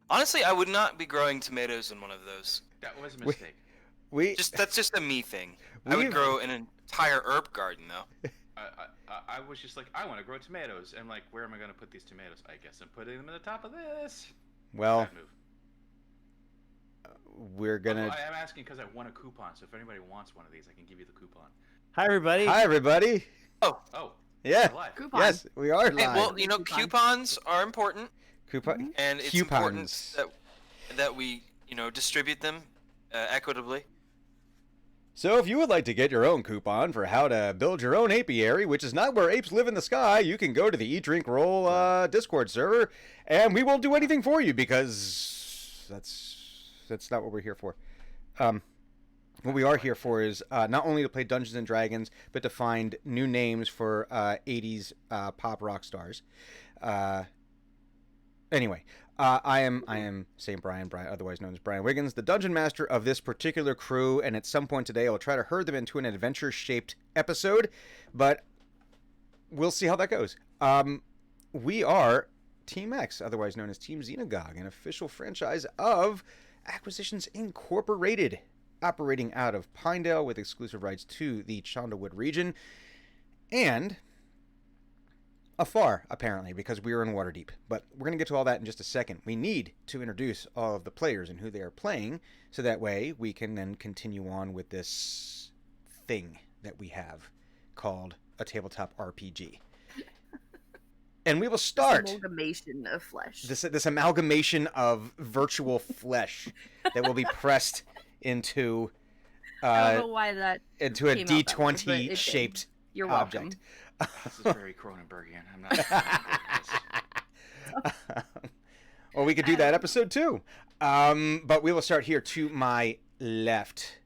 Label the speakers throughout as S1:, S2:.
S1: Honestly, I would not be growing tomatoes in one of those.
S2: That was a mistake.
S1: That's just a me thing. I would
S3: We've-
S1: grow an entire herb garden though.
S2: I was just like, I want to grow tomatoes, and like, where am I going to put these tomatoes? I guess I'm putting them at the top of this.
S3: Well,
S2: Bad move.
S3: we're gonna.
S2: I am asking because I won a coupon, so if anybody wants one of these, I can give you the coupon.
S4: Hi, everybody.
S3: Hi, everybody.
S1: Oh,
S3: Yeah.
S2: we're live.
S5: Coupon.
S3: Yes, we are
S1: hey,
S3: live.
S1: well, you know, coupons are important,
S3: Coupon.
S1: and it's
S3: Coupons.
S1: important that we, distribute them equitably.
S3: So if you would like to get your own coupon for how to build your own apiary, which is not where apes live in the sky, you can go to the Eat, Drink, Roll Discord server, and we won't do anything for you because that's not what we're here for. What we are here for is not only to play Dungeons and Dragons, but to find new names for 80s pop rock stars. Anyway, I am St. Brian, otherwise known as Brian Wiggins, the dungeon master of this particular crew, and at some point today I will try to herd them into an adventure-shaped episode, but we'll see how that goes. We are Team X, otherwise known as Team Xenagog, an official franchise of Acquisitions Incorporated, operating out of Pinedale with exclusive rights to the Chondawood region, and afar, apparently, because we are in Waterdeep. But we're going to get to all that in just a second. We need to introduce all of the players and who they are playing, so that way we can then continue on with this thing that we have called a tabletop RPG. And we will start
S5: This amalgamation of flesh.
S3: this amalgamation of virtual flesh that will be pressed into
S5: I don't know why that
S3: into a
S5: came out that way, but it
S3: D20
S5: did.
S3: shaped
S5: You're welcome.
S3: object.
S2: This is very Cronenbergian. I'm not.
S3: Well, we could do that episode too. But we will start here to my left.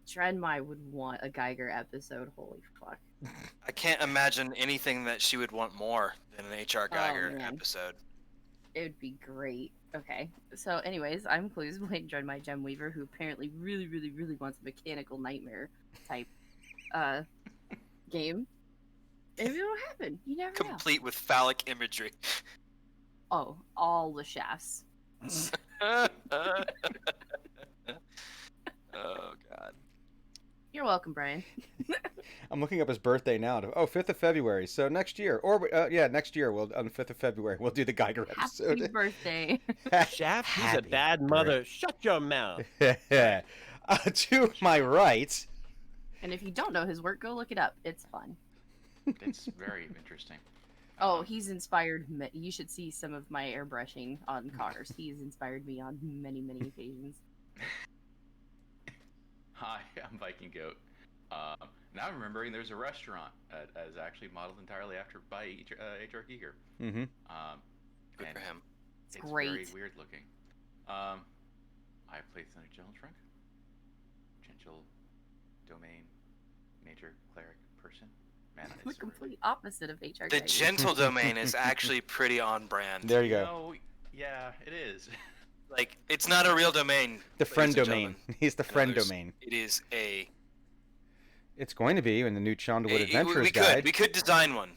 S5: Drenmai would want a Geiger episode. Holy fuck.
S1: I can't imagine anything that she would want more than an HR Geiger
S5: man.
S1: episode.
S5: It would be great. Okay. So, anyways, I'm Clues playing Drenmai Gemweaver, who apparently really, really, really wants a mechanical nightmare type game. Maybe it'll happen. You never know.
S1: Complete with phallic imagery.
S5: Oh, all the shafts.
S1: Oh God.
S5: You're welcome, Brian.
S3: I'm looking up his birthday now. 5th of February. So next year, or next year, on the 5th of February, we'll do the Geiger episode.
S5: Happy birthday.
S4: Shaft, he's a
S3: Happy
S4: bad mother. Shut your mouth.
S3: To my right.
S5: And if you don't know his work, go look it up. It's fun.
S2: It's very interesting.
S5: Oh, he's inspired me. You should see some of my airbrushing on cars. He's inspired me on many, many occasions.
S2: Hi, I'm Viking Goat. Now I'm remembering there's a restaurant that is actually modeled entirely by H.R. Giger.
S3: Mm-hmm.
S1: Good
S2: And
S1: for him.
S2: It's
S5: Great.
S2: very weird looking. I play Thunder Gentle Trunk. Gentle domain nature cleric person. Man,
S5: The
S2: it's
S5: complete opposite of HR.
S1: The
S5: Geiger.
S1: gentle domain is actually pretty on brand.
S3: There you go.
S2: No, yeah, it is.
S1: Like, it's not a real domain.
S3: The friend
S1: ladies and
S3: domain.
S1: gentlemen.
S3: He's the friend
S1: there's-
S3: domain.
S1: It is a.
S3: It's going to be in the new Chondawood
S1: we
S3: Adventures
S1: could.
S3: Guide.
S1: We could design one.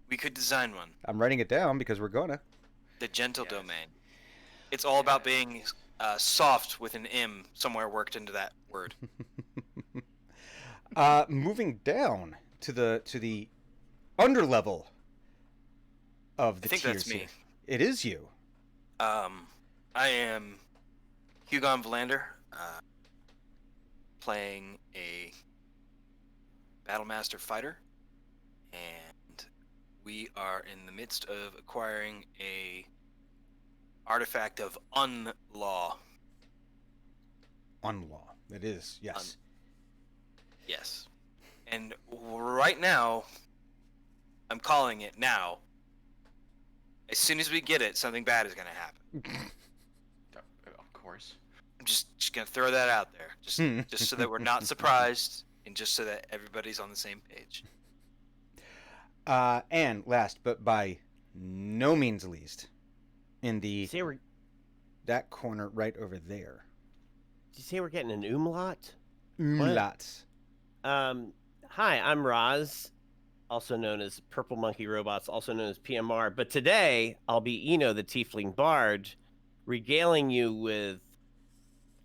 S1: We could design one.
S3: I'm writing it down because we're gonna.
S1: The gentle
S2: Yes.
S1: domain. It's all about being soft with an M somewhere worked into that word.
S3: Moving down to the underlevel of the
S1: I think
S3: tiers
S1: that's me.
S3: here. It is you.
S1: I am Hugon Valander, playing a Battlemaster fighter, and we are in the midst of acquiring a artifact of unlaw.
S3: Unlaw. It is, yes.
S1: Yes. And right now, I'm calling it now. As soon as we get it, something bad is going to happen.
S2: Of course.
S1: I'm just going to throw that out there. Just so that we're not surprised, and just so that everybody's on the same page.
S3: And last, but by no means least, in the
S4: Say we're,
S3: that corner right over there.
S4: did you say we're getting an umlaut?
S3: Umlaut.
S4: Hi, I'm Roz. also known as Purple Monkey Robots, also known as PMR. But today, I'll be Eno, the Tiefling Bard, regaling you with,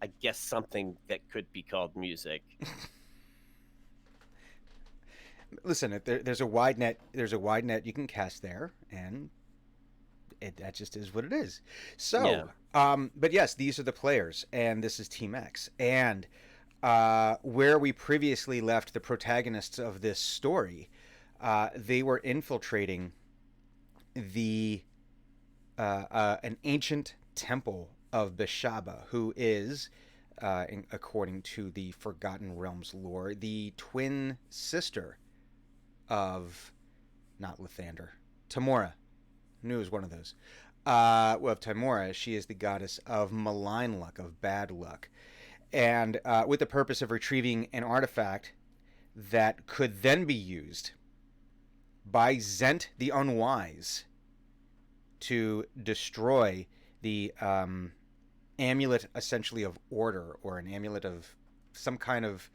S4: I guess, something that could be called music.
S3: Listen, if there's a wide net, you can cast there, and that just is what it is. So, but yes, these are the players, and this is Team X, and where we previously left the protagonists of this story, they were infiltrating the an ancient temple of Beshaba, who is, according to the Forgotten Realms lore, the twin sister of, not Lathander, Tamora. I knew it was one of those. Well, Tamora, she is the goddess of malign luck, of bad luck. And with the purpose of retrieving an artifact that could then be used by Zent the Unwise to destroy the amulet, essentially, of order, or an amulet of some kind of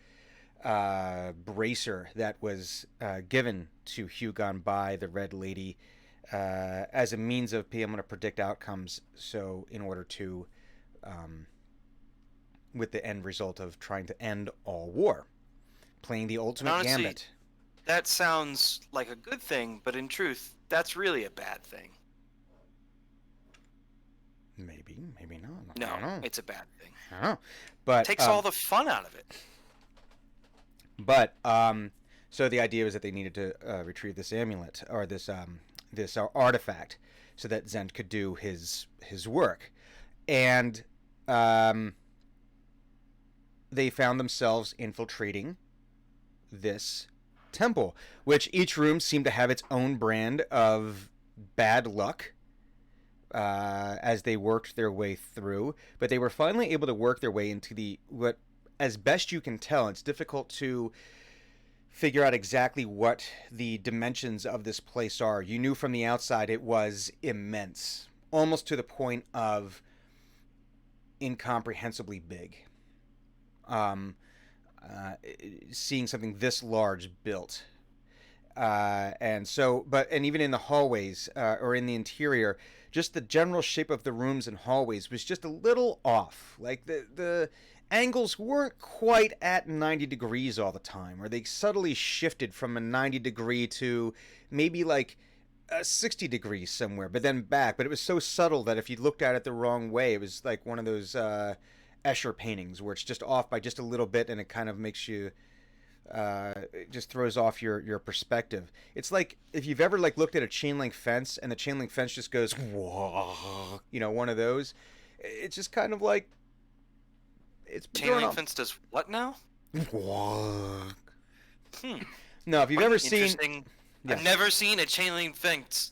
S3: bracer that was given to Hugon by the Red Lady as a means of being able to predict outcomes, so in order to with the end result of trying to end all war, playing the ultimate
S1: honestly,
S3: gambit.
S1: That sounds like a good thing, but in truth, that's really a bad thing.
S3: Maybe not.
S1: No,
S3: I don't know.
S1: it's a bad thing.
S3: I don't know. But
S1: Takes all the fun out of it.
S3: But so the idea was that they needed to retrieve this amulet, or this artifact, so that Zent could do his work, and they found themselves infiltrating this temple, which each room seemed to have its own brand of bad luck as they worked their way through. But they were finally able to work their way into what, as best you can tell, it's difficult to figure out exactly what the dimensions of this place are. You knew from the outside it was immense, almost to the point of incomprehensibly big. Seeing something this large built. And even in the hallways, or in the interior, just the general shape of the rooms and hallways was just a little off. Like the angles weren't quite at 90 degrees all the time, or they subtly shifted from a 90 degree to maybe like 60 degrees somewhere, but then back. But it was so subtle that if you looked at it the wrong way, it was like one of those Escher paintings where it's just off by just a little bit, and it kind of makes you it just throws off your perspective. It's like if you've ever like looked at a chain link fence and the chain link fence just goes, whoa, one of those. It's just kind of like it's
S1: chain link fence does what now?
S3: No, if you've ever seen,
S1: I've never seen a chain link fence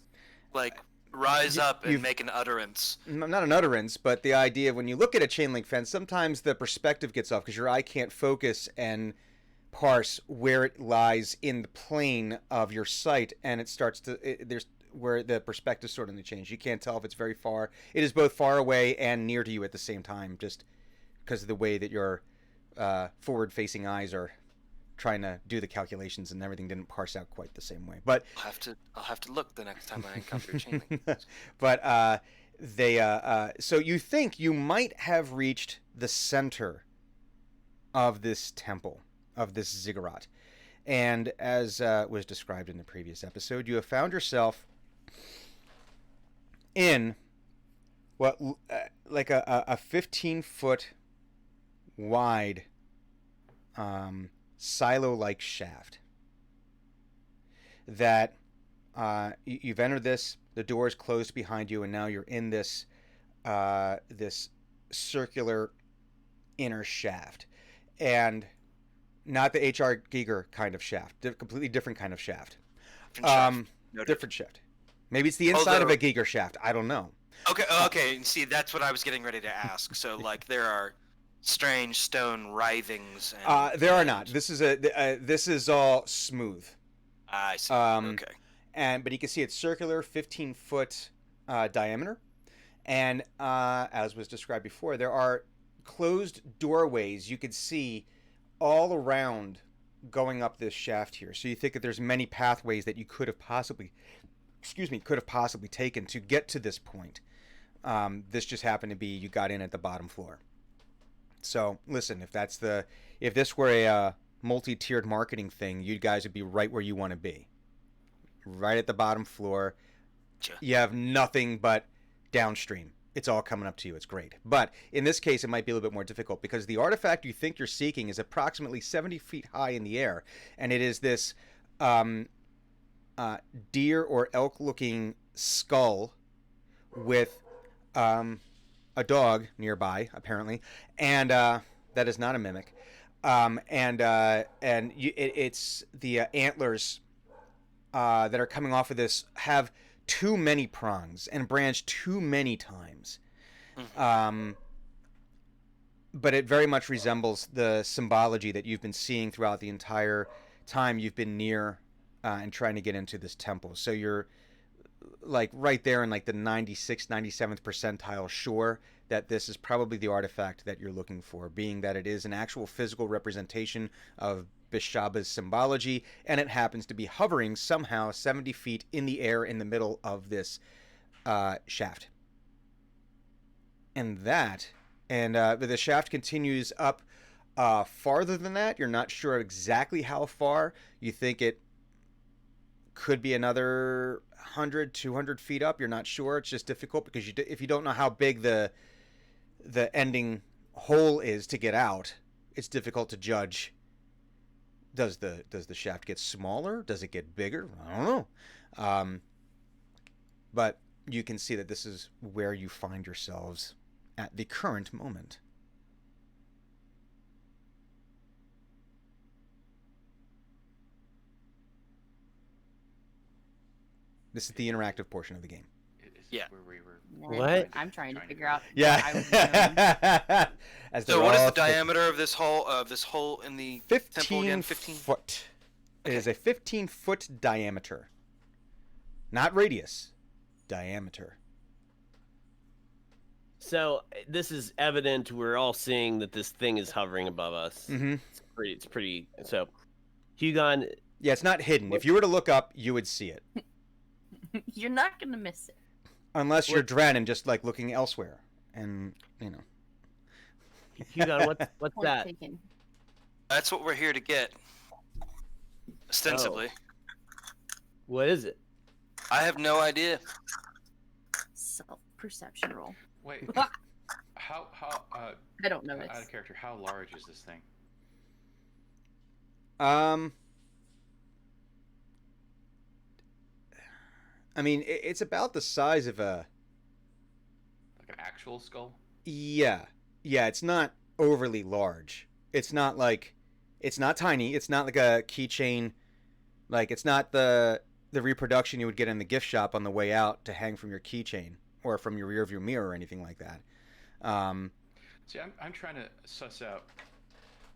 S1: like rise up and make an utterance.
S3: Not an utterance, but the idea of when you look at a chain link fence, sometimes the perspective gets off because your eye can't focus and parse where it lies in the plane of your sight, and it starts to there's where the perspective sort of change. You can't tell if it's very far. It is both far away and near to you at the same time, just because of the way that your forward-facing eyes are trying to do the calculations, and everything didn't parse out quite the same way. But
S1: I'll have to look the next time I encounter a chain link fence.
S3: But so you think you might have reached the center of this temple, of this ziggurat, and as was described in the previous episode, you have found yourself in what like a 15-foot wide silo-like shaft that you've entered this. The door is closed behind you, and now you're in this this circular inner shaft, and not the H.R. Giger kind of shaft, completely different kind of shaft. Different shaft. Maybe it's the inside of a Giger shaft. I don't know.
S1: Okay. See, that's what I was getting ready to ask. So, like, there are strange stone writhings.
S3: There are not. This is all smooth.
S1: I see. Okay.
S3: But you can see it's circular, 15-foot diameter, and as was described before, there are closed doorways you could see all around going up this shaft here. So you think that there's many pathways that you could have possibly taken to get to this point. This just happened to be you got in at the bottom floor. So listen, if this were a multi-tiered marketing thing, you guys would be right where you want to be, right at the bottom floor. You have nothing but downstream. It's all coming up to you. It's great. But in this case, it might be a little bit more difficult because the artifact you think you're seeking is approximately 70 feet high in the air, and it is this deer or elk-looking skull with a dog nearby, apparently, and that is not a mimic. It's the antlers that are coming off of this have too many prongs and branch too many times. But it very much resembles the symbology that you've been seeing throughout the entire time you've been near and trying to get into this temple. So you're like right there in like the 96th, 97th percentile sure that this is probably the artifact that you're looking for, being that it is an actual physical representation of Bishaba's symbology, and it happens to be hovering somehow 70 feet in the air in the middle of this shaft. And the shaft continues up farther than that. You're not sure exactly how far. You think it could be another 100, 200 feet up. You're not sure. It's just difficult because if you don't know how big the ending hole is to get out, it's difficult to judge. Does the shaft get smaller? Does it get bigger? I don't know. But you can see that this is where you find yourselves at the current moment. This is the interactive portion of the game.
S2: Is
S1: Yeah.
S2: Where we were.
S4: What?
S5: I'm trying to figure out.
S3: Yeah.
S5: What I was doing.
S1: So what is the diameter of this hole in the temple
S3: 15
S1: again? 15
S3: foot. It
S1: Okay.
S3: is a 15-foot diameter. Not radius. Diameter.
S4: So this is evident. We're all seeing that this thing is hovering above us.
S3: Mm-hmm.
S4: It's pretty. So, Hugon,
S3: Yeah, it's not hidden. If you were to look up, you would see it.
S5: You're not gonna miss it.
S3: Unless you're Dran just like looking elsewhere. And, you know.
S4: Hugon, what's
S5: Point
S4: that?
S5: taken.
S1: That's what we're here to get. Ostensibly.
S4: What is it?
S1: I have no idea.
S5: Self-perception roll.
S2: Wait. how
S5: I don't know
S2: out
S5: it.
S2: of character? How large is this thing?
S3: I mean, it's about the size of a...
S2: Like an actual skull?
S3: Yeah. Yeah, it's not overly large. It's not like... It's not tiny. It's not like a keychain. Like, it's not the reproduction you would get in the gift shop on the way out to hang from your keychain or from your rearview mirror or anything like that.
S2: See, I'm trying to suss out.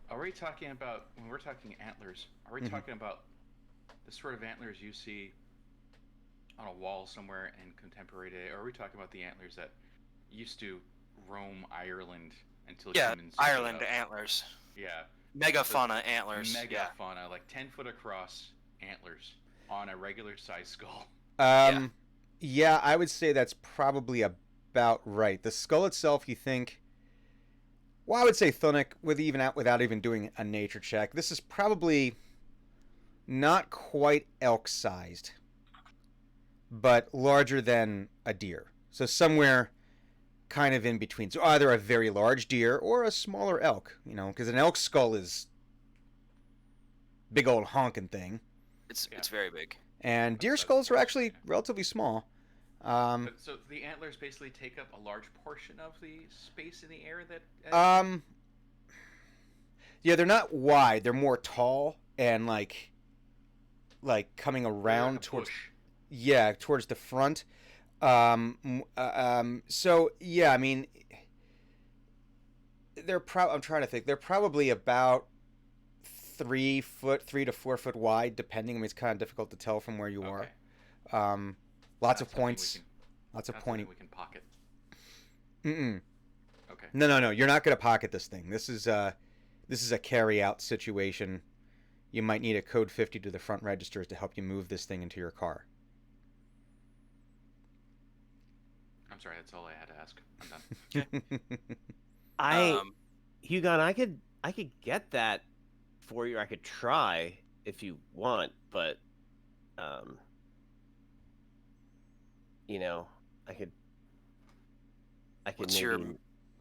S2: Are we talking about, when we're talking antlers, are we talking about the sort of antlers you see on a wall somewhere in contemporary day, or are we talking about the antlers that used to roam Ireland until
S1: Yeah,
S2: humans showed
S1: Ireland
S2: up?
S1: antlers.
S2: Yeah.
S1: Megafauna antlers. Yeah.
S2: Megafauna, like 10 foot across antlers on a regular size skull.
S3: Yeah, I would say that's probably about right. The skull itself, you think... Well, I would say Thunic, without even doing a nature check, this is probably not quite elk-sized, but larger than a deer. So somewhere kind of in between. So either a very large deer or a smaller elk, you know, because an elk skull is big old honking thing.
S1: It's very big.
S3: And deer skulls are actually relatively small.
S2: So the antlers basically take up a large portion of the space in the air that...
S3: Yeah, they're not wide. They're more tall and like coming around
S2: like a
S3: towards...
S2: bush.
S3: Yeah, towards the front. So yeah, I mean, I'm trying to think. They're probably about 3 to 4 foot wide, depending. I mean, it's kind of difficult to tell from where you
S2: Okay.
S3: are. Lots of
S2: Not something
S3: points. Lots of
S2: not something
S3: pointing.
S2: we can pocket. Okay.
S3: No. You're not gonna pocket this thing. This is a carry out situation. you might need a code 50 to the front registers to help you move this thing into your car.
S2: I'm sorry, that's all I had to ask. I'm done.
S4: Hugon, I could get that for you. I could try if you want, but I could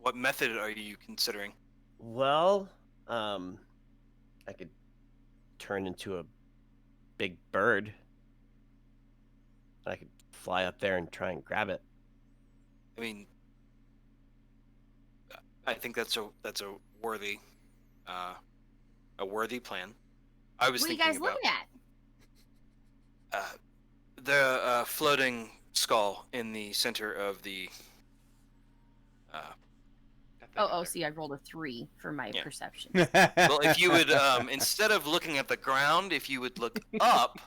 S1: What method are you considering?
S4: Well, I could turn into a big bird. I could fly up there and try and grab it.
S1: I mean, I think that's a worthy plan. I was
S5: What are you
S1: thinking
S5: guys
S1: about
S5: looking at?
S1: the floating skull in the center of the.
S5: See, I rolled a 3 for my perception.
S1: Well, if you would, instead of looking at the ground, if you would look up,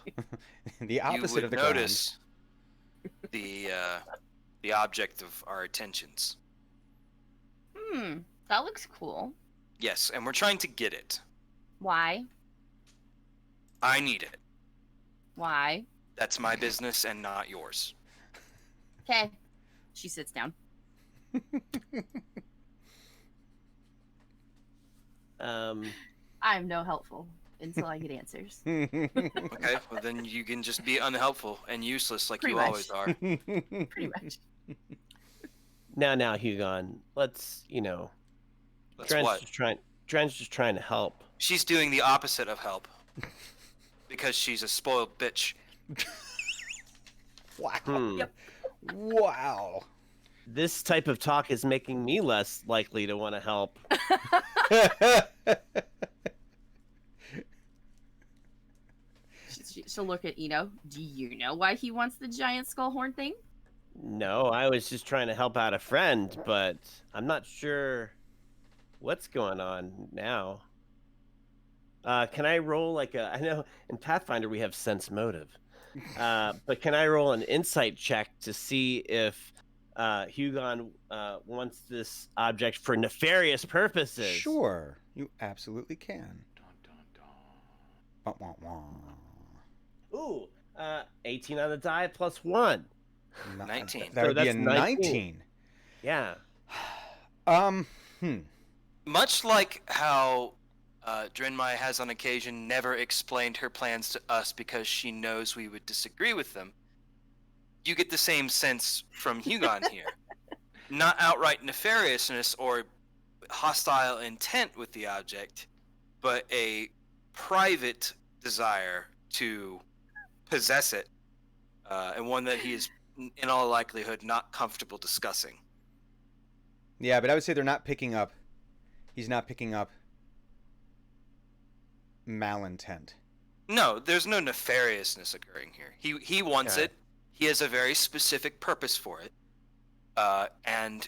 S3: the opposite
S1: you would
S3: of the
S1: notice the object of our attentions.
S5: That looks cool.
S1: Yes, and we're trying to get it.
S5: Why?
S1: I need it.
S5: Why?
S1: That's my business and not yours.
S5: Okay. She sits down. I'm no helpful until I get answers.
S1: Okay, well then you can just be unhelpful and useless like
S5: Pretty
S1: you
S5: much.
S1: always are.
S5: Pretty much.
S4: Now, Hugon, let's
S1: That's
S4: Dren's
S1: what?
S4: just trying to help.
S1: She's doing the opposite of help. Because she's a spoiled bitch.
S3: Wow.
S5: Yep.
S3: Wow.
S4: This type of talk is making me less likely to want to help.
S5: She'll look at Eno. Do you know why he wants the giant skull horn thing?
S4: No, I was just trying to help out a friend, but I'm not sure what's going on now. Can I roll I know in Pathfinder we have sense motive, but can I roll an insight check to see if Hugon wants this object for nefarious purposes?
S3: Sure, you absolutely can.
S2: Dun, dun,
S3: Wah, wah, wah.
S4: Ooh, 18 on the die plus 1.
S1: 19.
S3: That would be a
S4: that's
S3: 19.
S4: Yeah.
S1: Much like how Drenmai has on occasion never explained her plans to us because she knows we would disagree with them, you get the same sense from Hugon here. Not outright nefariousness or hostile intent with the object, but a private desire to possess it, and one that he is, in all likelihood, not comfortable discussing.
S3: Yeah, but I would say they're not picking up. He's not picking up malintent.
S1: No, there's no nefariousness occurring here. He wants
S4: Okay.
S1: it. He has a very specific purpose for it, and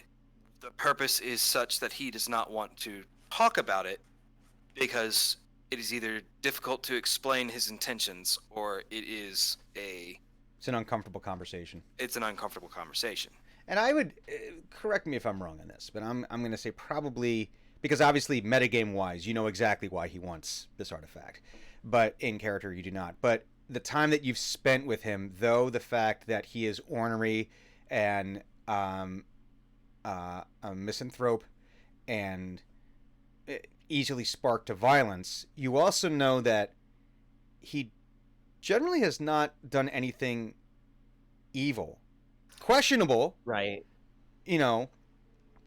S1: the purpose is such that he does not want to talk about it because it is either difficult to explain his intentions or it's
S3: an uncomfortable conversation.
S1: It's an uncomfortable conversation.
S3: And I would correct me if I'm wrong on this, but I'm going to say probably because obviously metagame wise, you know exactly why he wants this artifact, but in character you do not. But the time that you've spent with him, though the fact that he is ornery and a misanthrope and easily sparked to violence, you also know that he generally has not done anything evil. Questionable,
S4: Right.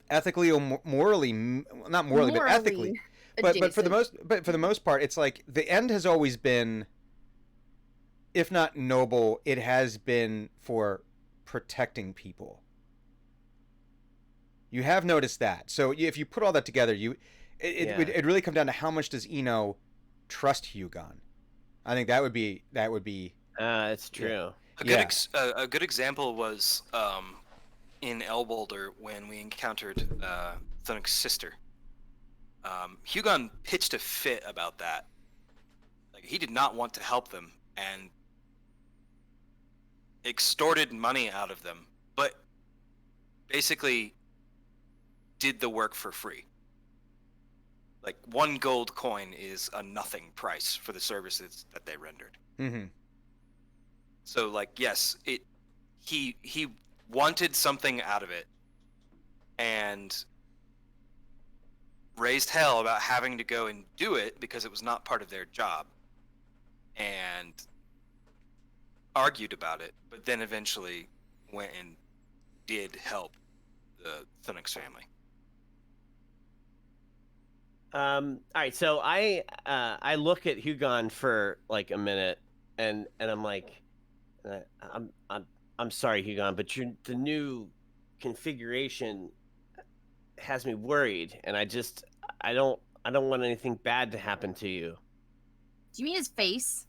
S3: Ethically or morally, not morally, but ethically. But for the most part, it's like the end has always been, if not noble, it has been for protecting people. You have noticed that. So if you put all that together, it really come down to how much does Eno trust Hugon. I think that would be.
S4: It's true.
S1: A good example was in Elbolder when we encountered Thunuk's sister. Hugon pitched a fit about that. Like, he did not want to help them and extorted money out of them, but basically did the work for free. Like 1 gold coin is a nothing price for the services that they rendered.
S3: Mm-hmm.
S1: So like, yes, he wanted something out of it, and raised hell about having to go and do it because it was not part of their job, and argued about it, but then eventually went and did help the Thunix family.
S4: All right, so I look at Hugon for like a minute, and I'm like, I'm sorry, Hugon, but the new configuration has me worried, and I don't want anything bad to happen to you.
S5: Do you mean his face?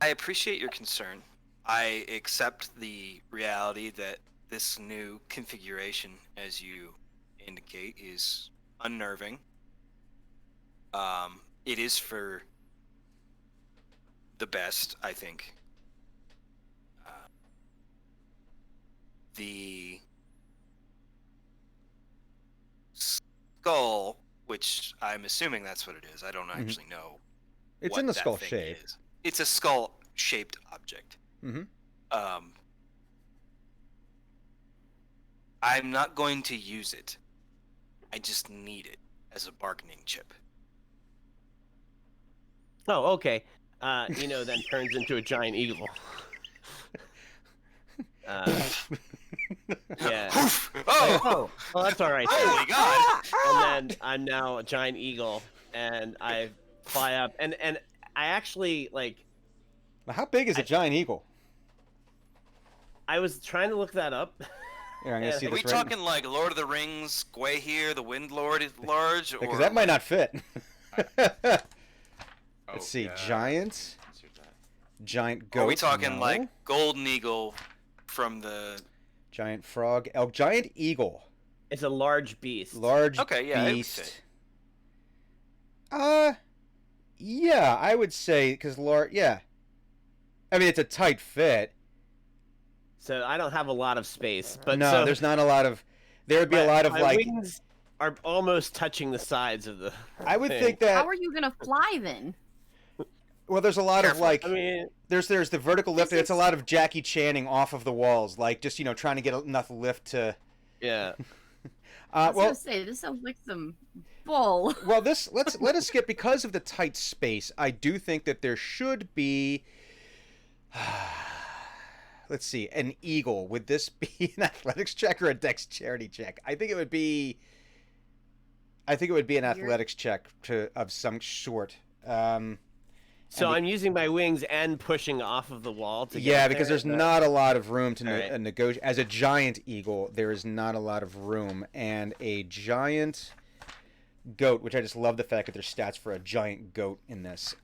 S1: I appreciate your concern. I accept the reality that this new configuration, as you indicate, is unnerving. It is for the best, I think. The skull, which I'm assuming that's what it is. I don't actually know.
S3: It's
S1: what
S3: in the
S1: that
S3: skull
S1: thing
S3: shape.
S1: is. It's a skull-shaped object.
S3: Mm-hmm.
S1: I'm not going to use it. I just need it as a bargaining chip.
S4: Oh, okay. Eno then turns into a giant eagle. Yeah.
S1: Oh!
S4: Oh, that's all right.
S1: Holy God!
S4: And then I'm now a giant eagle, and I fly up, and I actually like.
S3: How big is a giant eagle?
S4: I was trying to look that up.
S3: Here, I'm gonna see
S1: Are we
S3: this
S1: talking like Lord of the Rings, Gwahir, the Wind Lord is large?
S3: because
S1: Or
S3: that might not fit.
S2: Oh,
S3: Let's see,
S2: yeah,
S3: giant,
S2: answer that.
S3: giant goat.
S1: Are we talking
S3: no.
S1: like Golden Eagle from the...
S3: giant frog? Elk, giant eagle,
S4: It's a large beast.
S3: large
S1: Okay, yeah, it would
S3: beast.
S1: fit.
S3: Yeah, I would say because large. Yeah, I mean it's a tight fit.
S4: So I don't have a lot of space, but
S3: no,
S4: so
S3: there's not a lot of. There would be a lot of
S4: my
S3: like.
S4: wings are almost touching the sides of the.
S3: I would
S4: thing.
S3: think that.
S5: How are you gonna fly then?
S3: Well, there's a lot of
S1: Careful.
S3: like.
S4: I mean,
S3: There's the vertical lift.
S5: This
S3: It's a
S5: is-
S3: lot of Jackie Channing off of the walls, like just trying to get enough lift to.
S4: yeah.
S5: I was
S3: Well,
S5: gonna say this sounds like some bull.
S3: well, let us skip because of the tight space. I do think that there should be. Let's see, an eagle. Would this be an athletics check or a dexterity check? I think it would be. I think it would be an athletics check of some sort.
S4: So
S3: And
S4: I'm using my wings and pushing off of the wall to get
S3: Yeah,
S4: up
S3: because
S4: there,
S3: there's
S4: is that-
S3: not a lot of room to
S4: Alright.
S3: negotiate. As a giant eagle, there is not a lot of room, and a giant goat, which I just love the fact that there's stats for a giant goat in this.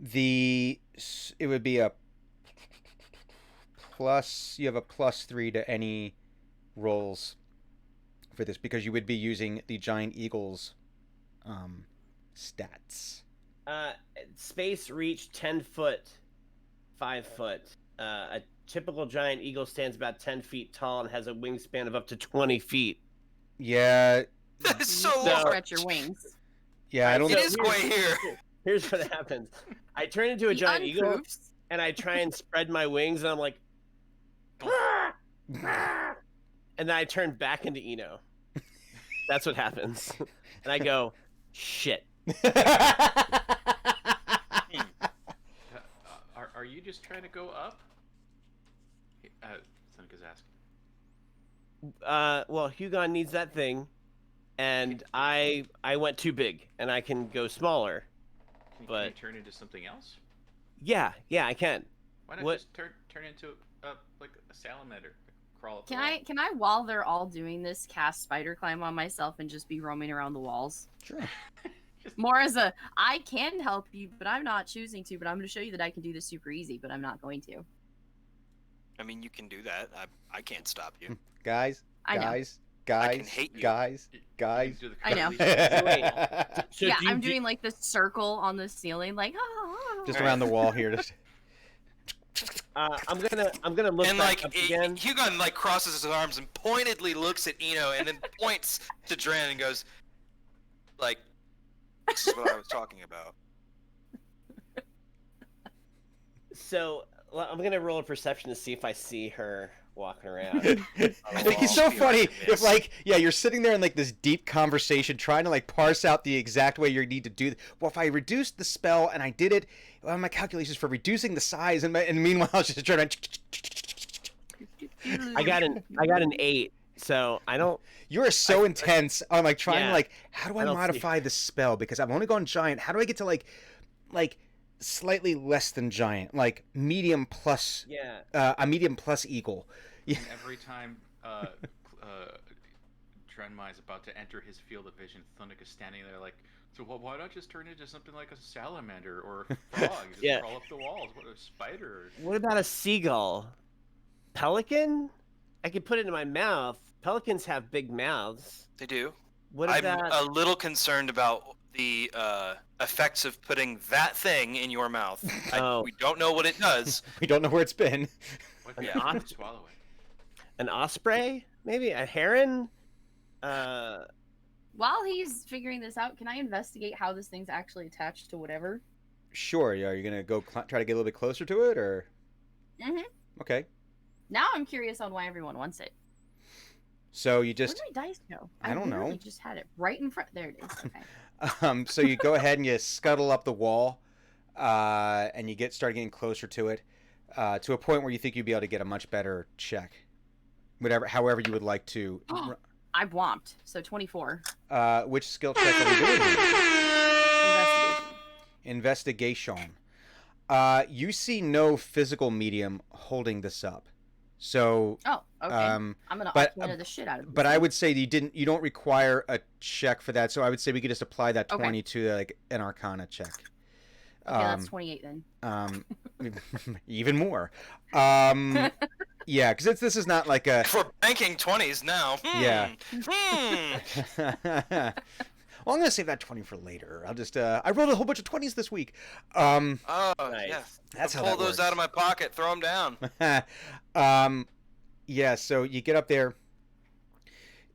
S3: It would be a plus. You have a +3 to any rolls for this because you would be using the giant eagle's stats.
S4: Space reach 10 foot, 5 foot. A typical giant eagle stands about 10 feet tall and has a wingspan of up to 20 feet.
S3: Yeah,
S1: That is so
S5: You can't
S1: large.
S5: stretch your wings.
S3: yeah, I don't.
S1: It is Gwahir.
S4: Here's what happens. I turn into a
S5: He
S4: giant eagle
S5: unproofs.
S4: and I try and spread my wings and I'm like, and then I turn back into Eno. That's what happens. And I go, shit.
S2: Are you just trying to go up? Seneca's asking.
S4: Well, Hugon needs that thing, and I went too big, and I can go smaller.
S2: Can you
S4: But-
S2: turn into something else?
S4: Yeah, I can.
S2: Why not
S4: What-
S2: just turn into like a salamander? Crawl up the
S5: Can
S2: wall.
S5: I while they're all doing this cast spider climb on myself and just be roaming around the walls?
S3: Sure.
S5: More as a I can help you, but I'm not choosing to, but I'm gonna show you that I can do this super easy, but I'm not going to.
S1: I mean, you can do that. I can't stop you.
S3: guys,
S5: I know.
S3: guys,
S1: I can hate you.
S3: guys,
S2: You
S3: guys.
S2: do the
S5: I know.
S2: curly-
S4: So
S5: yeah,
S4: do you
S5: I'm
S4: do-
S5: doing like this circle on the ceiling, like
S3: Just around the wall here. Just...
S4: I'm gonna look
S1: And
S4: back
S1: like
S4: up again.
S1: Hugon like crosses his arms and pointedly looks at Eno and then points to Dren and goes, like, "This is what I was talking about."
S4: So I'm gonna roll a perception to see if I see her walking around.
S3: Like, it's so
S1: Be hard
S3: funny
S1: to
S3: if
S1: miss.
S3: like you're sitting there in like this deep conversation trying to like parse out the exact way you need to do. Well, if I reduced the spell and I did it, well, my calculations for reducing the size and meanwhile I was just trying to.
S4: I got an 8, so I don't.
S3: You are so intense on like trying to
S4: Yeah.
S3: like how do I
S4: I don't see-
S3: modify this spell because I've only gone giant. How do I get to like slightly less than giant, like medium plus
S4: Yeah.
S3: a medium plus eagle? Yeah.
S2: And every time Drenmai is about to enter his field of vision, Thundic is standing there like, so why not just turn into something like a salamander or a frog? Just
S4: Yeah.
S2: crawl up the walls. What, a spider?
S4: What about a seagull? Pelican? I could put it in my mouth. Pelicans have big mouths.
S1: They do.
S4: What
S1: I'm
S4: about?
S1: a little concerned about the effects of putting that thing in your mouth.
S4: Oh.
S1: We don't know what it does.
S3: We don't know where it's been.
S2: What
S4: An
S2: if you
S4: ox-
S2: swallow it?
S4: An osprey? Maybe a heron?
S5: While he's figuring this out, can I investigate how this thing's actually attached to whatever?
S3: Sure. Yeah. Are you gonna go try to get a little bit closer to it, or?
S5: Mhm.
S3: Okay.
S5: Now I'm curious on why everyone wants it.
S3: So you
S5: Where
S3: just
S5: did my dice go?
S3: I don't know.
S5: literally just had it right in front. There it is. Okay.
S3: so you go ahead and you scuttle up the wall, and you start getting closer to it, to a point where you think you'd be able to get a much better check, however you would like to.
S5: I womped. So 24.
S3: Which skill check are we doing here?
S5: Investigation.
S3: Investigation. You see no physical medium holding this up, so
S5: Oh, okay.
S3: um,
S5: I'm gonna
S3: but-
S5: Arcana the shit out of this.
S3: but I
S5: thing.
S3: would say you don't require a check for that. So I would say we could just apply that
S5: Okay.
S3: 20 to like an Arcana check.
S5: Okay, that's 28 then.
S3: Even more. Yeah, because this is not like a.
S1: If we're banking 20s now.
S3: Yeah.
S1: Hmm.
S3: Well, I'm gonna save that 20 for later. I'll just. I rolled a whole bunch of 20s this week.
S1: Oh,
S4: Nice.
S1: yeah.
S3: That's how
S1: Pull
S3: that
S1: those out of my pocket, throw them down.
S3: Yeah. So you get up there.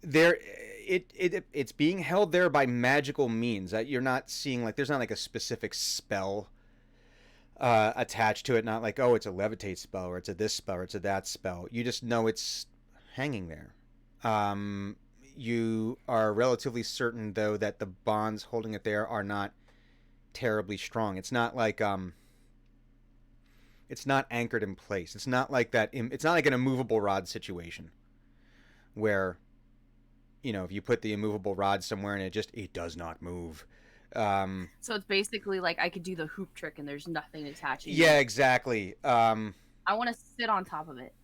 S3: It's being held there by magical means. That you're not seeing like there's not like a specific spell attached to it. Not like, oh, it's a levitate spell or it's a this spell or it's a that spell. You just know it's hanging there. You are relatively certain though that the bonds holding it there are not terribly strong. It's not like it's not anchored in place. It's not like that. It's not like an immovable rod situation where, if you put the immovable rod somewhere and it does not move.
S5: So it's basically like I could do the hoop trick and there's nothing attaching.
S3: Yeah, exactly.
S5: I want to sit on top of it.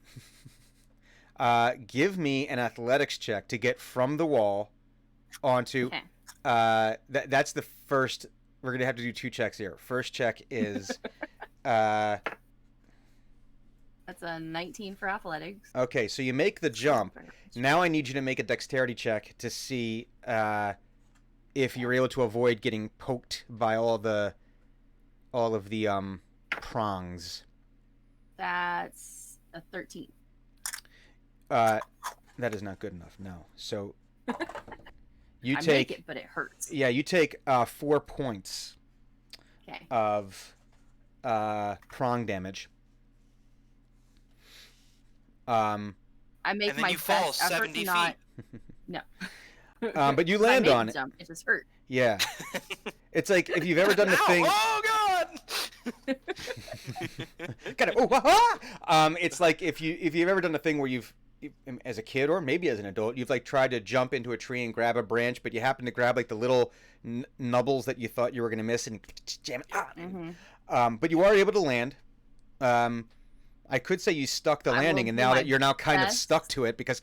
S3: Give me an athletics check to get from the wall onto.
S5: Okay.
S3: That's the first. We're gonna have to do 2 checks here. First check is.
S5: That's a 19 for athletics.
S3: Okay, so you make the jump. Now I need you to make a dexterity check to see if you're able to avoid getting poked by all of the prongs.
S5: That's a 13.
S3: That is not good enough. No. So you
S5: I
S3: take
S5: make it, but it hurts.
S3: yeah, you take 4 points
S5: Okay.
S3: of prong damage.
S5: I make
S1: And then
S5: my
S1: you fall
S5: best effort
S1: 70
S5: to not.
S1: feet.
S5: No.
S3: But you
S5: I
S3: land
S5: made
S3: on
S5: the
S3: it.
S5: jump. It just hurt.
S3: Yeah. It's like if you've ever done the
S1: Ow!
S3: thing.
S1: Oh God!
S3: Got it. Oh, ha-ha! It's like if you've ever done the thing where as a kid or maybe as an adult, you've like tried to jump into a tree and grab a branch, but you happen to grab like the little nubbles that you thought you were gonna miss and jam it.
S5: Mm-hmm.
S3: But you are able to land. I could say you stuck the
S5: I will
S3: landing, and
S5: do
S3: now
S5: my
S3: that you're now kind of
S5: best.
S3: stuck to it because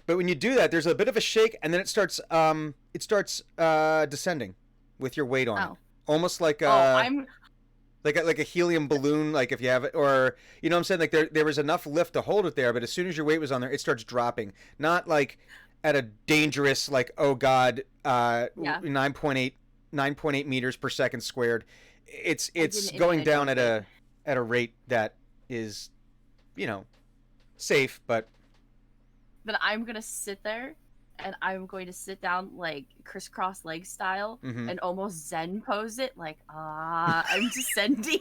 S3: but when you do that, there's a bit of a shake, and then it starts descending with your weight on it,
S5: Oh.
S3: almost like
S5: I'm.
S3: like a helium balloon, like if you have it, or you know what I'm saying, like there was enough lift to hold it there, but as soon as your weight was on there, it starts dropping. Not like at a dangerous, like, oh God, 9.8 meters per second squared. It's
S5: didn't
S3: going
S5: admit I
S3: down
S5: don't
S3: at at a rate that is, safe, but
S5: Then I'm gonna sit there, and I'm going to sit down like crisscross leg style,
S3: Mhm.
S5: and almost Zen pose it, like I'm descending.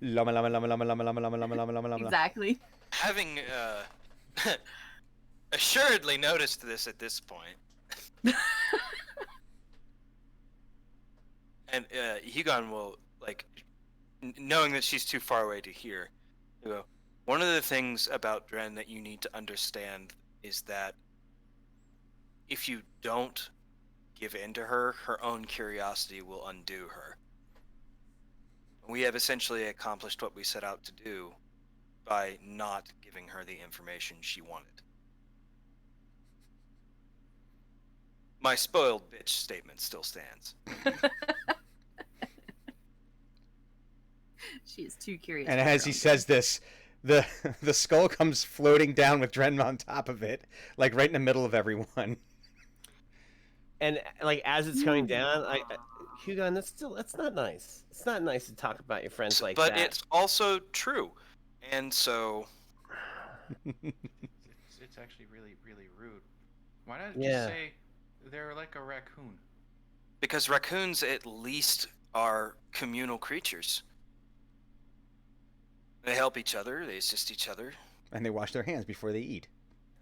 S3: Lama lama lama lama lama lama lama lama lama lama lama.
S5: Exactly.
S1: Having assuredly noticed this at this point, and Hugon will, like, knowing that she's too far away to hear, he'll go, one of the things about Dren that you need to understand is that if you don't give in to her, her own curiosity will undo her. We have essentially accomplished what we set out to do by not giving her the information she wanted. My spoiled bitch statement still stands.
S5: She is too curious.
S3: And
S5: for
S3: as
S5: her
S3: he
S5: own
S3: says this, the skull comes floating down with Dren on top of it, like right in the middle of everyone.
S4: And like as it's coming down, Hugon, that's not nice. It's not nice to talk about your friends like
S1: but
S4: that.
S1: it's also true. And so
S2: It's actually really, really rude. Why not
S4: Yeah.
S2: just say they're like a raccoon?
S1: because raccoons at least are communal creatures. They help each other, they assist each other,
S3: And they wash their hands before they eat.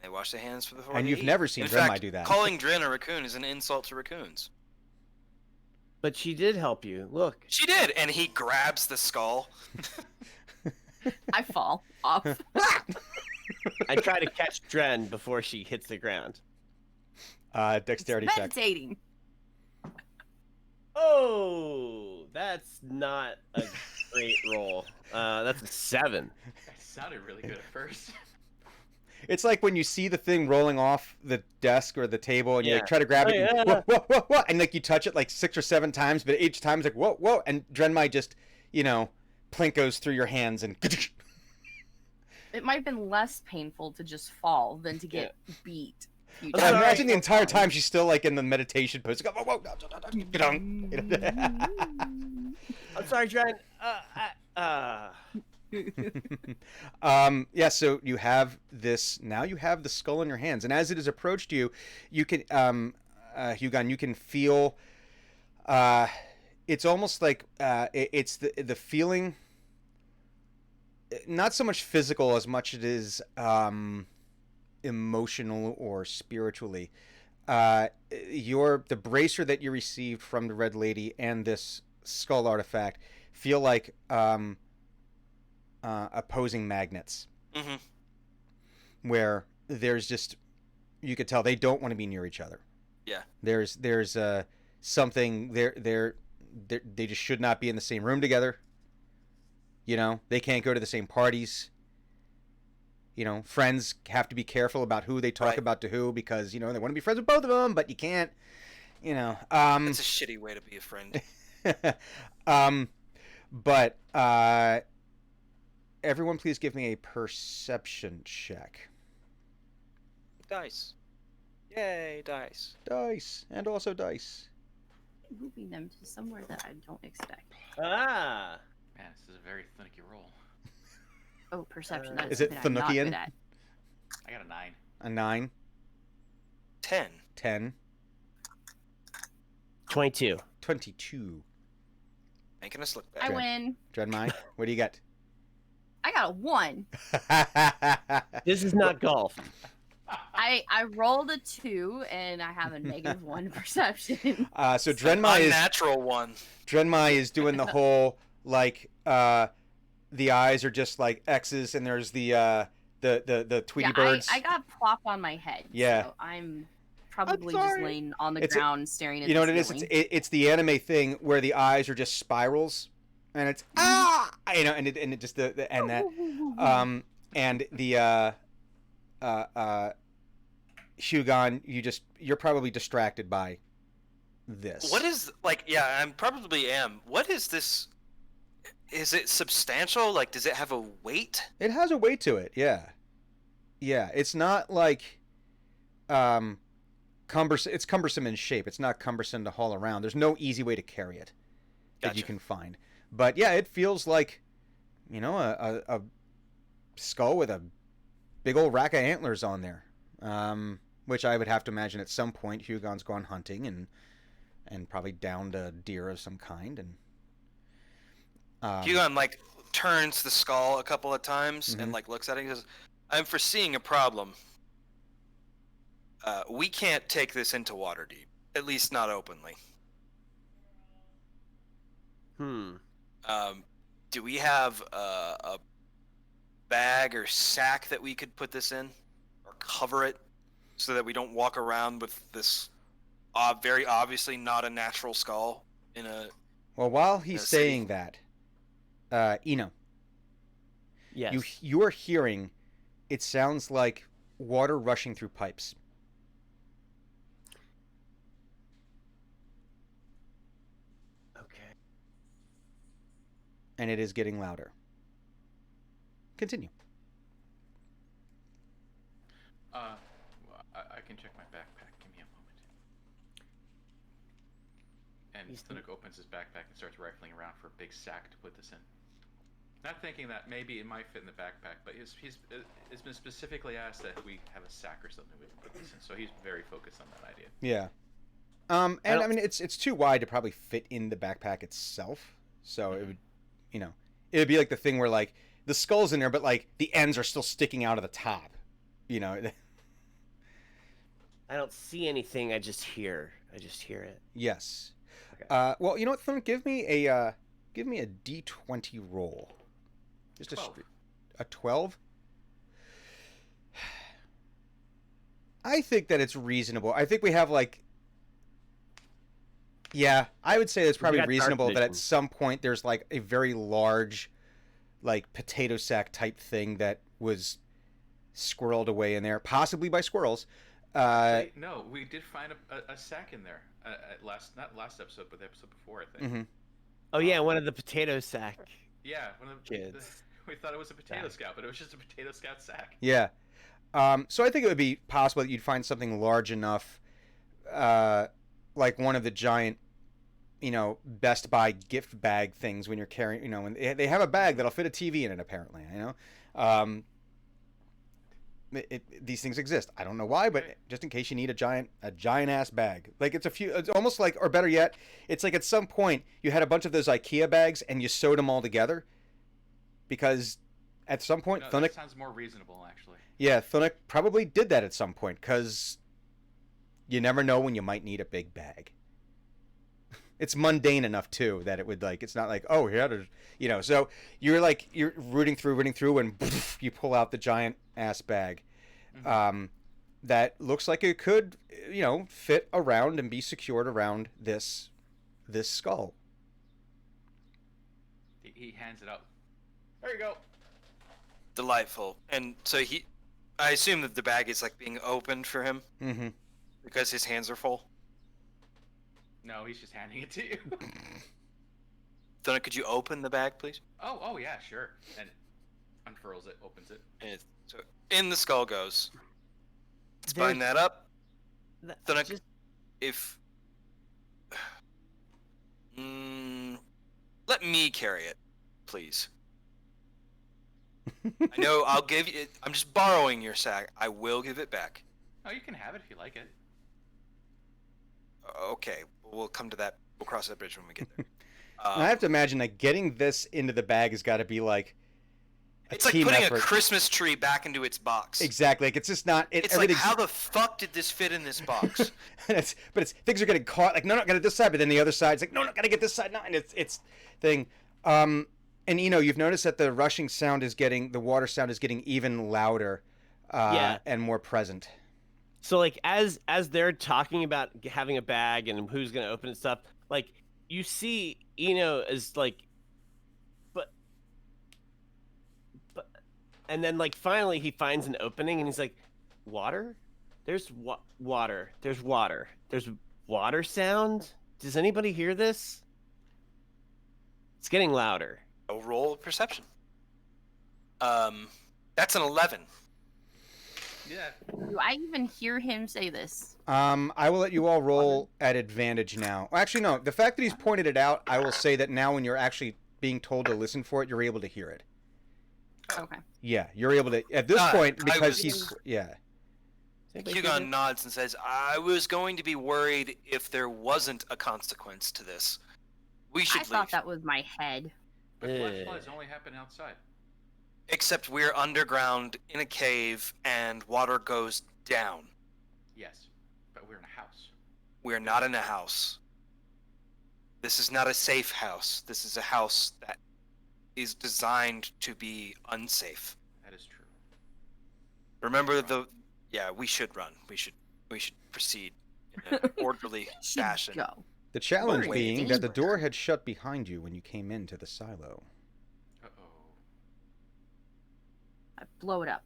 S1: they wash their hands before
S3: And
S1: they
S3: you've
S1: eat.
S3: never seen
S1: In
S3: Drenmai
S1: fact,
S3: do that.
S1: calling Dren a raccoon is an insult to raccoons.
S4: But she did help you. Look.
S1: She did, and he grabs the skull.
S5: I fall off.
S4: I try to catch Dren before she hits the ground.
S3: Dexterity check.
S5: Meditating.
S4: Oh, that's not a great roll. That's a 7.
S2: That sounded really good at first.
S3: It's like when you see the thing rolling off the desk or the table, and you like,
S4: Yeah.
S3: try to grab it,
S4: Oh,
S3: and,
S4: yeah.
S3: whoa, whoa, whoa, whoa, and like you touch it like 6 or 7 times, but each time it's like whoa, whoa, and Drenmai just, plink goes through your hands and.
S5: It might have been less painful to just fall than to get beat.
S4: I'm
S3: I
S4: sorry.
S3: imagine the entire time she's still like in the meditation pose. Whoa, whoa, get on.
S4: I'm sorry, Dren.
S3: Yeah, so you have this now. You have the skull in your hands, and as it has approached you, you can, Hugon, you can feel. It's almost like it's the feeling. Not so much physical as much it is emotional or spiritually. The bracer that you received from the Red Lady and this skull artifact feel like opposing magnets, where there's just, you could tell they don't want to be near each other.
S1: Yeah.
S3: There's something they just should not be in the same room together. They can't go to the same parties. Friends have to be careful about who they talk
S1: Right.
S3: about to who, because they want to be friends with both of them, but you can't.
S1: That's a shitty way to be a friend.
S3: But everyone, please give me a perception check.
S1: Dice. Yay, dice.
S3: Dice, and also dice.
S5: Moving them to somewhere that I don't expect.
S4: Ah.
S2: Man, this is a very finicky roll.
S5: Oh, perception. That
S3: Is
S5: is
S3: it
S5: something I'm not
S3: Finuccian?
S5: good at.
S2: I got a 9.
S3: A 9,
S1: 10.
S3: 10,
S4: 22.
S3: 22.
S1: Making us look
S5: I
S1: bad.
S5: win.
S3: Drenmai, what do you got?
S5: I got a 1.
S4: This is not golf.
S5: I rolled a 2 and I have a -1 perception.
S3: So Drenmai
S1: Unnatural one.
S3: is doing the whole like the eyes are just like X's, and there's the Tweety
S5: Yeah,
S3: birds.
S5: I got plop on my head.
S3: Yeah.
S5: So I'm probably just
S4: sorry.
S5: laying on the
S3: It's
S5: ground staring at
S3: You know
S5: the
S3: what it is?
S5: ceiling.
S3: It's the anime thing where the eyes are just spirals, and it's and it just and that and the Hugon, you're probably distracted by this.
S1: What is, like, yeah, I probably am. What is this? Is it substantial? Like, does it have a weight?
S3: It has a weight to it, yeah. Yeah, it's not like cumbersome. It's cumbersome in shape. It's not cumbersome to haul around. There's no easy way to carry it that you
S1: Gotcha.
S3: can find. But yeah, it feels like a skull with a big old rack of antlers on there. Which I would have to imagine at some point Hugon's gone hunting and probably downed a deer of some kind. And
S1: Hugon like turns the skull a couple of times
S3: Mhm.
S1: and like looks at it and says, "I'm foreseeing a problem. We can't take this into Waterdeep, at least not openly. Do we have a bag or sack that we could put this in, or cover it, so that we don't walk around with this very obviously not a natural skull in a?"
S3: Well, while he's
S1: city.
S3: saying that, Eno,
S4: Yes.
S3: you are hearing. It sounds like water rushing through pipes.
S4: Okay.
S3: And it is getting louder. Continue.
S2: I can check my backpack. Give me a moment. And Thunuk opens his backpack and starts rifling around for a big sack to put this in. Not thinking that maybe it might fit in the backpack, but it's been specifically asked that we have a sack or something we can put this in. So he's very focused on that idea.
S3: Yeah. And I mean, it's too wide to probably fit in the backpack itself. So it would, it would be like the thing where like the skull's in there, but like the ends are still sticking out of the top.
S4: I don't see anything. I just hear it.
S3: Yes.
S4: Okay.
S3: Well, you know what, Thun? Give me a D20 roll. Just
S2: 12.
S3: A 12. I think that it's reasonable. I think we have like. Yeah, I would say it's probably
S4: got dark
S3: reasonable that at
S4: vision.
S3: some point there's like a very large, like potato sack type thing that was squirreled away in there, possibly by squirrels.
S2: No, we did find a sack in there. Not last episode, but the episode before, I think.
S3: Mm-hmm.
S4: Oh yeah, one of the potato sack.
S2: Yeah, one of the
S4: Kids.
S2: we thought it was a potato
S4: Sack.
S2: scout, but it was just a potato scout sack.
S3: Yeah. So I think it would be possible that you'd find something large enough, like one of the giant, Best Buy gift bag things when you're carrying, when they have a bag that'll fit a TV in it, apparently, these things exist. I don't know why, but just in case you need a giant ass bag, like it's almost like, or better yet, it's like at some point you had a bunch of those IKEA bags and you sewed them all together, because at some point
S2: No,
S3: Thunuk,
S2: that sounds more reasonable, actually.
S3: yeah, Thunuk probably did that at some point, because you never know when you might need a big bag. It's mundane enough too that it would like, it's not like, oh, he had a, so you're rooting through and you pull out the giant ass bag. That looks like it could, fit around and be secured around this skull.
S2: He hands it out. There you go.
S1: Delightful. And so I assume that the bag is like being opened for him
S3: Mm-hmm.
S1: because his hands are full.
S2: No, he's just handing it to you.
S1: Thunuk, could you open the bag, please?
S2: Oh yeah, sure. And unfurls it, opens it.
S1: And so in the skull goes. Let's
S4: There's-
S1: bind that up.
S4: That-
S1: Thunuk,
S4: just-
S1: if let me carry it, please. I know I'll give you. I'm just borrowing your sack. I will give it back.
S2: Oh, you can have it if you like it.
S1: Okay, we'll come to that. We'll cross that bridge when we get there.
S3: And I have to imagine that getting this into the bag has got to be like
S1: It's like
S3: team
S1: putting
S3: effort.
S1: a Christmas tree back into its box.
S3: Exactly. Like it's just not.
S1: It's like,
S3: everything's-
S1: how the fuck did this fit in this box?
S3: but things are getting caught. Like, no, not gonna this side. But then the other side's like, no, not gonna get this side. No, and it's thing. And you've noticed that the rushing sound is getting, the water sound is getting even louder,
S4: Yeah.
S3: and more present.
S4: So like as they're talking about having a bag and who's gonna open and stuff, like you see Eno is like, but, and then like finally he finds an opening and he's like, water? There's water. There's water. There's water sound. Does anybody hear this? It's getting louder.
S1: A roll perception. That's an 11.
S2: Yeah.
S5: Do I even hear him say this?
S3: I will let you all roll at advantage now. Well, actually, no. The fact that he's pointed it out, I will say that now when you're actually being told to listen for it, you're able to hear it.
S5: Okay.
S3: Yeah, you're able to at this point
S1: I
S3: because
S1: was-
S3: he's yeah.
S1: Hugon nods and says, I was going to be worried if there wasn't a consequence to this. We should
S5: I
S1: leave.
S5: thought that was my head.
S2: But flash floods only happen outside.
S1: Except we're underground in a cave and water goes down.
S2: Yes, but we're in a house.
S1: We're not in a house. This is not a safe house. This is a house that is designed to be unsafe.
S2: That is true.
S1: Remember yeah, we should run. We should proceed in an orderly
S5: Should
S1: fashion.
S5: go.
S3: The challenge
S1: Wait.
S3: being that the door had shut behind you when you came into the silo.
S2: Uh-oh.
S5: I blow it up.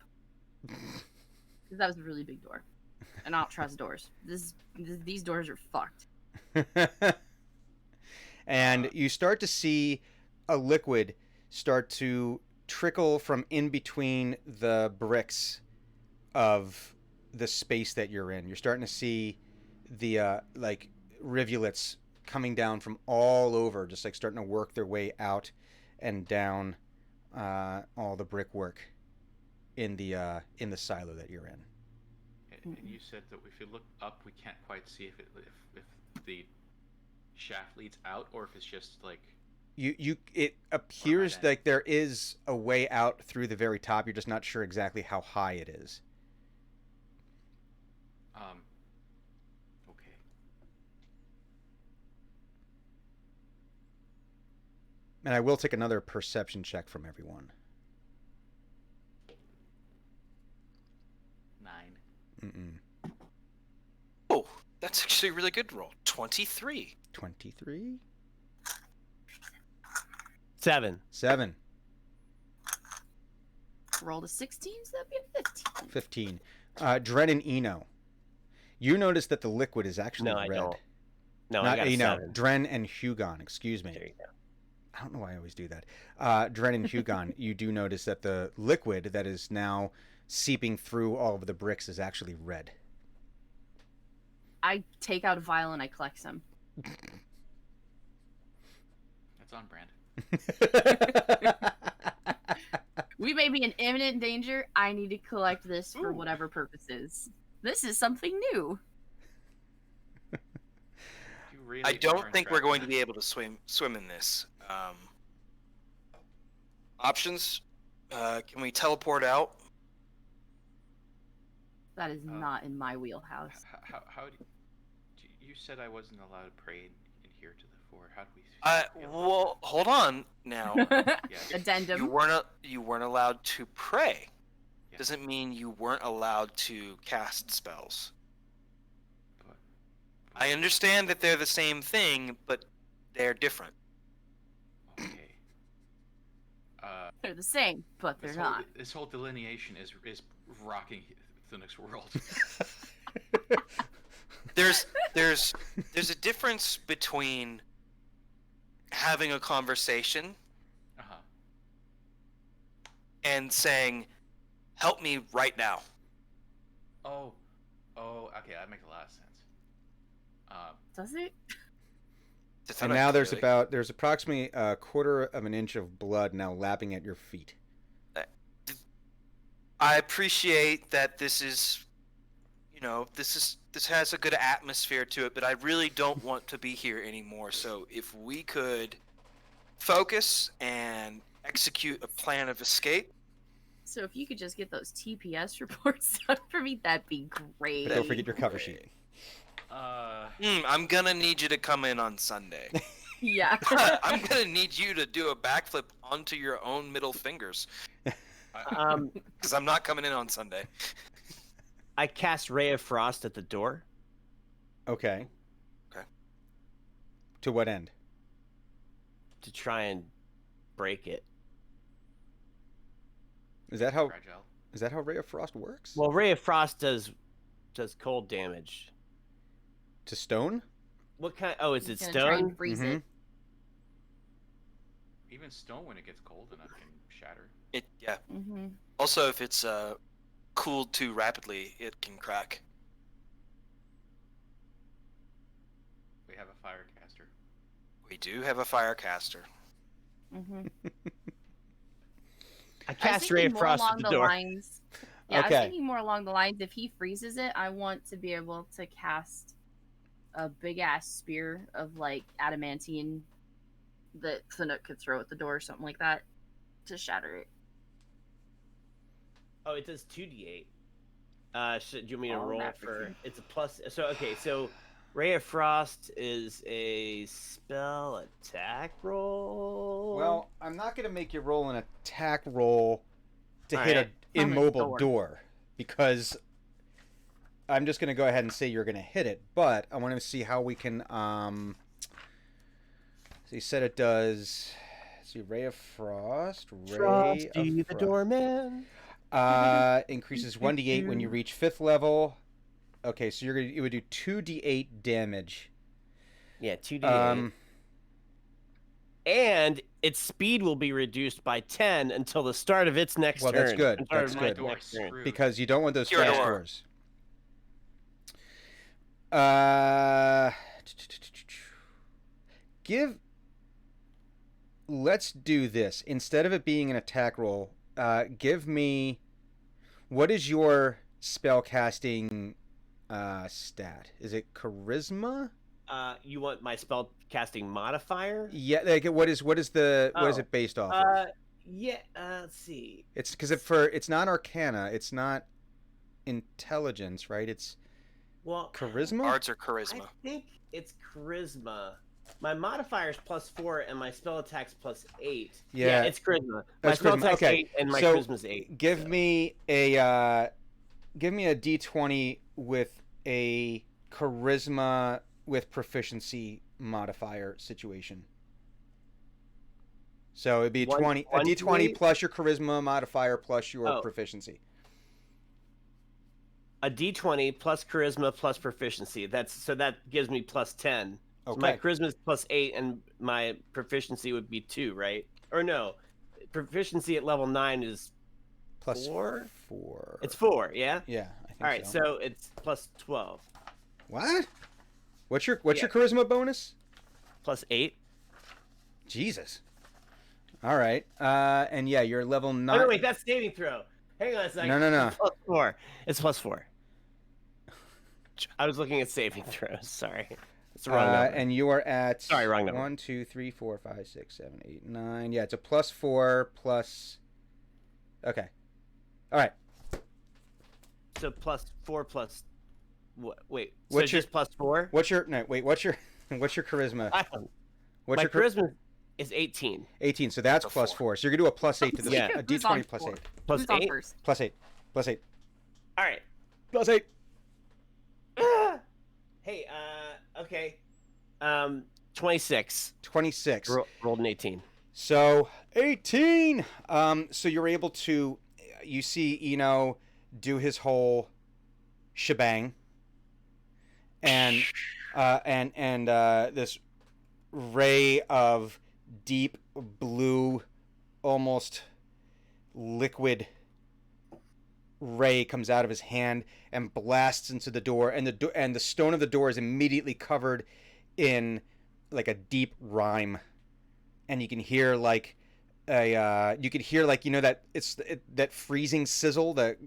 S5: Because that was a really big door. And I don't trust doors. These doors are fucked.
S3: And you start to see a liquid start to trickle from in between the bricks of the space that you're in. You're starting to see the like rivulets coming down from all over, just like starting to work their way out and down all the brickwork in the silo that you're in.
S2: And you said that if you look up, we can't quite see if the shaft leads out or if it's just like.
S3: It appears
S2: at?
S3: like there is a way out through the very top. You're just not sure exactly how high it is.
S2: Okay.
S3: And I will take another perception check from everyone.
S2: 9.
S3: Mm-mm.
S1: Oh, that's actually a really good roll. 23.
S3: 23?
S4: 7.
S3: 7.
S5: Rolled a 16, so that'd be a 15.
S3: 15. Dren and Eno. You notice that the liquid is actually
S4: No,
S3: red.
S4: I don't. No,
S3: Not
S4: I got a
S3: Eno.
S4: 7.
S3: Dren and Hugon. Excuse me.
S4: There you go.
S3: I don't know why I always do that. Dren and Hugon, you do notice that the liquid that is now seeping through all of the bricks is actually red.
S5: I take out a vial and I collect some.
S2: That's on brand.
S5: We may be in imminent danger. I need to collect this for whatever purposes. This is something new.
S2: You really
S1: I
S2: are
S1: don't think we're
S2: entrapped
S1: going to
S2: in
S1: be able to swim in this. Options? Can we teleport out?
S5: That is not in my wheelhouse.
S2: How do you said I wasn't allowed to pray in here to the fore? How do we?
S1: Well, hold on now.
S5: Addendum.
S1: You weren't allowed to pray.
S2: Yeah.
S1: Doesn't mean you weren't allowed to cast spells.
S2: But-
S1: I understand that they're the same thing, but they're different.
S2: Okay.
S5: They're the same, but they're not.
S2: This whole delineation is rocking the next world.
S1: There's a difference between having a conversation
S2: Uh-huh.
S1: and saying, "Help me right now."
S2: Oh, okay, that makes a lot of sense.
S5: Does it?
S3: And now there's approximately a quarter of an inch of blood now lapping at your feet.
S1: I appreciate that this is, this has a good atmosphere to it, but I really don't want to be here anymore. So if we could focus and execute a plan of escape.
S5: So if you could just get those TPS reports done for me, that'd be great.
S3: But don't forget your cover sheet.
S1: I'm gonna need you to come in on Sunday.
S5: Yeah.
S1: I'm gonna need you to do a backflip onto your own middle fingers. Because I'm not coming in on Sunday.
S4: I cast Ray of Frost at the door.
S3: Okay.
S1: Okay.
S3: To what end?
S4: To try and break it.
S3: Is that how
S2: Fragile.
S3: Ray of Frost works?
S4: Well, Ray of Frost does cold damage.
S3: To stone?
S4: What kind? Oh, is it
S5: He's gonna try
S4: stone?
S5: and freeze
S3: Mhm.
S5: it.
S2: Even stone, when it gets cold enough, can shatter.
S1: Yeah.
S5: Mm-hmm.
S1: Also, if it's cooled too rapidly, it can crack.
S2: We have a fire caster.
S1: We do have a fire caster.
S5: Mm-hmm.
S4: I
S5: I was
S4: cast Ray
S5: thinking
S4: of
S5: more
S4: Frost at
S5: along
S4: the
S5: the
S4: door.
S5: lines. Yeah, I was
S3: Okay.
S5: thinking more along the lines. If he freezes it, I want to be able to cast a big ass spear of like adamantine that Thunuk could throw at the door or something like that to shatter it.
S4: Oh, it does 2d8. Do you want me to
S5: Oh,
S4: roll
S5: that
S4: for?
S5: freaking-
S4: It's a plus. So okay, so Ray of Frost is a spell attack roll.
S3: Well, I'm not going to make you roll an attack roll to
S4: All
S3: hit
S4: right.
S3: an
S5: On a
S3: immobile
S5: door.
S3: door because I'm just going to go ahead and say you're going to hit it. But I want to see how we can. So you said it does. Let's see, Ray of Frost. Ray
S4: Frosty
S3: of
S4: the
S3: Frost.
S4: doorman.
S3: Increases 1d8 when you reach 5th level. Okay, so it would do 2d8 damage.
S4: Yeah, 2d8.
S3: Um,
S4: And its speed will be reduced by 10 until the start of its next
S3: Well,
S4: turn.
S3: that's good.
S4: Start
S3: That's
S4: of
S2: My
S4: its
S3: good.
S2: door
S4: next turn.
S2: screwed.
S3: because you don't want those
S1: Your
S3: fast
S1: door.
S3: doors. Give. Let's do this. Instead of it being an attack roll, give me. What is your spell casting stat? Is it charisma?
S4: You want my spell casting modifier?
S3: Yeah. Like, what is what is
S4: Oh.
S3: it based off of?
S4: Yeah. Let's see.
S3: It's because it's not Arcana. It's not intelligence, right? It's
S4: Well,
S3: charisma.
S1: Arts or
S4: I
S1: charisma?
S4: think it's charisma. My modifier is +4 and my spell attack's +8.
S3: Yeah.
S4: it's charisma. My
S3: That's
S4: spell
S3: charisma.
S4: attack's
S3: Okay,
S4: 8 and my
S3: so
S4: charisma's 8.
S3: Give
S4: so.
S3: me a D20 with a charisma with proficiency modifier situation. So it'd be a
S4: One-
S3: 20, a
S4: one
S3: D20
S4: D8?
S3: plus your charisma modifier plus your
S4: Oh.
S3: proficiency.
S4: A D20 plus charisma plus proficiency. That gives me +10. So my
S3: Okay.
S4: charisma is +8 and my proficiency would be 2, right? Or no, proficiency at level 9 is
S3: Plus
S4: 4?
S3: 4.
S4: It's 4, yeah.
S3: Yeah, I think
S4: All right,
S3: so.
S4: so it's +12,
S3: What? What's your
S4: Yeah.
S3: charisma bonus?
S4: +8.
S3: Jesus. All right. And yeah, you're level 9.
S4: Oh no, wait, that's saving throw. Hang on a second.
S3: No.
S4: It's +4. It's +4. I was looking at saving throws. Sorry, it's the wrong number.
S3: And you are at
S4: Sorry, wrong number.
S3: 1, 2, 3, 4, 5, 6, 7, 8, 9. Yeah, it's a +4 plus. Okay. All right.
S4: So +4 plus. Wait. So
S3: What's your-
S4: just +4?
S3: What's your no? Wait. What's your charisma?
S4: I don't.
S3: What's
S4: My
S3: your
S4: charisma is 18.
S3: 18. So that's
S1: So
S3: plus 4.
S1: 4.
S3: So you're gonna do a +8 to the
S4: Yeah.
S3: a
S5: Who's on
S3: D20 plus
S5: 4?
S3: 8.
S4: Plus
S5: Who's on
S4: 8?
S5: first?
S3: Plus 8. Plus 8.
S4: All right.
S3: Plus 8.
S4: Hey. Okay. 26.
S3: 26.
S4: Rolled an 18.
S3: So 18. So you're able to, you see Eno do his whole shebang, and this ray of deep blue, almost liquid ray comes out of his hand and blasts into the door, and the stone of the door is immediately covered in like a deep rime, and you can hear like that that freezing sizzle that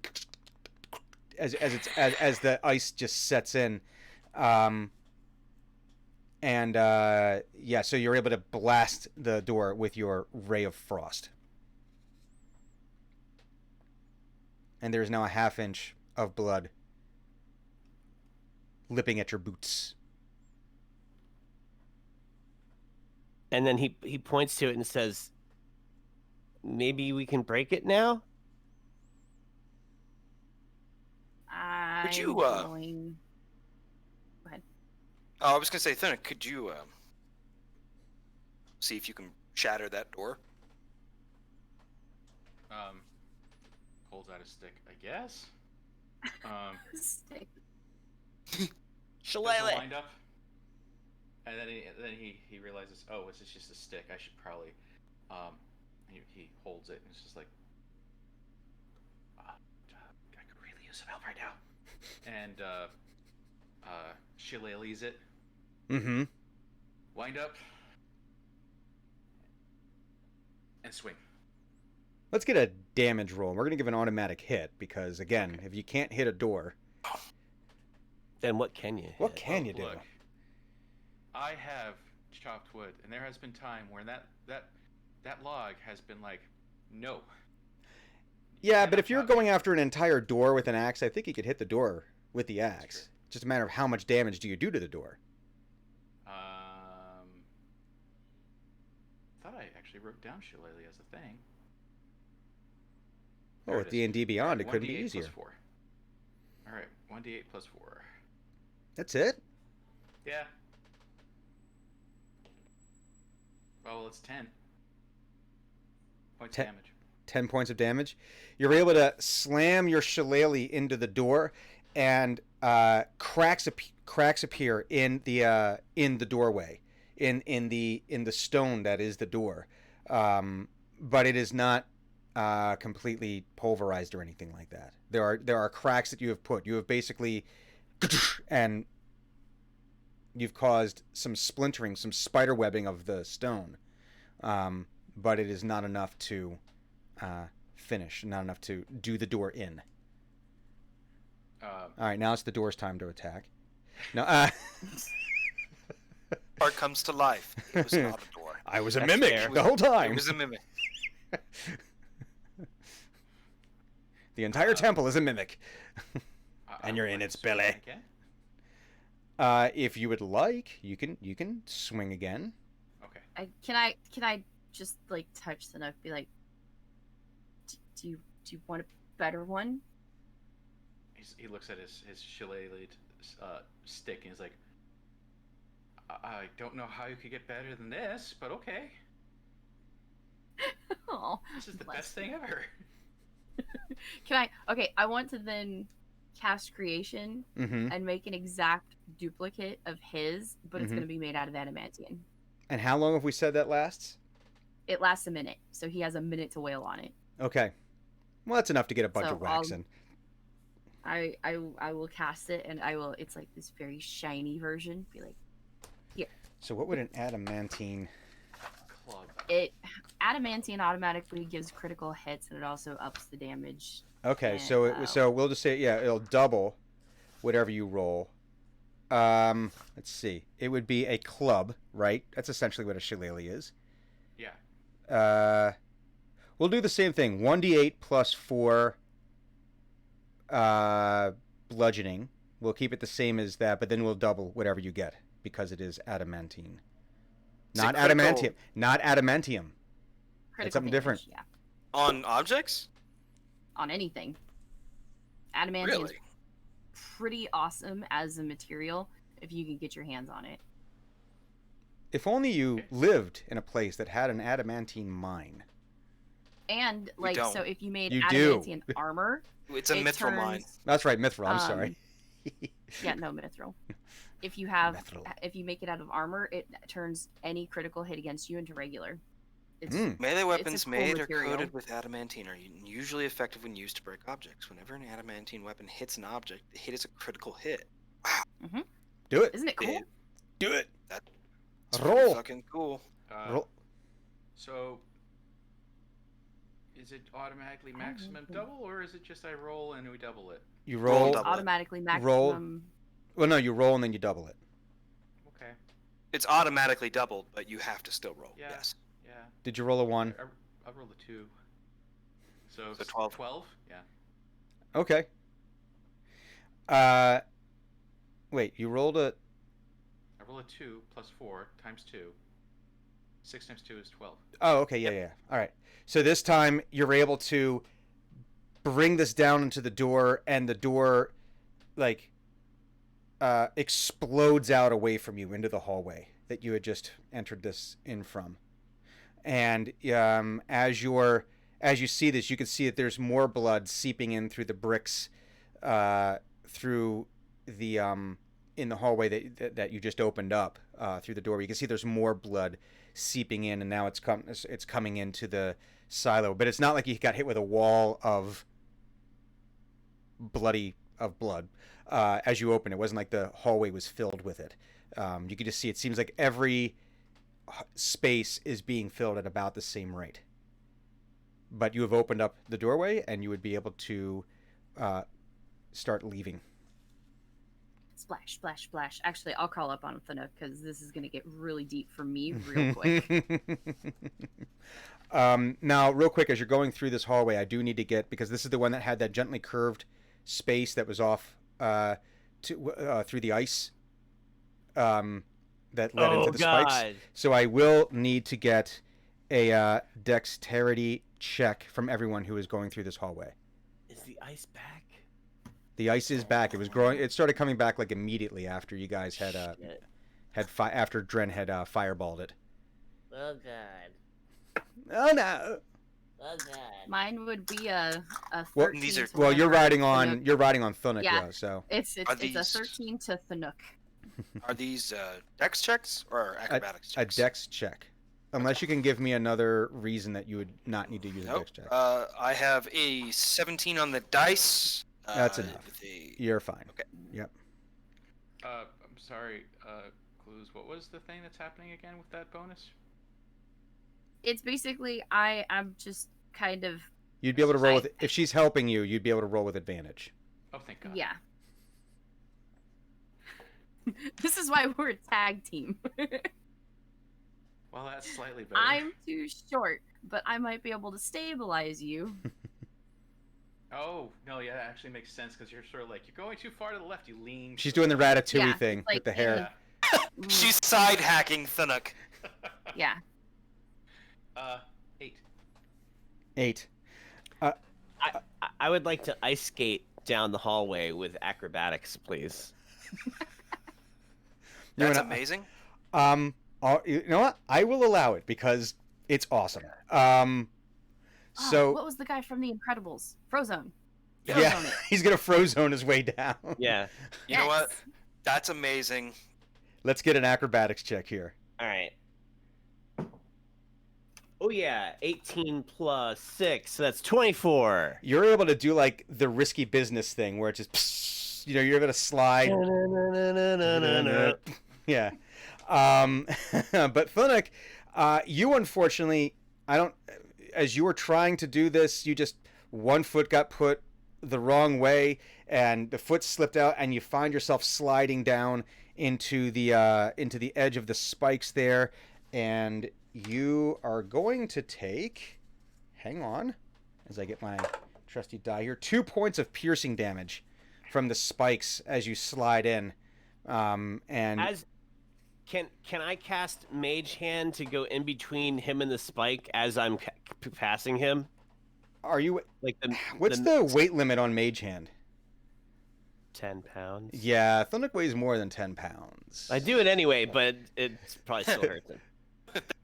S3: as the ice just sets in, so you're able to blast the door with your ray of frost, and there's now a half-inch of blood lipping at your boots.
S4: And then he points to it and says, "Maybe we can break it now."
S1: Would you,
S5: Going... Go ahead.
S1: Oh, I was gonna say, Thunna, could you see if you can shatter that door?
S2: Holds out a stick, I guess.
S5: Stick.
S2: Does
S4: Shillelagh.
S2: it wind up? And then he realizes, oh, this is just a stick. I should probably, he holds it and it's just like, I could really use some help right now. And shillelaghs it,
S3: Mm-hmm.
S2: wind up, and swing.
S3: Let's get a damage roll. We're gonna give an automatic hit because again, if you can't hit a door,
S4: Then what can you?
S3: what
S4: hit?
S3: can you do?
S2: Look, I have chopped wood, and there has been time where that log has been like, no.
S3: Yeah, but
S2: cannot
S3: if you're
S2: chop me.
S3: going after an entire door with an axe, I think you could hit the door with the axe. Just a matter of how much damage do you do to the door.
S2: Thought I actually wrote down shillelagh as a thing.
S3: Oh,
S2: There
S3: with
S2: it is.
S3: D&D Beyond, it couldn't be
S2: 1d8
S3: easier.
S2: plus 4. All right, 1d8 plus 4.
S3: That's it?
S2: Yeah. Oh, well, it's 10 points of damage.
S3: 10 points of damage. You're able to slam your shillelagh into the door, and cracks appear in the doorway, in the stone that is the door, but it is not completely pulverized or anything like that. There are cracks that you have put. You have basically and you've caused some splintering, some spider webbing of the stone, but it is not enough to finish, not enough to do the door in. All right, now it's the door's time to attack. No,
S1: Part comes to life. It was not a door.
S3: I was a
S4: That's
S3: mimic
S4: fair.
S3: the whole
S1: It
S3: time.
S1: was a mimic.
S3: The entire temple is a mimic.
S2: I
S3: And you're
S2: would
S3: in
S2: like
S3: its
S2: to swing
S3: belly.
S2: again.
S3: If you would like, you can swing again.
S2: Okay.
S5: Can I just like touch the knife? Be like, do you want a better one?
S2: He looks at his shillelagh stick and he's like, I don't know how you could get better than this, but okay.
S5: Oh,
S2: This is the
S5: bless
S2: best thing ever.
S5: Can I? Okay, I want to then cast creation
S3: Mm-hmm.
S5: and make an exact duplicate of his, but it's
S3: Mhm.
S5: going to be made out of adamantine.
S3: And how long have we said that lasts?
S5: It lasts a minute, so he has a minute to wail on it.
S3: Okay. Well, that's enough to get a bunch
S5: So
S3: of wax in.
S5: I will cast it, and I will. It's like this very shiny version. Be like,
S3: So what would an adamantine?
S2: Club.
S5: adamantine automatically gives critical hits, and it also ups the damage.
S3: Okay,
S5: And,
S3: so we'll just say it'll double whatever you roll. Let's see. It would be a club, right? That's essentially what a shillelagh is.
S2: Yeah.
S3: We'll do the same thing. 1d8 plus 4 bludgeoning. We'll keep it the same as that, but then we'll double whatever you get because it is adamantine. Not
S1: critical-
S3: adamantium. Not adamantium.
S5: Critical
S3: something
S5: damage,
S3: different.
S5: Yeah,
S1: On objects?
S5: on anything. Adamantine is
S1: Really?
S5: pretty awesome as a material if you can get your hands on it.
S3: If only you
S2: Okay.
S3: lived in a place that had an adamantine mine.
S5: And
S1: We
S5: like,
S1: don't.
S5: so if you made
S3: You do.
S5: adamantine armor,
S1: It's a
S5: it
S1: mithril mine.
S5: turns-
S3: That's right, mithril. I'm sorry.
S5: Yeah, no mithril. If you have,
S3: Mithril.
S5: if you make it out of armor, it turns any critical hit against you into regular. It's
S3: Mm.
S1: Melee weapons
S5: cool
S1: made
S5: material.
S1: or coated with adamantine are usually effective when used to break objects. Whenever an adamantine weapon hits an object, the hit is a critical hit.
S3: Do it.
S5: Isn't it cool?
S1: Yeah.
S3: Do it.
S1: It's
S3: Roll.
S1: pretty fucking cool.
S3: Roll.
S2: So, is it automatically maximum double, or is it just I roll and we double it?
S3: You
S1: Roll
S3: roll.
S1: and double.
S5: Automatically
S3: Roll.
S5: maximum.
S3: Well, no, you roll and then you double it.
S2: Okay.
S1: It's automatically doubled, but you have to still roll.
S2: Yeah.
S1: Yes.
S2: Yeah.
S3: Did you roll a 1?
S2: I rolled a 2. So,
S1: So 12.
S2: 12? Yeah.
S3: Okay. Wait, you rolled a.
S2: I roll a 2 plus 4 times 2. 6 times 2 is 12.
S3: Oh, okay, yeah. All right. So this time you're able to bring this down into the door, and the door, like, explodes out away from you into the hallway that you had just entered this in from. And as you see this, you can see that there's more blood seeping in through the bricks, through the in the hallway that you just opened up through the door. You can see there's more blood seeping in, and now it's coming into the silo. But it's not like you got hit with a wall of blood as you open it. It wasn't like the hallway was filled with it. You could just see it seems like every space is being filled at about the same rate but you have opened up the doorway, and you would be able to start leaving.
S5: Splash, splash, splash. Actually, I'll crawl up on Finnock because this is going to get really deep for me real quick.
S3: Now, real quick, as you're going through this hallway, I do need to get, because this is the one that had that gently curved space that was off through the ice that led into the spikes. So I will need to get a dexterity check from everyone who is going through this hallway.
S4: Is the ice back?
S3: The ice is back. It was growing. It started coming back like immediately after you guys had after Dren had fireballed it.
S4: Oh god.
S3: Oh no.
S4: Oh god.
S5: Mine would be a 13.
S1: Well, these are-
S5: to
S3: Well, you're
S5: Finnock.
S3: riding on Thunnock,
S5: Yeah.
S3: yeah. So
S5: It's
S1: Are
S5: a
S1: these-
S5: 13 to Finnock.
S1: Are these dex checks or acrobatics
S3: a
S1: checks?
S3: dex check, unless you can give me another reason that you would not need to use a
S1: Nope.
S3: dex check.
S1: I have a 17 on the dice.
S3: That's enough.
S1: with a-
S3: You're fine.
S1: Okay.
S3: Yep.
S2: I'm sorry, Clues. What was the thing that's happening again with that bonus?
S5: It's basically I'm just kind of
S3: You'd be able to roll with if she's helping you. You'd be able to roll with advantage.
S2: Oh, thank God.
S5: yeah. This is why we're a tag team.
S2: Well, that's slightly better.
S5: I'm too short, but I might be able to stabilize you.
S2: Oh no, yeah, that actually makes sense because you're sort of like you're going too far to the left. You lean.
S3: She's doing the Ratatouille
S5: Yeah,
S3: thing
S5: it's like
S3: with the hair.
S2: Yeah.
S1: She's side hacking Thunnock.
S5: Yeah.
S2: 8.
S3: 8.
S4: I would like to ice skate down the hallway with acrobatics, please.
S1: That's
S3: wanna-
S1: amazing.
S3: You know what? I will allow it because it's awesome.
S5: Oh,
S3: So
S5: what was the guy from The Incredibles? Frozone.
S3: yeah,
S5: Frozone it.
S3: he's gonna frozone his way down.
S4: Yeah.
S1: You know what?
S5: Yes.
S1: That's amazing.
S3: Let's get an acrobatics check here.
S4: All right. Oh yeah, 18 plus 6, so that's 24.
S3: You're able to do like the risky business thing where it just, you're able to slide. Yeah. But Thunnock, you unfortunately, as you were trying to do this, you just, one foot got put the wrong way and the foot slipped out and you find yourself sliding down into the edge of the spikes there, and you are going to take, hang on, as I get my trusty die here, 2 points of piercing damage from the spikes as you slide in. And
S4: Can I cast Mage Hand to go in between him and the spike as I'm passing him?
S3: are you?
S4: Like
S3: What's the weight limit on Mage Hand?
S4: 10 pounds?
S3: Yeah, Thunnock weighs more than 10 pounds.
S4: I do it anyway, but it probably still hurts him.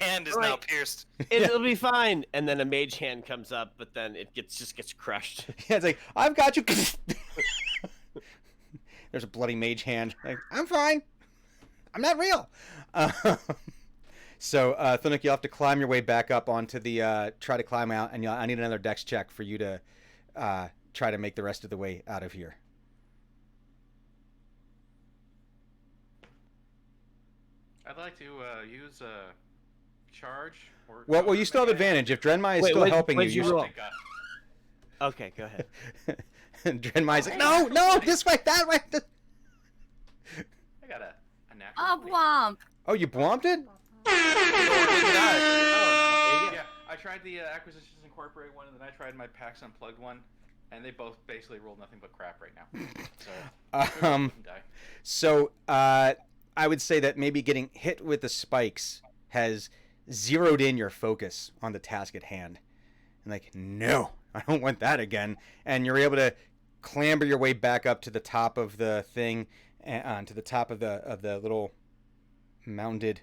S1: Hand is
S4: Right.
S1: now pierced.
S4: It'll be fine. And then a Mage Hand comes up, but then it just gets crushed.
S3: Yeah, it's like, I've got you. There's a bloody Mage Hand. Like, I'm fine. I'm not real. So, Thunnock, you'll have to climb your way back up onto the, try to climb out, and I need another dex check for you to try to make the rest of the way out of here.
S2: I'd like to use a charge. Or
S3: Well, you still have advantage. If Drenmai is
S4: Wait,
S3: still
S4: what'd-
S3: helping you,
S4: what'd
S3: you
S4: you roll?
S2: Thank God.
S4: Okay, go ahead.
S3: Drenmai's like, no, this way, that way.
S2: I got a natural.
S5: Oh,
S2: 20.
S5: Womp.
S3: Oh, you blomped it?
S2: Yeah, I tried the Acquisitions Incorporated one, and then I tried my PAX Unplugged one, and they both basically rolled nothing but crap right now. So, die.
S3: So I would say that maybe getting hit with the spikes has zeroed in your focus on the task at hand. And like, no, I don't want that again. And you're able to clamber your way back up to the top of the thing, to the top of the little mounded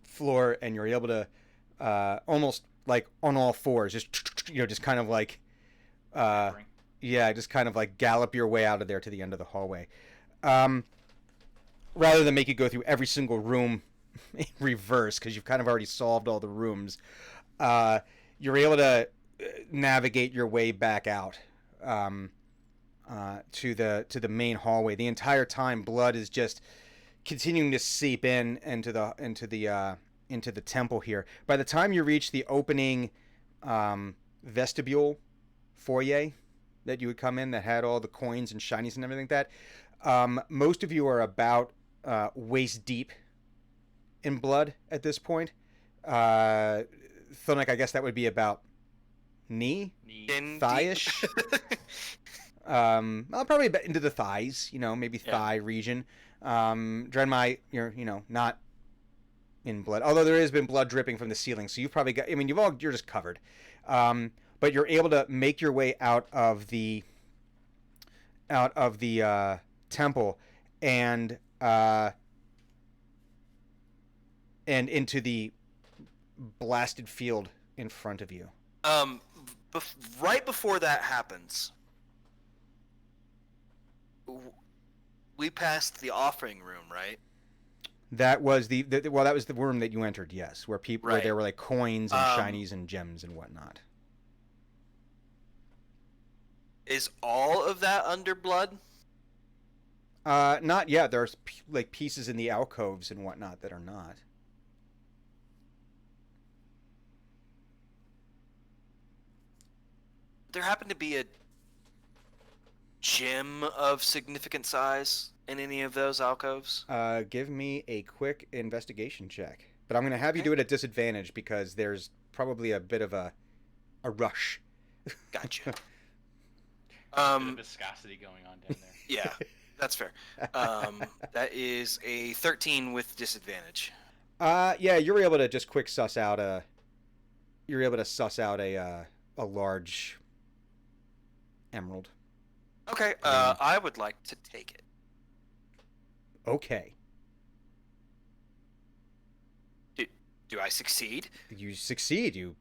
S3: floor, and you're able to almost like on all fours, just kind of like just kind of like gallop your way out of there to the end of the hallway. Rather than make you go through every single room in reverse, because you've kind of already solved all the rooms, you're able to navigate your way back out to the main hallway. The entire time, blood is just continuing to seep into the temple here. By the time you reach the opening vestibule foyer that you would come in that had all the coins and shinies and everything like that. Most of you are about waist deep in blood at this point. Thonik, I guess that would be about knee, thigh-ish. I'll probably bet into the thighs, maybe thigh region. Drenmai, you're, not in blood, although there has been blood dripping from the ceiling, so you've probably got, you're just covered. But you're able to make your way out of the temple and into the blasted field in front of you.
S1: Right before that happens, we passed the offering room, right?
S3: That was that was the room that you entered, yes, where where there were like coins and shinies and gems and whatnot.
S1: Is all of that under blood?
S3: Not yet. There's like pieces in the alcoves and whatnot that are not.
S1: There happened to be a gem of significant size in any of those alcoves?
S3: Give me a quick investigation check. But I'm going to have you do it at disadvantage because there's probably a bit of a rush.
S1: Gotcha.
S2: Bit of viscosity going on down there.
S1: Yeah, that's fair. That is a 13 with disadvantage.
S3: Yeah, you're able to just quick suss out a large emerald.
S1: Okay, I would like to take it.
S3: Okay.
S1: Do I succeed?
S3: You succeed. You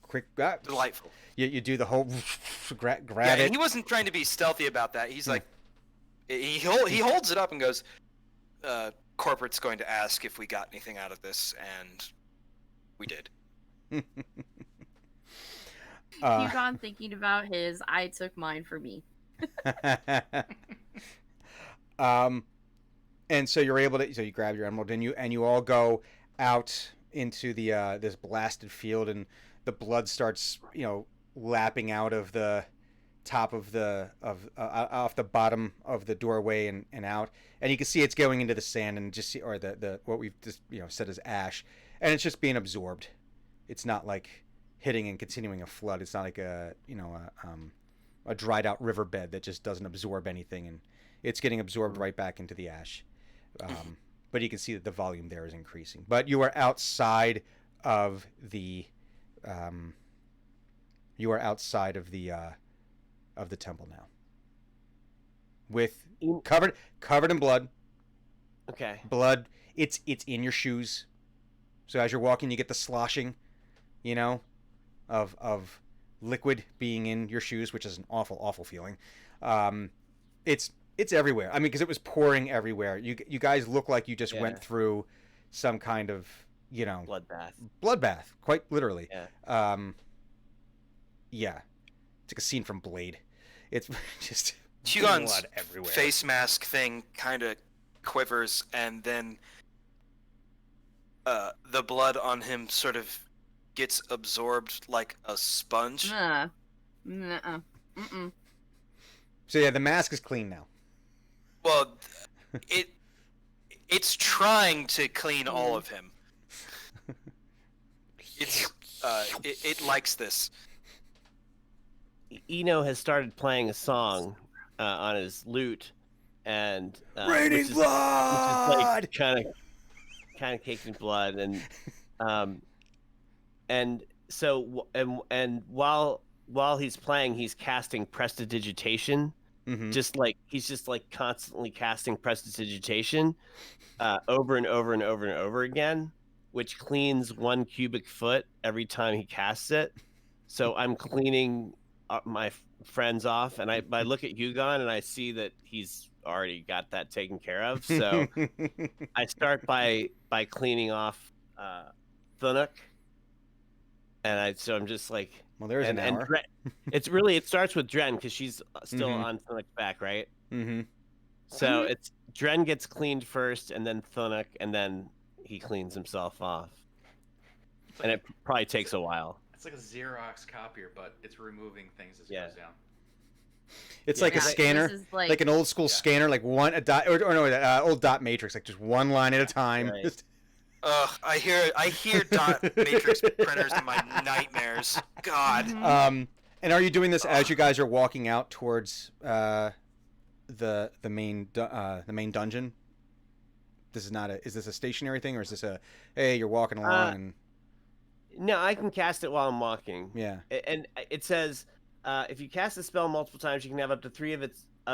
S3: quick.
S1: Delightful.
S3: You do the whole grab
S1: yeah,
S3: it.
S1: And he wasn't trying to be stealthy about that. He's like, he holds it up and goes, corporate's going to ask if we got anything out of this, and we did.
S5: Hugon thinking about his, I took mine for me.
S3: And so you're able to, so you grab your emerald and you all go out into the this blasted field, and the blood starts lapping out of the top of off the bottom of the doorway and out, and you can see it's going into the sand and just see, or the what we've just said as ash, and it's just being absorbed. It's not like hitting and continuing a flood. It's not like a dried out riverbed that just doesn't absorb anything, and it's getting absorbed right back into the ash. But you can see that the volume there is increasing. But you are outside of the temple now, with covered in blood.
S4: Okay.
S3: Blood. It's in your shoes. So as you're walking, you get the sloshing, of liquid being in your shoes, which is an awful feeling. It's everywhere. I mean, because it was pouring everywhere. You guys look like you just went through some kind of bloodbath, quite literally. Yeah. It's like a scene from Blade. It's just
S1: Hugon's
S3: blood everywhere.
S1: Face mask thing kind of quivers, and then the blood on him sort of gets absorbed like a sponge.
S5: Mm-mm.
S3: So yeah, the mask is clean now.
S1: Well, it's trying to clean all of him. It likes this.
S4: Eno has started playing a song on his lute, and
S3: Raining blood,
S4: which is like kind of caked in blood, and so while he's playing, he's casting prestidigitation.
S3: Mm-hmm.
S4: He's just constantly casting prestidigitation over and over and over and over again, which cleans 1 cubic foot every time he casts it. So I'm cleaning my friends off, and I look at Hugon and I see that he's already got that taken care of. So I start by cleaning off Thunuk, and I'm just like,
S3: well, there's an hour.
S4: And it starts with Dren because she's still on Thunuk's back, right?
S3: Mm-hmm.
S4: So it's Dren gets cleaned first, and then Thunuk, and then he cleans himself off, and it probably takes a while.
S2: It's like a Xerox copier, but it's removing things as it
S4: Yeah.
S2: goes down.
S3: It's
S4: Yeah,
S3: like a
S4: this
S3: scanner,
S5: This is
S3: like an old school
S2: Yeah.
S3: scanner, like a dot, or no, old dot matrix, like just one line at a time.
S4: Right.
S3: Just-
S1: Ugh, I hear dot matrix printers in my nightmares. God.
S5: Mhm.
S3: And are you doing this as you guys are walking out towards the main dungeon? This is not a. Is this a stationary thing, or is this a? Hey, you're walking along and
S4: No, I can cast it while I'm walking.
S3: yeah.
S4: And it says if you cast a spell multiple times, you can have up to 3 of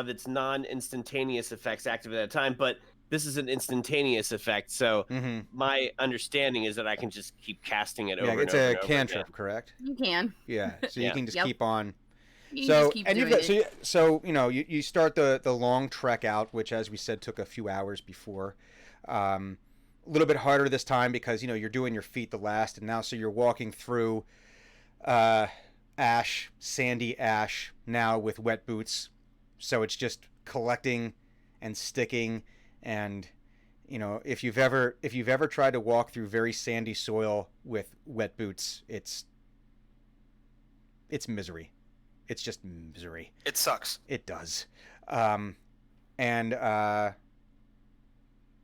S4: its non-instantaneous effects active at a time. But this is an instantaneous effect, so
S3: Mm-hmm.
S4: my understanding is that I can just keep casting it over
S3: Yeah,
S4: and
S3: it's
S4: over
S3: a
S4: and over
S3: cantrip,
S4: again.
S3: correct?
S5: You can.
S3: Yeah, so you
S4: Yeah.
S3: can just
S5: Yep.
S3: keep on.
S5: You
S3: So
S5: just keep
S3: and
S5: doing
S3: you've got
S5: it.
S3: so you start the long trek out, which as we said took a few hours before. A little bit harder this time because you're doing your feet the last, and now so you're walking through ash, sandy ash now with wet boots, so it's just collecting and sticking, and if you've ever tried to walk through very sandy soil with wet boots, it's misery. It's just misery.
S1: It sucks.
S3: It does.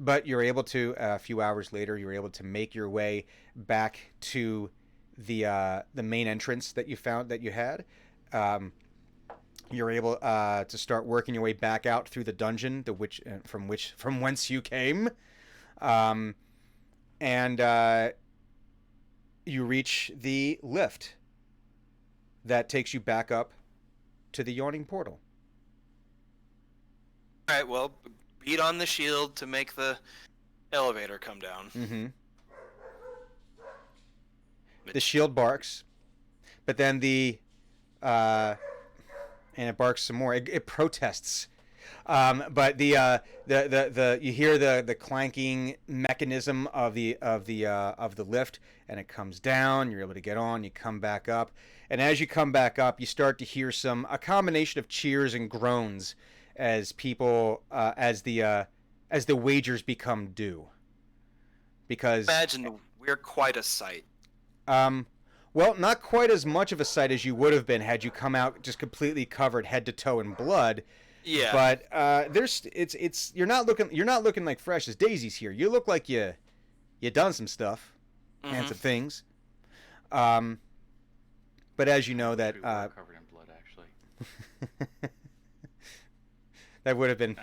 S3: But you're able to a few hours later, you're able to make your way back to the main entrance that you found that you had. You're able to start working your way back out through the dungeon, from whence you came, and you reach the lift that takes you back up to the yawning portal.
S1: All right, well, beat on the shield to make the elevator come down.
S3: Mm-hmm. The shield barks, but then and it barks some more. It protests, but you hear the clanking mechanism of the lift, and it comes down. You're able to get on. You come back up, and as you come back up, you start to hear a combination of cheers and groans as people as the wagers become due. Because
S1: Imagine we're quite a sight.
S3: well, not quite as much of a sight as you would have been had you come out just completely covered head to toe in blood.
S1: Yeah.
S3: But you're not looking like fresh as daisies here. You look like you done some stuff and some things. But as you know that
S2: We were covered in blood, actually.
S3: that would have been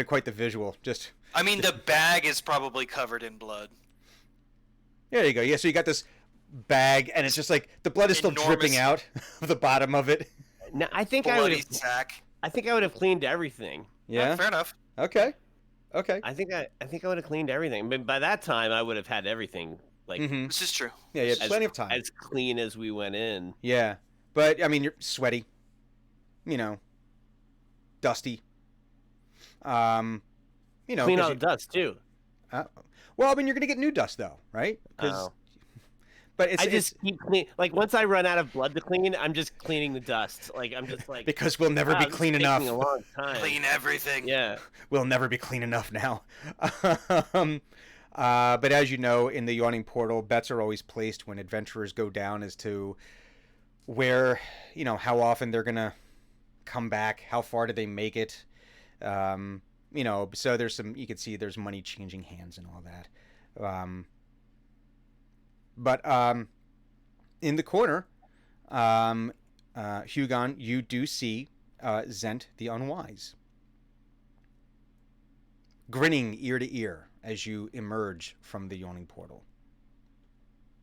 S3: quite the visual. Just
S1: I mean, the bag is probably covered in blood.
S3: there you go. Yeah, so you got this bag, and it's just like the blood is still dripping
S1: Enormous.
S3: out of the bottom of it.
S4: No, I think I would
S1: Bloody
S4: have.
S1: sack.
S4: I think I would have cleaned everything.
S3: Yeah.
S1: Fair enough.
S3: Okay.
S4: I think I would have cleaned everything. But by that time, I would have had everything like
S3: Mm-hmm.
S1: This is true.
S3: Yeah, you had
S4: as,
S3: plenty of time.
S4: as clean as we went in.
S3: Yeah, but I mean, you're sweaty, dusty.
S4: Clean
S3: 'cause
S4: all the dust too.
S3: well, I mean, you're gonna get new dust though, right?
S4: Oh.
S3: But it's
S4: I just keep clean. Like once I run out of blood to clean, I'm just cleaning the dust. Like I'm just like
S3: because we'll never
S4: "Wow,
S3: be
S4: this is
S3: clean
S4: taking
S3: enough.
S4: A long time.
S1: Clean everything.
S4: Yeah.
S3: We'll never be clean enough now. But as you know, in the yawning portal, bets are always placed when adventurers go down as to where, how often they're gonna come back, how far did they make it. So there's you can see there's money changing hands and all that. But in the corner, Hugon, you do see Zent the Unwise, grinning ear to ear as you emerge from the yawning portal.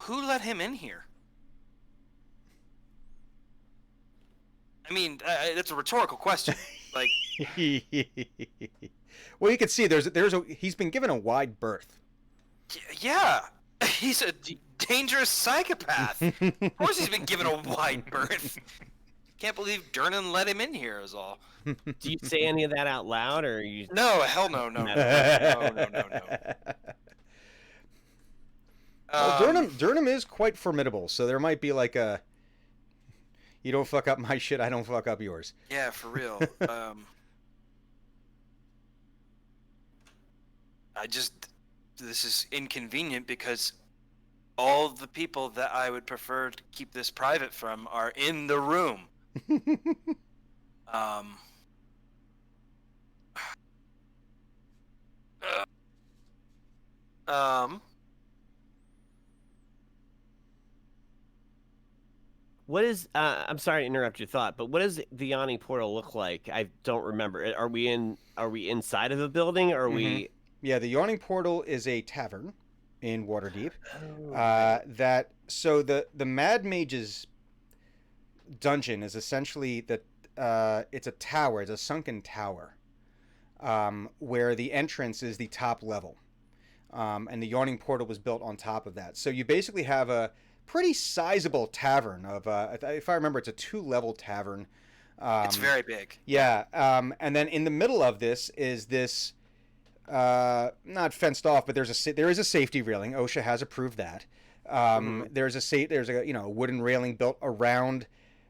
S1: Who let him in here? I mean, that's a rhetorical question. Like,
S3: Well, you can see he's been given a wide berth.
S1: yeah, he's a dangerous psychopath. Of course, he's been given a wide berth. Can't believe Durnan let him in here. Is all.
S4: Do you say any of that out loud, or you?
S1: No, hell no, no.
S3: Well, Durham is quite formidable, so there might be like a, you don't fuck up my shit, I don't fuck up yours.
S1: Yeah, for real. This is inconvenient because all the people that I would prefer to keep this private from are in the room. Um. Um.
S4: What is? I'm sorry to interrupt your thought, but what does the yawning portal look like? I don't remember. Are we in? Are we inside of a building? Or are we?
S3: Yeah, the Yawning Portal is a tavern in Waterdeep.
S4: Oh, right.
S3: So the Mad Mage's dungeon is essentially it's a tower, it's a sunken tower, where the entrance is the top level, and the Yawning Portal was built on top of that. So you basically have a pretty sizable tavern of, if I remember, it's a 2-level tavern.
S1: It's very big.
S3: Yeah, and then in the middle of this is this, not fenced off, but there is a safety railing. OSHA has approved that. There's a wooden railing built around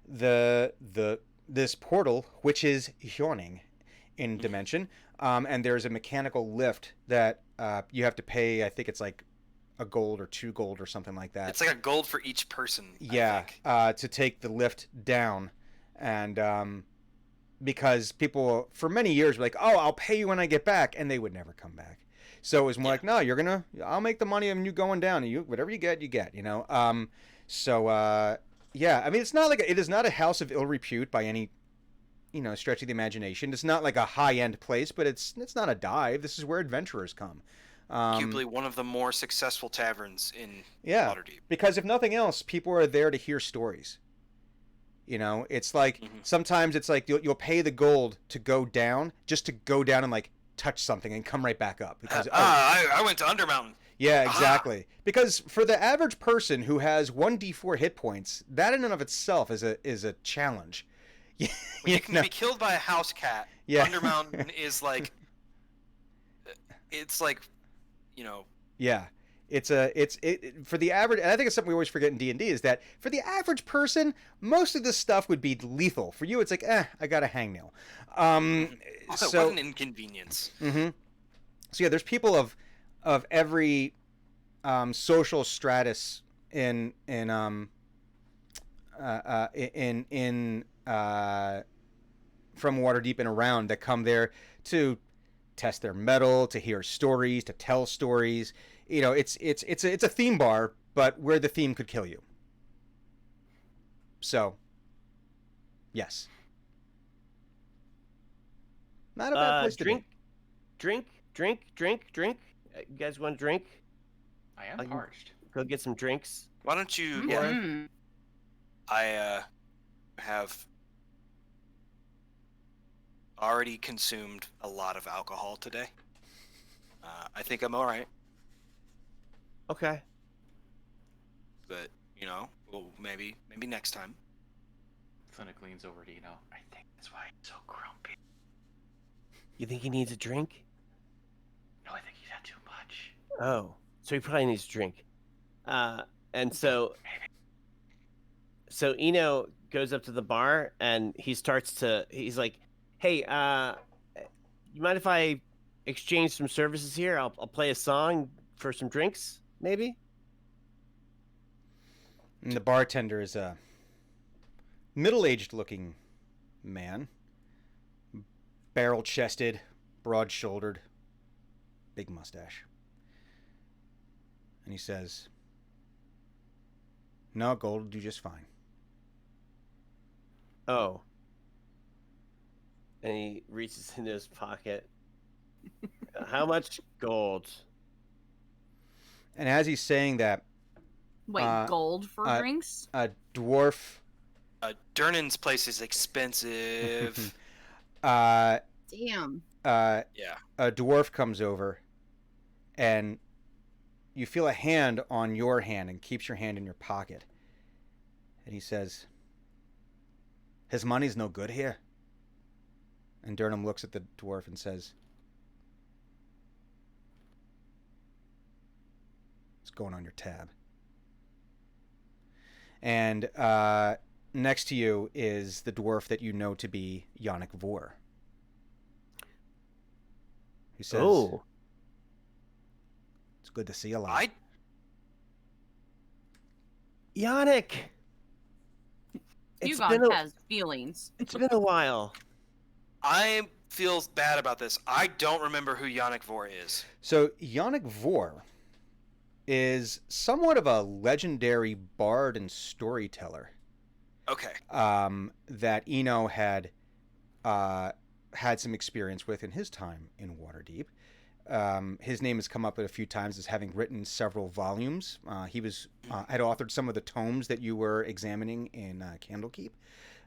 S3: this portal, which is yawning in dimension. And there's a mechanical lift that you have to pay. I think it's like a gold or 2 gold or something like that.
S1: It's like a gold for each person.
S3: Yeah,
S1: I think.
S3: to take the lift down, and because people for many years were like, "Oh, I'll pay you when I get back," and they would never come back. So it was more like, "No, I'll make the money of you going down, and whatever you get, you get." Yeah, I mean, it is not a house of ill repute by any, stretch of the imagination. It's not like a high end place, but it's not a dive. This is where adventurers come.
S1: Arguably one of the more successful taverns in
S3: Yeah,
S1: Waterdeep.
S3: because if nothing else, people are there to hear stories. It's like sometimes it's like you'll pay the gold to go down, just to go down and like touch something and come right back up. Because
S1: I went to Undermountain.
S3: yeah, exactly. Because for the average person who has 1d4 hit points, that in and of itself is a challenge.
S1: When you can be killed by a house cat.
S3: Yeah.
S1: Undermountain is like, it's like,
S3: Yeah. For the average, and I think it's something we always forget in D&D, is that for the average person, most of this stuff would be lethal. For you, it's like, I got a hangnail.
S1: what an inconvenience.
S3: So yeah, there's people of every social stratus in from Waterdeep and around that come there to test their mettle, to hear stories, to tell stories. It's a theme bar, but where the theme could kill you. So, yes, not a bad place to be.
S4: Drink. You guys want to drink?
S2: I am parched.
S4: Go get some drinks.
S1: Why don't you?
S5: Mm-hmm.
S1: I have already consumed a lot of alcohol today. I think I'm all right,
S4: Okay.
S1: but well, maybe next time.
S2: Clinic leans over to I think that's why he's so grumpy.
S4: You think he needs a drink?
S2: No, I think he's had too much.
S4: Oh, so he probably needs a drink. And so Eno goes up to the bar and he's like, "Hey, you mind if I exchange some services here? I'll play a song for some drinks, maybe."
S3: And the bartender is a middle-aged looking man, barrel-chested, broad-shouldered, big mustache. And he says, "No, gold will do just fine."
S4: Oh. And he reaches into his pocket. How much gold?
S3: And as he's saying that,
S5: Wait, gold for drinks?
S3: a dwarf,
S1: Durnan's place is expensive.
S5: Damn.
S1: Yeah.
S3: a dwarf comes over, and you feel a hand on your hand and keeps your hand in your pocket. And he says, "His money's no good here." And Durham looks at the dwarf and says, "It's going on your tab." And next to you is the dwarf that you know to be Yannick Vor. He says,
S4: Oh.
S3: "It's good to see you alive."
S4: Yannick.
S5: Hugon has feelings.
S4: It's been a while.
S1: I feel bad about this. I don't remember who Yannick Vor is.
S3: So Yannick Vor is somewhat of a legendary bard and storyteller.
S1: Okay.
S3: That Eno had had some experience with in his time in Waterdeep. His name has come up a few times as having written several volumes. He was had authored some of the tomes that you were examining in Candlekeep.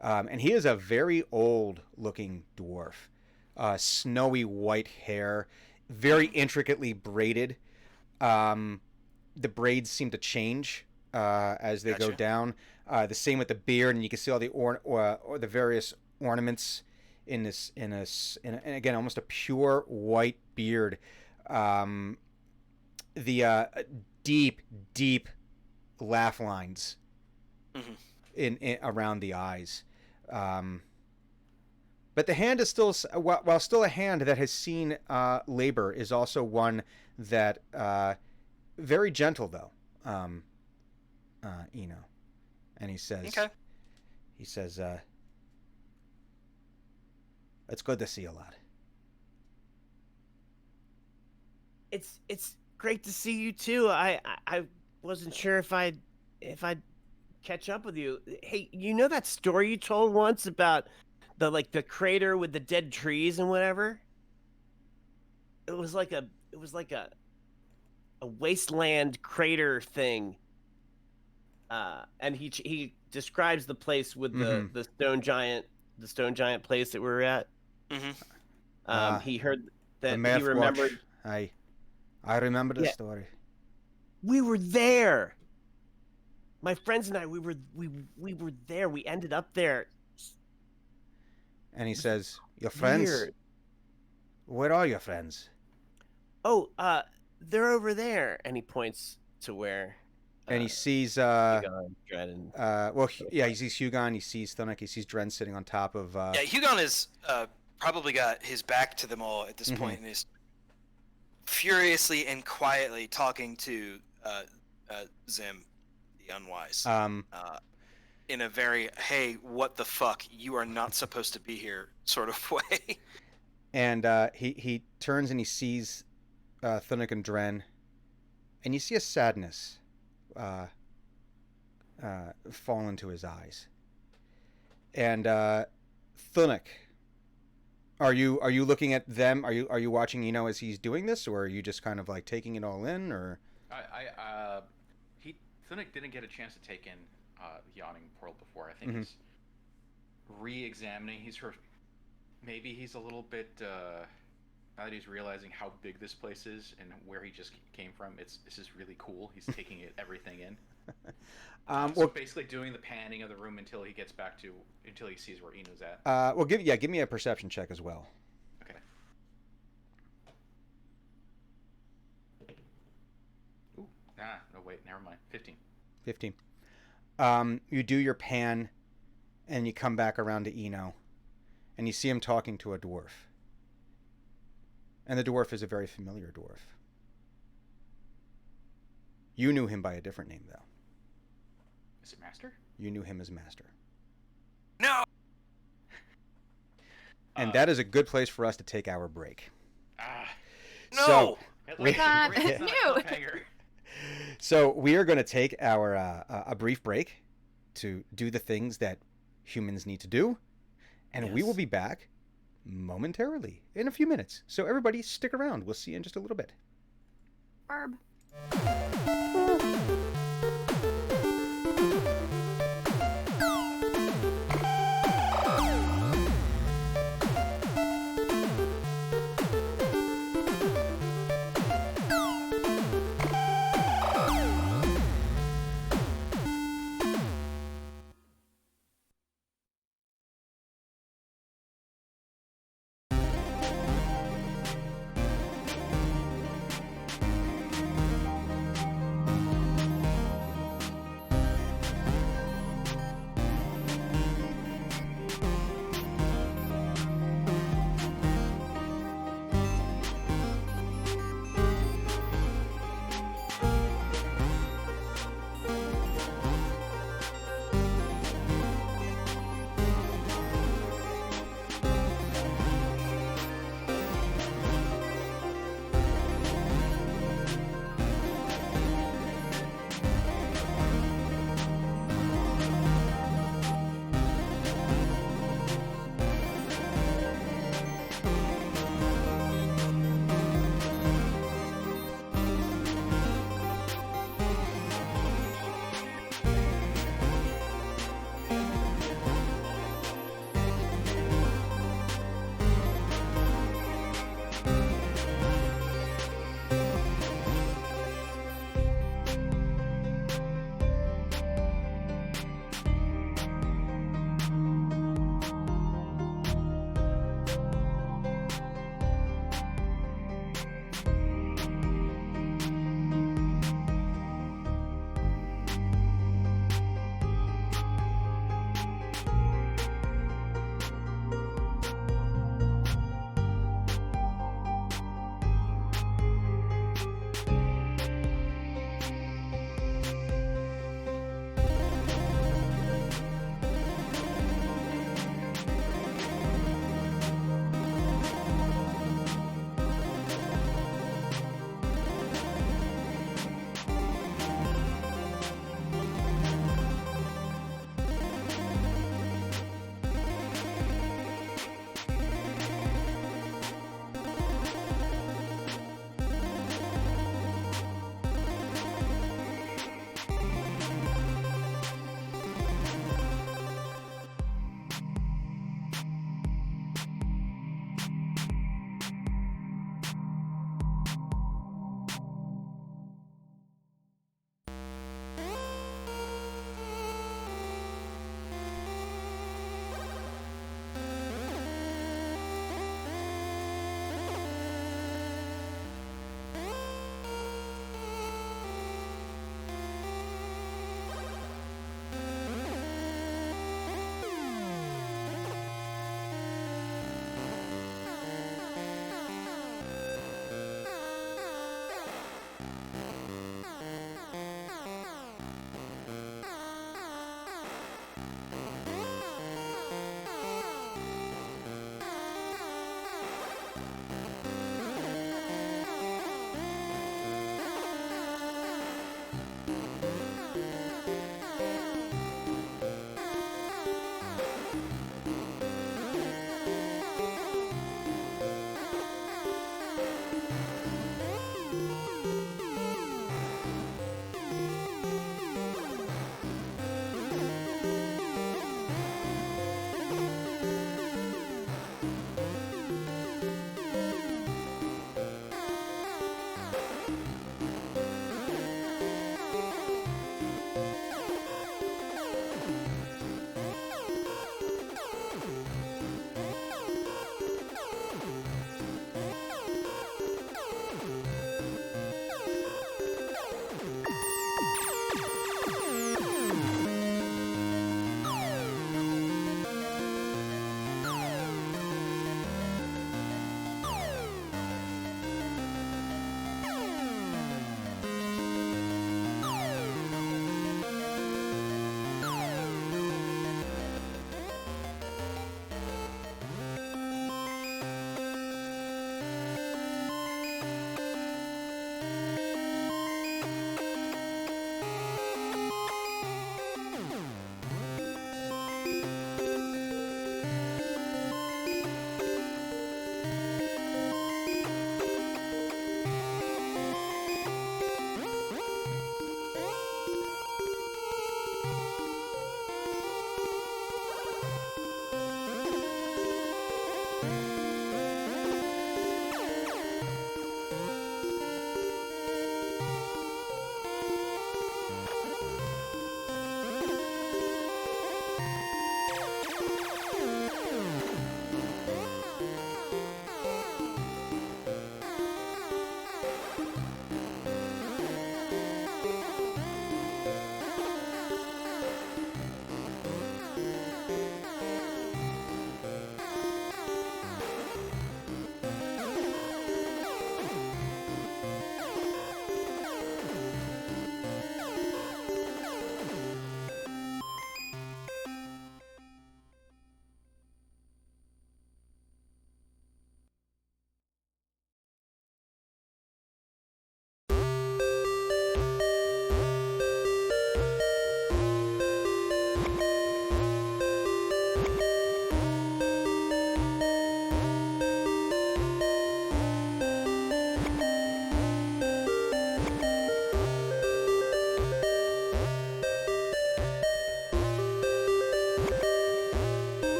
S3: And he is a very old-looking dwarf. Snowy white hair, very intricately braided. The braids seem to change as they go down. The same with the beard, and you can see all the or the various ornaments in this and again almost a pure white beard. The deep laugh lines in around the eyes. But the hand is still, while still a hand that has seen labor, is also one that very gentle though. And he says, it's good to see you, lad.
S4: It's great to see you too. I wasn't sure if I'd catch up with you. Hey, you know that story you told once about the crater with the dead trees and whatever? It was like a wasteland crater thing. And he describes the place with the stone giant place that we were at. He heard that he remembered.
S3: I remember the story.
S4: We were there. My friends and I, we were there. We ended up there.
S3: And he says, "Your friends?
S4: Weird.
S3: Where are your friends?"
S4: Oh, they're over there. And he points to where.
S3: And he sees
S4: Hugon, Dren,
S3: he sees Hugon, he sees Thunuk, he sees Dren sitting on top of
S1: Yeah, Hugon is probably got his back to them all at this point and is furiously and quietly talking to Zim, the Unwise. In a very, hey, what the fuck, you are not supposed to be here sort of way.
S3: And he turns and he sees Thunuk and Dren, and you see a sadness fall into his eyes. And Thunuk, are you looking at them? Are you watching as he's doing this, or are you just kind of like taking it all in, or?
S2: Thunuk didn't get a chance to take in Yawning Portal before. I think he's re-examining. Maybe he's a little bit now that he's realizing how big this place is and where he just came from. This is really cool. He's taking everything in. So basically doing the panning of the room until he sees where Eno's at.
S3: Give me a perception check as well.
S2: Okay. Ooh, no wait, never mind. 15.
S3: 15. You do your pan, and you come back around to Eno, and you see him talking to a dwarf. And the dwarf is a very familiar dwarf. You knew him by a different name, though.
S2: Is it Master?
S3: You knew him as Master.
S1: No!
S3: And that is a good place for us to take our break.
S1: No!
S3: So,
S5: No.
S3: we are going to take our a brief break to do the things that humans need to do, and we will be back momentarily in a few minutes. So everybody stick around. We'll see you in just a little bit.
S5: Barb.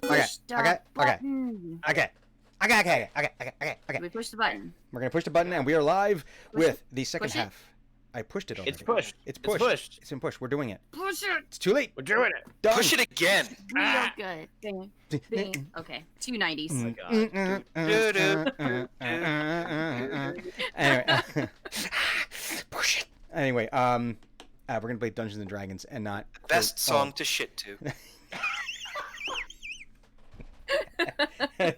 S5: Push the
S3: okay.
S5: button.
S3: Okay.
S5: We push the button.
S3: We're gonna push the button, and we are live
S5: Push
S3: with the second
S5: Push it.
S3: half. I pushed it already.
S4: It's pushed.
S3: It's
S4: It's
S3: pushed.
S4: pushed.
S3: It's been pushed. We're doing it.
S5: Push it.
S3: It's too late.
S4: We're doing it.
S3: Done.
S1: Push it again.
S5: Real good. Ding. Ding. Okay. 290s.
S3: Mm. Anyway, push it. Anyway, we're gonna play Dungeons and Dragons and not
S1: Best song to shit to.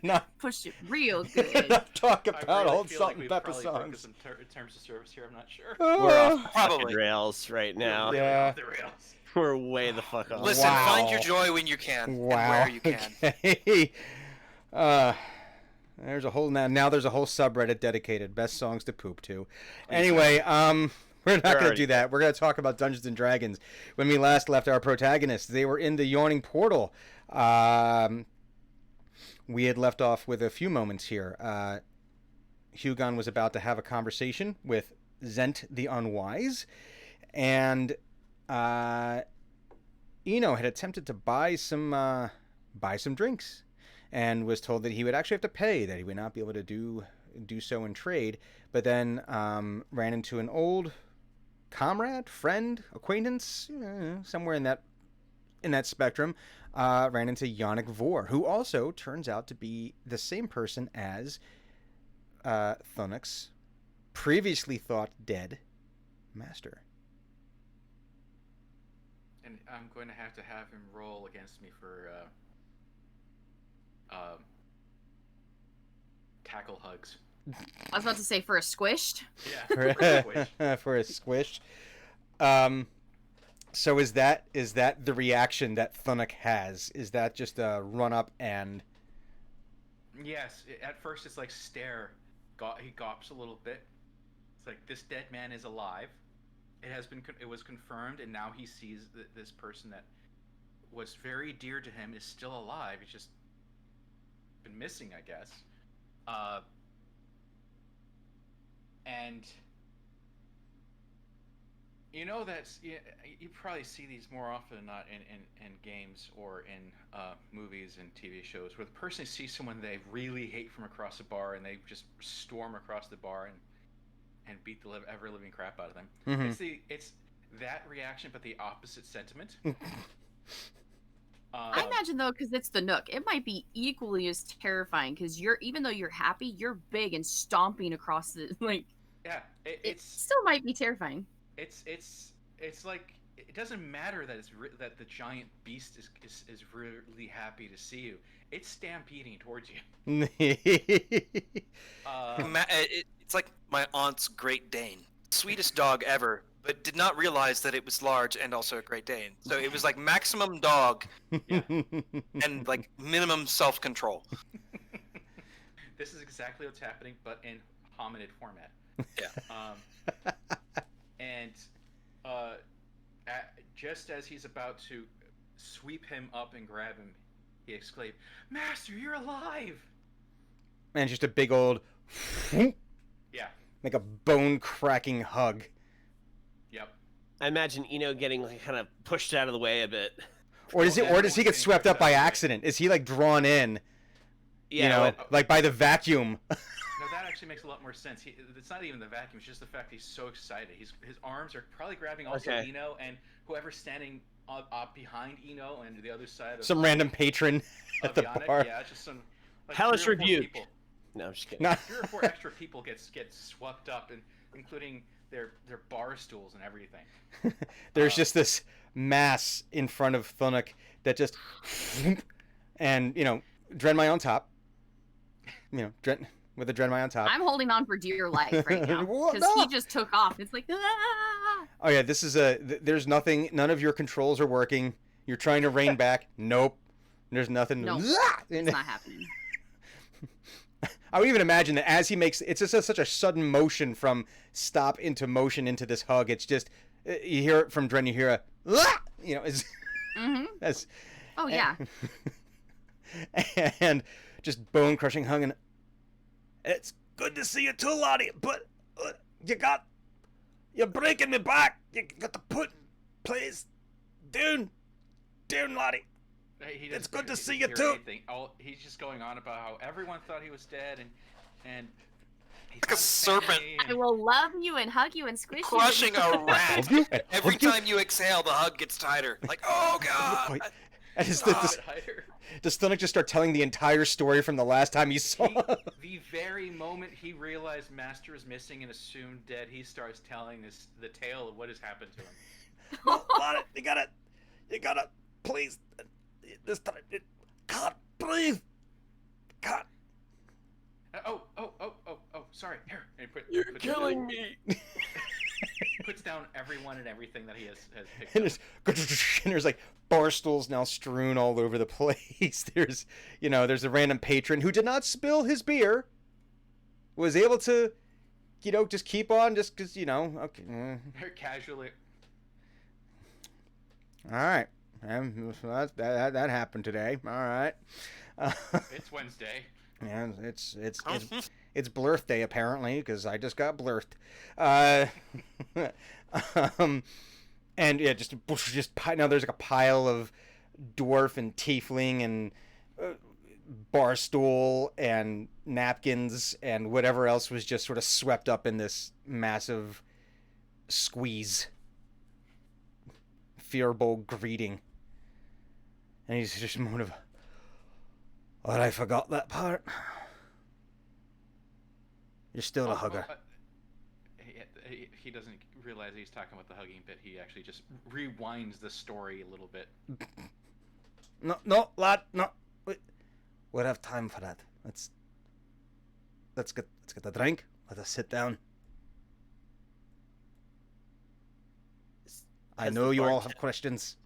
S3: not
S5: Push it real good.
S3: not talk
S2: I
S3: about
S2: really
S3: old
S2: feel
S3: salt
S2: like
S3: and
S2: we've
S3: pepper
S2: probably broken
S3: songs.
S2: some terms of service here. I'm not sure.
S4: We're off
S1: Probably.
S4: fucking rails right now.
S2: We're
S3: Yeah.
S2: off the rails.
S4: We're way the fuck off.
S1: Listen,
S3: Wow.
S1: find your joy when you can, and
S3: Wow.
S1: where you can.
S3: Okay. There's a whole now there's a whole subreddit dedicated best songs to poop to. Anyway, we're not going to do that. We're going to talk about Dungeons and Dragons. When we last left our protagonists, they were in the yawning portal. We had left off with a few moments here. Hugon was about to have a conversation with Zent the Unwise, and Eno had attempted to buy some drinks, and was told that he would actually have to pay, that he would not be able to do so in trade. But then ran into an old comrade, friend, acquaintance, somewhere in that spectrum. Ran into Yannick Vor, who also turns out to be the same person as Thunuk's previously thought dead master.
S2: And I'm going to have him roll against me for tackle hugs.
S5: I was about to say for a squished.
S2: Yeah.
S3: For a squish. So is that the reaction that Thunuk has? Is that just a run up and?
S2: Yes. At first, it's like stare. He gawps a little bit. It's like, this dead man is alive. It was confirmed, and now he sees that this person that was very dear to him is still alive. He's just been missing, I guess. And you know that's you probably see these more often than not in games or in movies and TV shows, where the person sees someone they really hate from across the bar, and they just storm across the bar and beat the ever living crap out of them.
S3: Mm-hmm.
S2: It's that reaction, but the opposite sentiment.
S5: I imagine though, because it's the Nook, it might be equally as terrifying. Because even though you're happy, you're big and stomping across the
S2: Yeah,
S5: it still might be terrifying.
S2: It's like, it doesn't matter that that the giant beast is really happy to see you. It's stampeding towards you.
S1: It's like my aunt's Great Dane, sweetest dog ever, but did not realize that it was large and also a Great Dane. So it was like maximum dog and like minimum self-control.
S2: This is exactly what's happening, but in hominid format.
S1: Yeah.
S2: And just as he's about to sweep him up and grab him, he exclaimed, "Master, you're alive!"
S3: And just a big old,
S2: Yeah.
S3: like a bone-cracking hug.
S2: Yep.
S4: I imagine Eno getting like kind of pushed out of the way a bit.
S3: Or does he get swept up by accident? Is he like drawn in?
S4: Yeah,
S3: you know, like by the vacuum.
S2: No, that actually makes a lot more sense. It's not even the vacuum; it's just the fact he's so excited. His arms are probably grabbing also Eno and whoever's standing up behind Eno and the other side of
S3: some random patron at the
S2: Yannick.
S3: bar.
S2: Yeah, just some like
S4: hellish
S2: 3 or 4
S4: rebuke.
S2: people.
S4: No, I'm just kidding.
S3: No.
S2: 3 or 4 extra people get swept up, and including their bar stools and everything.
S3: There's just this mass in front of Thunuk that just, and Drenmai on top. With the Drenmai on top.
S5: I'm holding on for dear life right now because he just took off. It's like, ah!
S3: Oh yeah, this is there's nothing. None of your controls are working. You're trying to rein back. Nope. There's nothing.
S5: Nope. It's not happening.
S3: I would even imagine that as he makes, it's just such a sudden motion from stop into motion into this hug. It's just, you hear it from Dren, you hear a, it's, that's,
S5: Oh yeah.
S3: and just bone crushing hug, and it's good to see you too, Lottie, but you're breaking me back. You got to put, please, down, Lottie.
S2: He
S3: It's
S2: doesn't
S3: good to
S2: hear-
S3: see you
S2: hear
S3: too.
S2: anything. He's just going on about how everyone thought he was dead, and he
S1: Like a
S2: found his
S1: serpent.
S2: family,
S5: I will love you and hug you and squish
S1: Crushing
S5: you.
S1: a rat.
S3: Love you and
S1: Every
S3: hug you.
S1: time you exhale, the hug gets tighter. Like, oh god.
S3: And his,
S2: Stop
S3: does,
S2: it, Hyder.
S3: does Stunnock just start telling the entire story from the last time you saw him?
S2: The very moment he realized Master is missing and assumed dead, he starts telling the tale of what has happened to him.
S3: No, Lana, you gotta, please, this time, God, breathe, God.
S2: Oh, sorry. Here. And
S4: You're
S2: puts
S4: killing
S2: down,
S4: me.
S2: puts down everyone and everything that he has picked
S3: And
S2: up.
S3: there's like bar stools now strewn all over the place. There's a random patron who did not spill his beer, was able to, just keep on just because, okay.
S2: Very casually.
S3: All right. So that happened today. All right.
S2: It's Wednesday.
S3: Yeah, it's Blurth Day apparently because I just got blurthed. And yeah, just now there's like a pile of dwarf and tiefling and barstool and napkins and whatever else was just sort of swept up in this massive squeeze. Fearful greeting. And he's just moan of, oh, I forgot that part. You're still a hugger.
S2: He doesn't realize he's talking about the hugging bit. He actually just rewinds the story a little bit.
S3: No, lad, no. We'll have time for that. Let's get the drink. Let us sit down. I know you all have questions.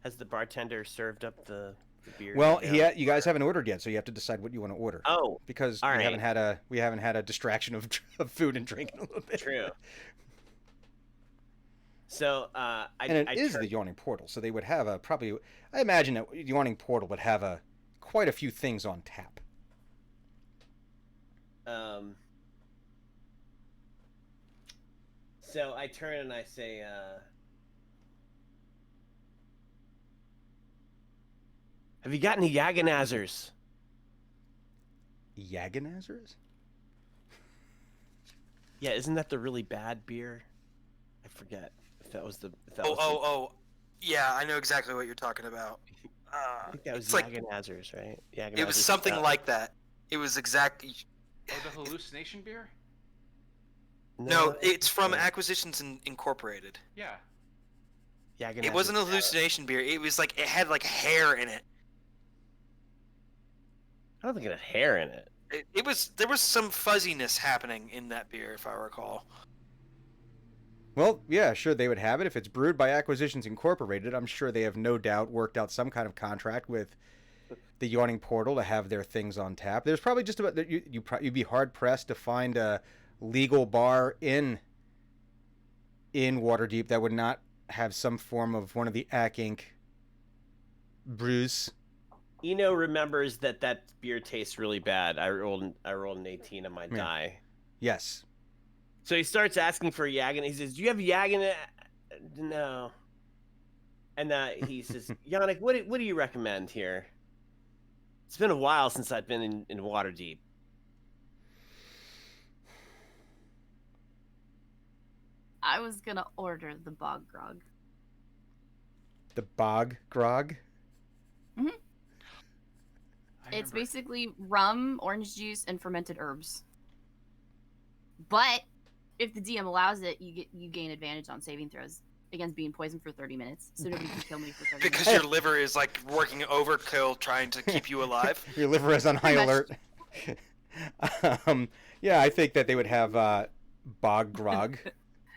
S4: Has the bartender served up the beer?
S3: Well,
S4: now?
S3: you guys haven't ordered yet, so you have to decide what you want to order.
S4: Oh,
S3: because
S4: all
S3: we
S4: right.
S3: haven't had a distraction of food and drink in a little bit.
S4: True. So, I
S3: the Yawning Portal, so they would have I imagine that Yawning Portal would have quite a few things on tap.
S4: So I turn and I say, have you got any Yaganazers?
S3: Yaganazers?
S4: Yeah, isn't that the really bad beer? I forget if that was the.
S1: Yeah, I know exactly what you're talking about.
S4: I think that was
S1: it's like-
S4: Yaganazers, right? Yaganazers
S1: It was something
S4: Stout.
S1: like that. It was exactly.
S2: Oh, the hallucination beer?
S1: No, it's from Acquisitions Incorporated.
S2: Yeah.
S4: Yaganazers
S1: It wasn't a
S4: Stout.
S1: hallucination beer. It was like it had like hair in it.
S4: I don't think it had hair in it.
S1: There was some fuzziness happening in that beer, if I recall.
S3: Well, yeah, sure, they would have it if it's brewed by Acquisitions Incorporated. I'm sure they have no doubt worked out some kind of contract with the Yawning Portal to have their things on tap. There's probably just about you'd be hard pressed to find a legal bar in Waterdeep that would not have some form of one of the Ac Inc. brews.
S4: Eno remembers that beer tastes really bad. I rolled an 18 on my die.
S3: Yes.
S4: So he starts asking for Yagan. He says, "Do you have Yagan?" No. And he says, "Yannick, what do you recommend here? It's been a while since I've been in Waterdeep."
S5: I was gonna order the bog grog.
S3: The Bog Grog?
S5: It's basically rum, orange juice, and fermented herbs. But if the DM allows it, you gain advantage on saving throws against being poisoned for 30 minutes, so nobody can kill me for 30
S1: Because
S5: minutes.
S1: your liver is like working overkill trying to keep you alive.
S3: Your liver is on high
S5: Pretty
S3: alert. Yeah, I think that they would have Bog Grog.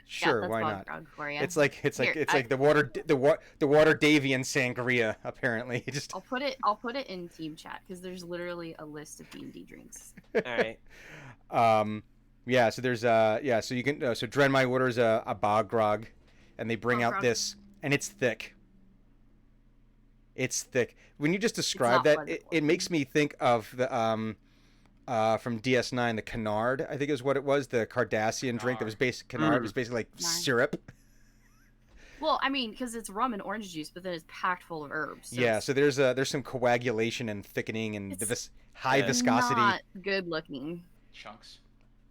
S3: Sure,
S5: that's
S3: why
S5: bog
S3: not?
S5: grog for you.
S3: It's like
S5: Here,
S3: like the water Davian sangria apparently.
S5: I'll put it in team chat because there's literally a list of D&D drinks.
S4: All right.
S3: Yeah, so there's so you can so Drenmai orders a Bog Grog, and they bring
S5: Bog
S3: out
S5: grog.
S3: this, and it's thick. It's thick. When you just describe
S5: not
S3: that,
S5: pleasant
S3: it makes me think of the from DS9, the Canard, I think is what it was, the Cardassian drink that was Canard was basically like
S5: Nine.
S3: syrup.
S5: Well, I mean, because it's rum and orange juice, but then it's packed full of herbs. So
S3: Yeah,
S5: it's
S3: so there's some coagulation and thickening and
S5: It's
S3: high
S4: Yeah.
S3: viscosity.
S5: not good looking.
S2: Chunks.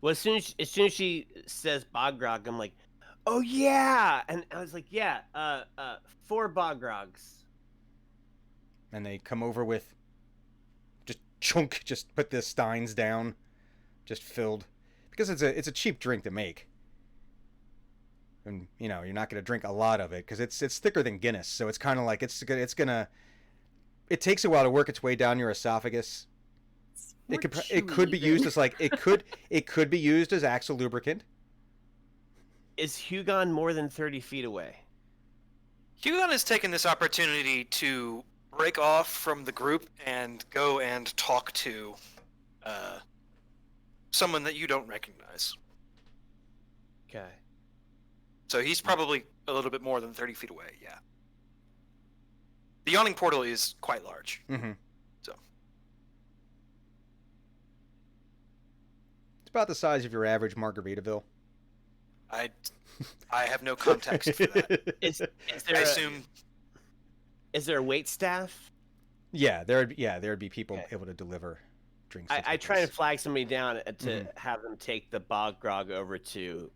S4: Well, as soon as she says Bogrog, I'm like, oh yeah, and I was like, yeah, 4 Bogrogs.
S3: And they come over with just chunk, just put the steins down, just filled, because it's a cheap drink to make, and you know you're not going to drink a lot of it because it's thicker than Guinness, so it's kind of like it takes a while to work its way down your esophagus.
S5: More
S3: It could be
S5: chewy
S3: used
S5: than-
S3: as like it could be used as Axle lubricant.
S4: Is Hugon more than 30 feet away?
S1: Hugon has taken this opportunity to break off from the group and go and talk to someone that you don't recognize.
S4: Okay.
S1: So he's probably a little bit more than 30 feet away, yeah. The yawning portal is quite large.
S3: Mm-hmm.
S1: So
S3: It's about the size of your average Margaritaville.
S1: I have no context for that.
S4: Is
S1: I assume
S4: there a wait staff?
S3: Yeah, there'd be people
S4: Okay.
S3: able to deliver drinks.
S4: I try to flag somebody down to
S3: Mhm.
S4: have them take the Bogrog over to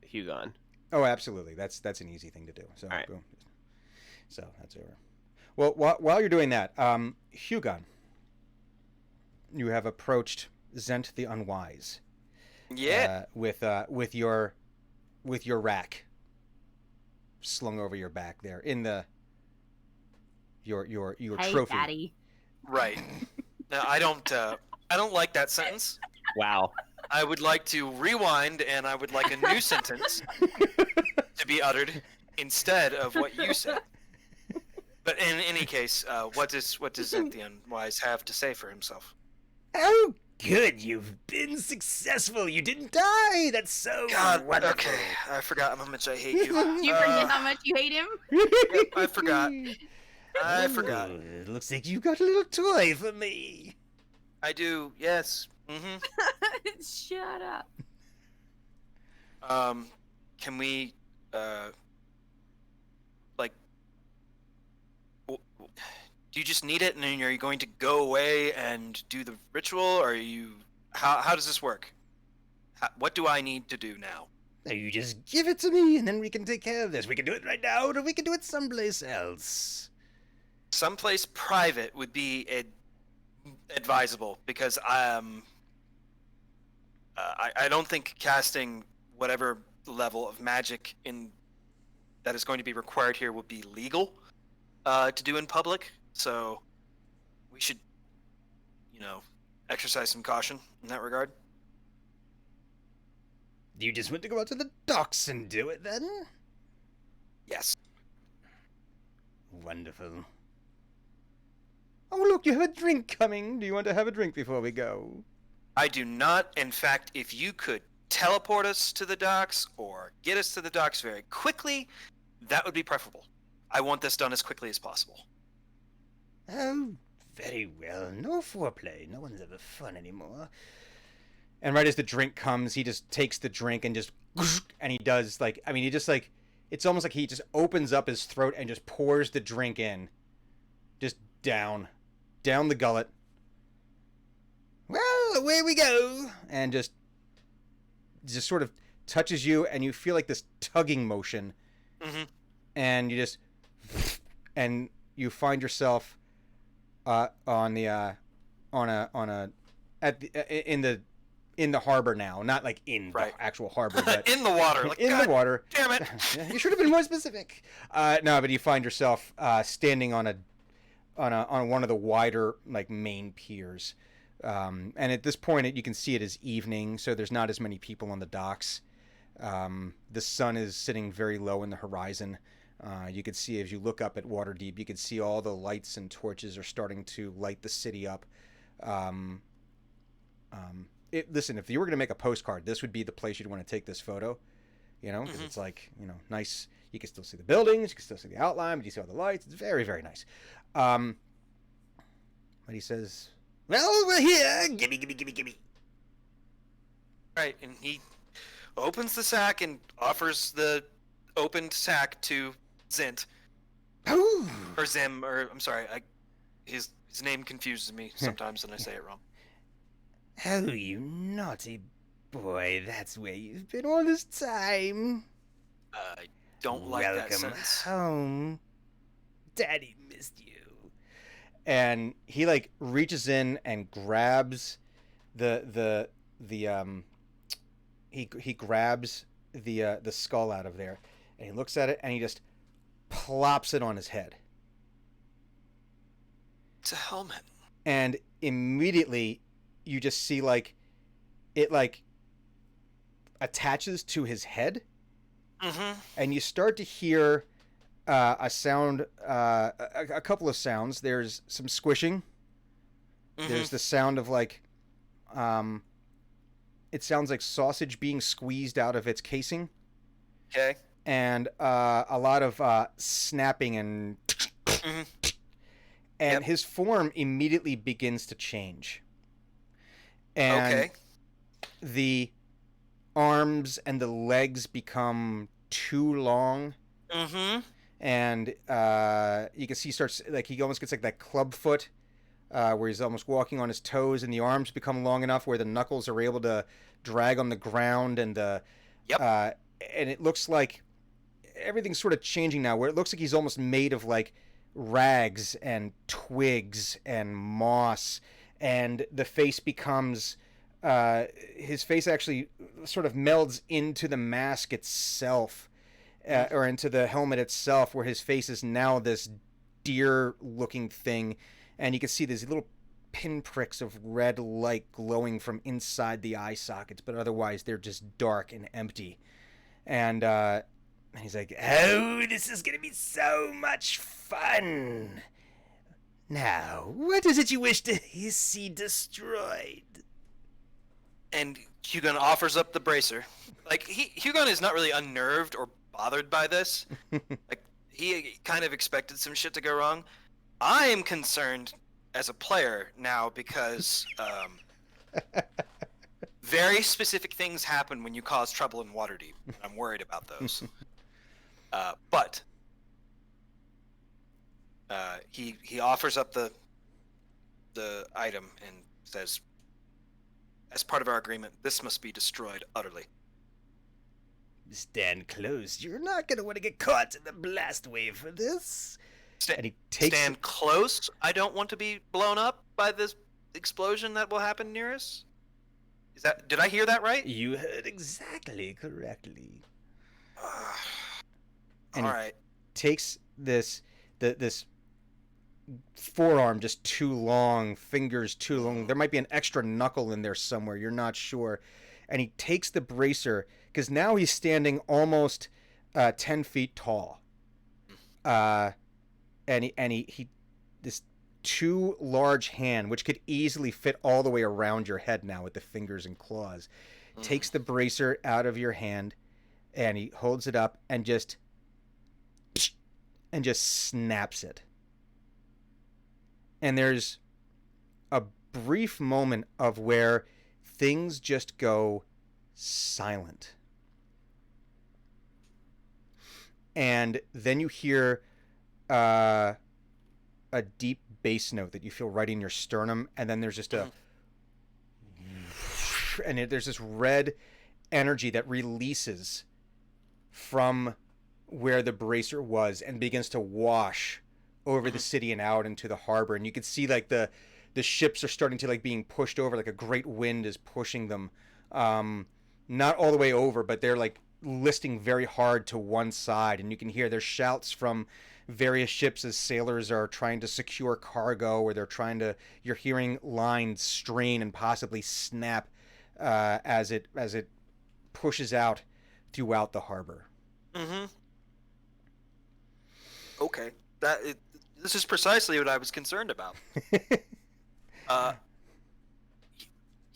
S4: Hugon.
S3: Oh, absolutely. That's an easy thing to do. So,
S4: All right.
S3: boom. So that's over. Well, while you're doing that, Hugon, you have approached Zent the Unwise.
S1: yeah.
S3: With your rack slung over your back there in the your
S5: Hey,
S3: trophy.
S5: Daddy.
S1: Right. Now I don't like that sentence.
S4: Wow.
S1: I would like to rewind and I would like a new sentence to be uttered instead of what you said. But in any case, what does Zent the Unwise have to say for himself?
S3: Oh, good! You've been successful. You didn't die. That's so
S1: God,
S3: wonderful.
S1: okay, I forgot how much I hate you.
S5: Do you forget how much you hate him?
S1: Yep, I forgot. I forgot.
S3: It looks like you got a little toy for me.
S1: I do. Yes. Mm-hmm.
S5: Shut up.
S1: Can we, like, do you just need it, and then are you going to go away and do the ritual, or are you? How does this work? What do I need to do now?
S3: Now you just give it to me, and then we can take care of this. We can do it right now, or we can do it someplace else.
S1: Someplace private would be advisable because I don't think casting whatever level of magic in that is going to be required here would be legal to do in public. So we should, exercise some caution in that regard.
S3: You just want to go out to the docks and do it then?
S1: Yes.
S3: Wonderful. Oh, look, you have a drink coming. Do you want to have a drink before we go?
S1: I do not. In fact, if you could teleport us to the docks or get us to the docks very quickly, that would be preferable. I want this done as quickly as possible.
S3: Oh, very well. No foreplay. No one's ever fun anymore. And right as the drink comes, he just takes the drink and just... And he does, he just, it's almost like he just opens up his throat and just pours the drink in. Just down the gullet. Well, away we go. And just sort of touches you, and you feel like this tugging motion.
S1: Mm-hmm.
S3: And you just... And you find yourself in the harbor now, not like in
S1: Right.
S3: the actual harbor, but
S1: In the water. Like,
S3: in
S1: God
S3: the water.
S1: damn it.
S3: You should have been more specific. No, but you find yourself standing on one of the wider main piers, and at this point you can see it is evening, so there's not as many people on the docks. The sun is sitting very low in the horizon. You can see, as you look up at Waterdeep, you can see all the lights and torches are starting to light the city up. Listen, if you were going to make a postcard, this would be the place you'd want to take this photo, because it's nice. You can still see the buildings, you can still see the outline, but you see all the lights. It's very, very nice. But he says, well, we're here. Gimme.
S1: Right, and he opens the sack and offers the opened sack to Zint
S3: Ooh.
S1: or Zim, or I'm sorry, his name confuses me sometimes and I say it wrong.
S3: Oh, you naughty boy! That's where you've been all this time.
S1: I don't like that sentence.
S3: Home. Daddy missed you. And he like reaches in and grabs the he grabs the skull out of there, and he looks at it and he just plops it on his head.
S1: It's a helmet.
S3: And immediately you just see like it like attaches to his head, and you start to hear a sound, a couple of sounds. There's some squishing. There's the sound of like it sounds like sausage being squeezed out of its casing.
S1: Okay.
S3: And a lot of snapping and and his form immediately begins to change. And the arms and the legs become too long. And you can see he starts like he almost gets like that club foot where he's almost walking on his toes, and the arms become long enough where the knuckles are able to drag on the ground, and the and it looks like everything's sort of changing now, where it looks like he's almost made of like rags and twigs and moss, and the face becomes his face actually sort of melds into the mask itself, or into the helmet itself, where his face is now this deer looking thing, and you can see these little pinpricks of red light glowing from inside the eye sockets, but otherwise they're just dark and empty. And he's like, "Oh, this is gonna be so much fun. Now, what is it you wish to see destroyed?"
S1: And Hugon offers up the bracer. Like, Hugon is not really unnerved or bothered by this. Like, he kind of expected some shit to go wrong. I am concerned as a player now because very specific things happen when you cause trouble in Waterdeep. I'm worried about those. But he offers up the item and says, as part of our agreement, this must be destroyed utterly.
S3: Stand close. You're not going to want to get caught in the blast wave for this. And he takes
S1: Stand close. I don't want to be blown up by this explosion that will happen near us. Did I hear that right?
S3: You heard exactly correctly. And
S1: all right.
S3: Takes this forearm just too long, fingers too long. There might be an extra knuckle in there somewhere. You're not sure. And he takes the bracer, because now he's standing almost 10 feet tall. And he this too large hand, which could easily fit all the way around your head now with the fingers and claws, takes the bracer out of your hand, and he holds it up and just snaps it. And there's a brief moment of where things just go silent. And then you hear a deep bass note that you feel right in your sternum, and then there's just there's this red energy that releases from where the bracer was and begins to wash over the city and out into the harbor. And you can see like the ships are starting to like being pushed over, like a great wind is pushing them, not all the way over, but they're like listing very hard to one side, and you can hear their shouts from various ships as sailors are trying to secure cargo, or you're hearing lines strain and possibly snap as it pushes out throughout the harbor.
S1: Okay, this is precisely what I was concerned about.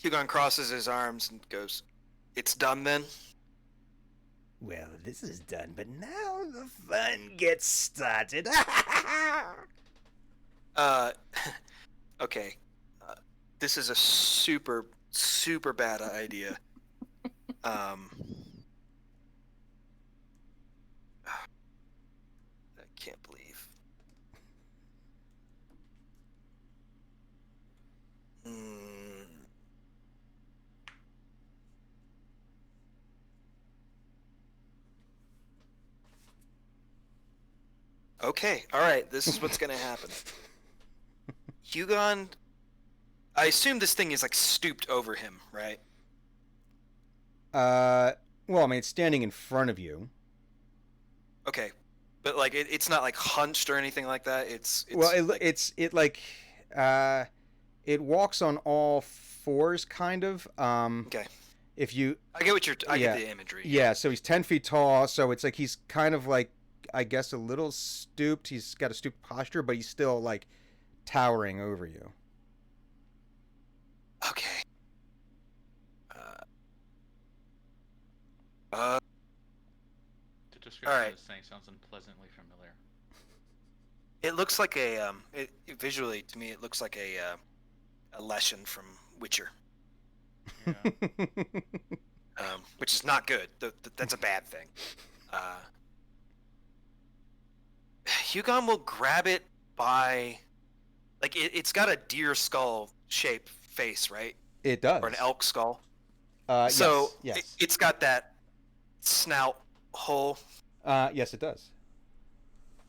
S1: Hugon crosses his arms and goes, "It's done then?"
S3: Well, this is done, but now the fun gets started.
S1: Okay. This is a super, super bad idea. Okay, all right. This is what's gonna happen. Hugon, I assume this thing is like stooped over him, right?
S3: Well, I mean, it's standing in front of you.
S1: Okay, but like it's not like hunched or anything like that. It's
S3: Well,
S1: like,
S3: uh, it walks on all fours, kind of.
S1: okay.
S3: If you,
S1: I get what I
S3: yeah,
S1: get the imagery.
S3: yeah. So he's 10 feet tall. So it's like he's kind of like, I guess, a little stooped. He's got a stooped posture, but he's still like towering over you.
S1: Okay. Uh,
S2: The description
S1: Alright.
S2: of this thing sounds unpleasantly familiar.
S1: it looks like a visually to me it looks like a lesson from Witcher,
S2: Yeah.
S1: which is not good. That's a bad thing. Hugon will grab it by, like it's got a deer skull shape face, right?
S3: It does.
S1: Or an elk skull.
S3: Yes,
S1: So
S3: yes.
S1: it's got that snout hole.
S3: Yes, it does.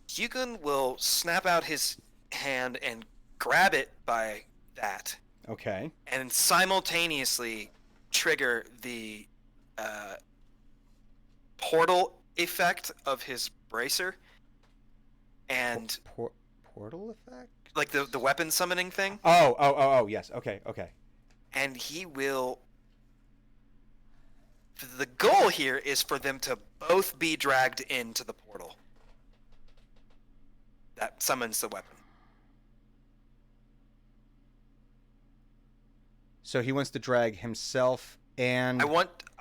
S1: Hugon will snap out his hand and grab it by that,
S3: Okay.
S1: and simultaneously trigger the portal effect of his bracer, and
S3: Portal effect?
S1: like the weapon summoning thing,
S3: Oh, yes. Okay.
S1: and he will. The goal here is for them to both be dragged into the portal that summons the weapon.
S3: So he wants to drag himself and
S1: I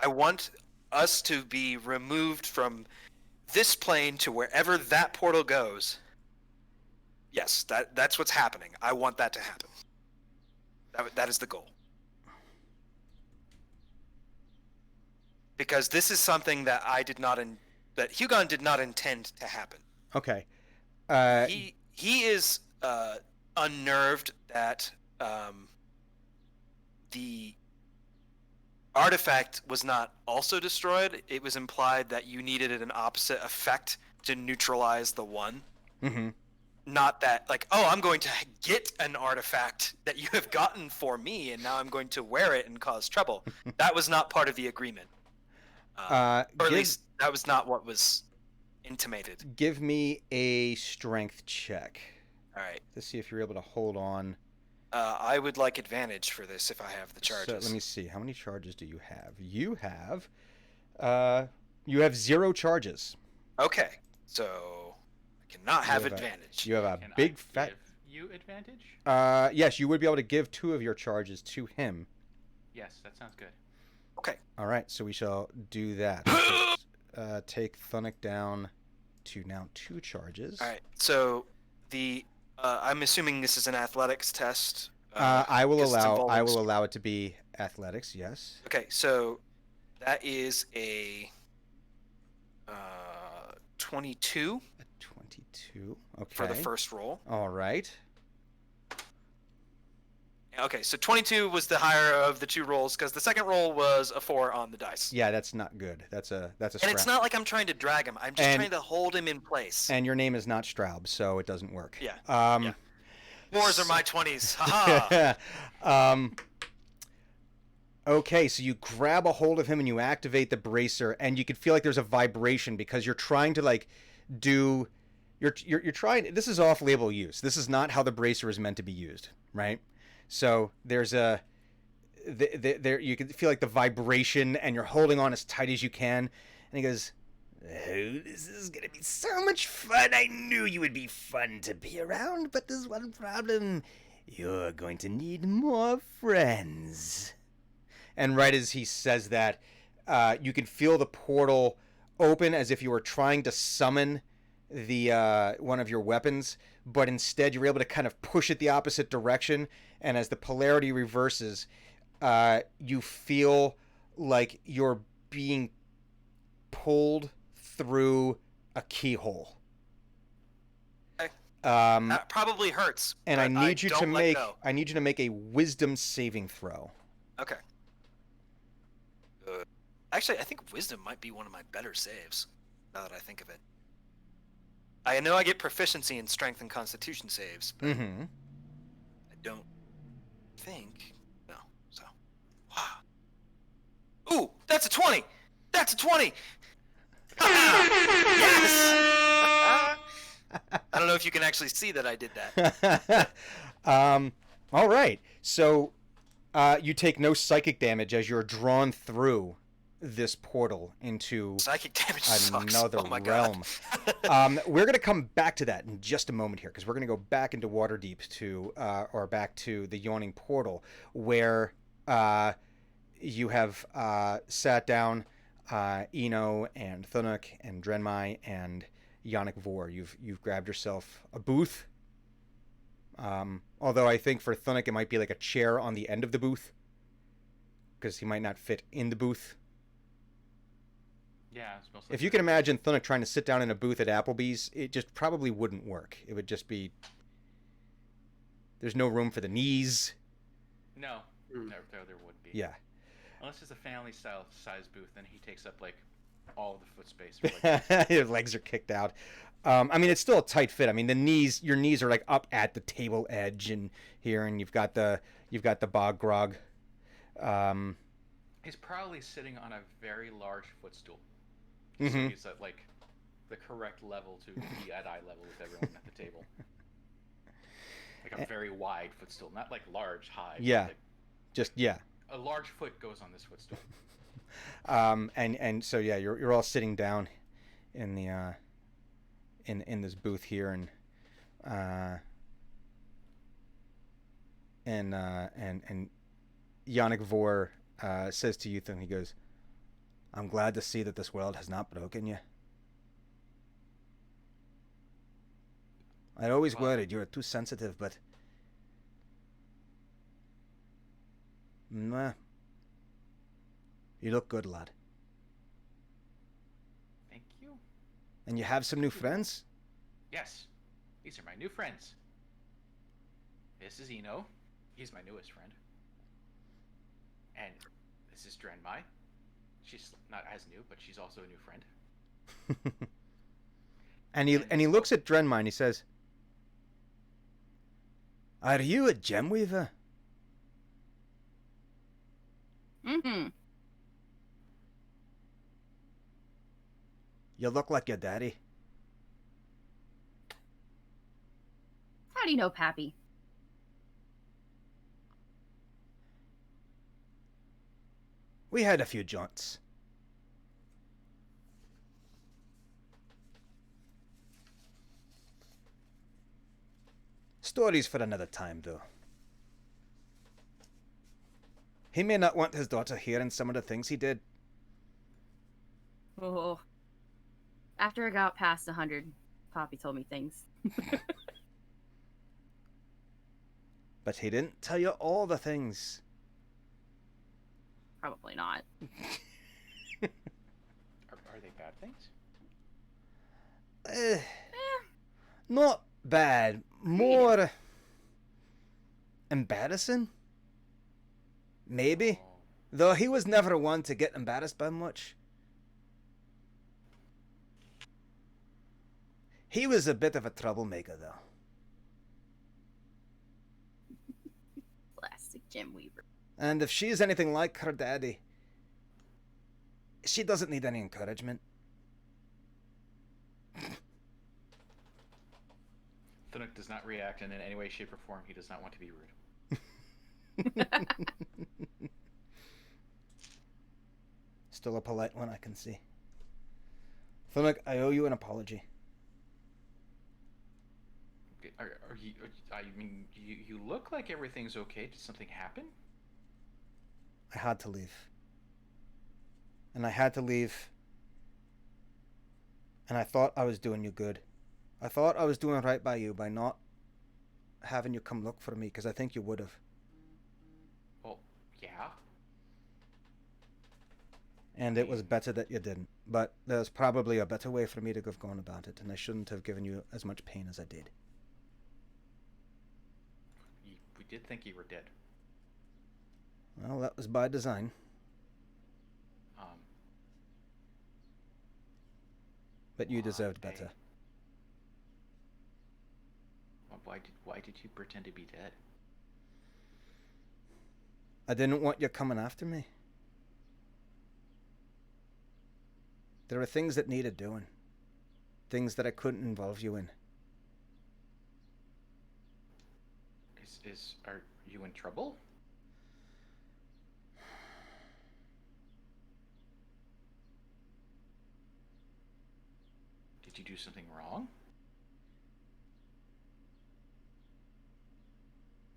S1: want us to be removed from this plane to wherever that portal goes. Yes, that's what's happening. I want that to happen. That is the goal. Because this is something that that Hugon did not intend to happen.
S3: okay.
S1: He is unnerved that the artifact was not also destroyed. It was implied that you needed an opposite effect to neutralize the one.
S3: Mm-hmm.
S1: Not that, like, oh, I'm going to get an artifact that you have gotten for me, and now I'm going to wear it and cause trouble. That was not part of the agreement. Or at least that was not what was intimated.
S3: Give me a strength check
S1: All right.
S3: to see if you're able to hold on.
S1: I would like advantage for this if I have the charges.
S3: So let me see. How many charges do you have? You have 0 charges.
S1: Okay, so I cannot have
S3: have
S1: advantage.
S3: You have a
S2: Can
S3: big
S2: I
S3: fat.
S2: give you advantage?
S3: Yes, you would be able to give 2 of your charges to him.
S2: Yes, that sounds good.
S1: Okay.
S3: All right, so we shall do that. Take Thunic down to now 2 charges.
S1: All right. So I'm assuming this is an athletics test.
S3: I will
S1: because it's
S3: allow
S1: involving
S3: it to be athletics. Yes.
S1: Okay, so that is a 22
S3: A 22. Okay.
S1: for the first roll.
S3: All right.
S1: Okay, so 22 was the higher of the 2 rolls because the second roll was a 4 on the dice.
S3: Yeah, that's not good. That's a
S1: And
S3: Straub.
S1: it's not like I'm trying to drag him. I'm just trying to hold him in place.
S3: And your name is not Straub, so it doesn't work.
S1: Yeah.
S3: Yeah.
S1: 4s are my 20s. Haha.
S3: Okay, so you grab a hold of him and you activate the bracer, and you can feel like there's a vibration because you're trying to like do. You're trying. This is off-label use. This is not how the bracer is meant to be used, right? So there's a. There you can feel like the vibration, and you're holding on as tight as you can. And he goes, "Oh, this is gonna be so much fun. I knew you would be fun to be around, but there's one problem. You're going to need more friends." And right as he says that, you can feel the portal open as if you were trying to summon the one of your weapons, but instead you're able to kind of push it the opposite direction. And as the polarity reverses, you feel like you're being pulled through a keyhole.
S1: Okay.
S3: Um,
S1: That probably hurts.
S3: and
S1: but
S3: I need you to
S1: don't let
S3: make
S1: go.
S3: a wisdom saving throw.
S1: Okay. Actually, I think wisdom might be one of my better saves. Now that I think of it. I know I get proficiency in strength and constitution saves, but
S3: Mm-hmm.
S1: I don't think no. So, wow. Ooh, that's a 20. That's a 20. Yes. I don't know if you can actually see that I did that.
S3: All right. So you take no psychic damage as you're drawn through this portal into
S1: Psychic damage sucks.
S3: another
S1: Oh my
S3: realm.
S1: God.
S3: We're going to come back to that in just a moment here because we're going to go back into Waterdeep or back to the Yawning Portal where you have sat down Eno and Thunuk and Drenmai and Yannick Vor. You've grabbed yourself a booth. Although I think for Thunuk it might be like a chair on the end of the booth because he might not fit in the booth.
S2: Yeah, it's mostly.
S3: If you can imagine Thunuk trying to sit down in a booth at Applebee's, it just probably wouldn't work. It would just be... There's no room for the knees.
S2: No, there would be.
S3: Yeah.
S2: Unless it's a family style size booth, then he takes up like all of the foot space. For, like,
S3: Your legs are kicked out. I mean, it's still a tight fit. I mean, your knees are like up at the table edge and here, and you've got the bog grog.
S2: he's probably sitting on a very large footstool.
S3: Mhm.
S2: So he's at like the correct level to be at eye level with everyone at the table. Like a very wide footstool, not like large, high.
S3: Yeah.
S2: Like
S3: Just yeah.
S2: a large foot goes on this footstool.
S3: And so yeah, you're all sitting down in the in this booth here, and Yannick Vor says to you, and he goes, "I'm glad to see that this world has not broken you. I'd always worried you were too sensitive, but nah, you look good, lad.
S2: Thank you.
S3: And you have some new friends?
S2: Yes, these are my new friends. This is Eno. He's my newest friend. And this is Drenmai. She's not as new, but she's also a new friend.
S3: and he looks at Drenmai and he says, "Are you a gemweaver?"
S5: Mm-hmm.
S3: You look like your daddy.
S5: How do you know Pappy?
S3: We had a few jaunts. Stories for another time, though. He may not want his daughter hearing some of the things he did.
S5: Oh. After I got past 100, Poppy told me things.
S3: But he didn't tell you all the things.
S5: Probably not.
S2: Are they bad things?
S3: Not bad. More embarrassing? Maybe.
S2: Oh.
S3: Though he was never one to get embarrassed by much. He was a bit of a troublemaker, though.
S5: Plastic gem weaver.
S3: And if she's anything like her daddy, she doesn't need any encouragement.
S2: Thunuk does not react, and in any way, shape, or form, he does not want to be rude.
S3: Still a polite one, I can see. Thunuk, I owe you an apology.
S2: Are you? I mean, you look like everything's okay. Did something happen?
S3: I had to leave. And I had to leave. And I thought I was doing you good. I thought I was doing right by you by not having you come look for me, because I think you would have.
S2: Well, yeah.
S3: And it was better that you didn't. But there's probably a better way for me to have gone about it, and I shouldn't have given you as much pain as I did.
S2: We did think you were dead.
S3: Well, that was by design. But you deserved better.
S2: why did you pretend to be dead?
S3: I didn't want you coming after me. There were things that needed doing. Things that I couldn't involve you in.
S2: Are you in trouble? Did you do something wrong?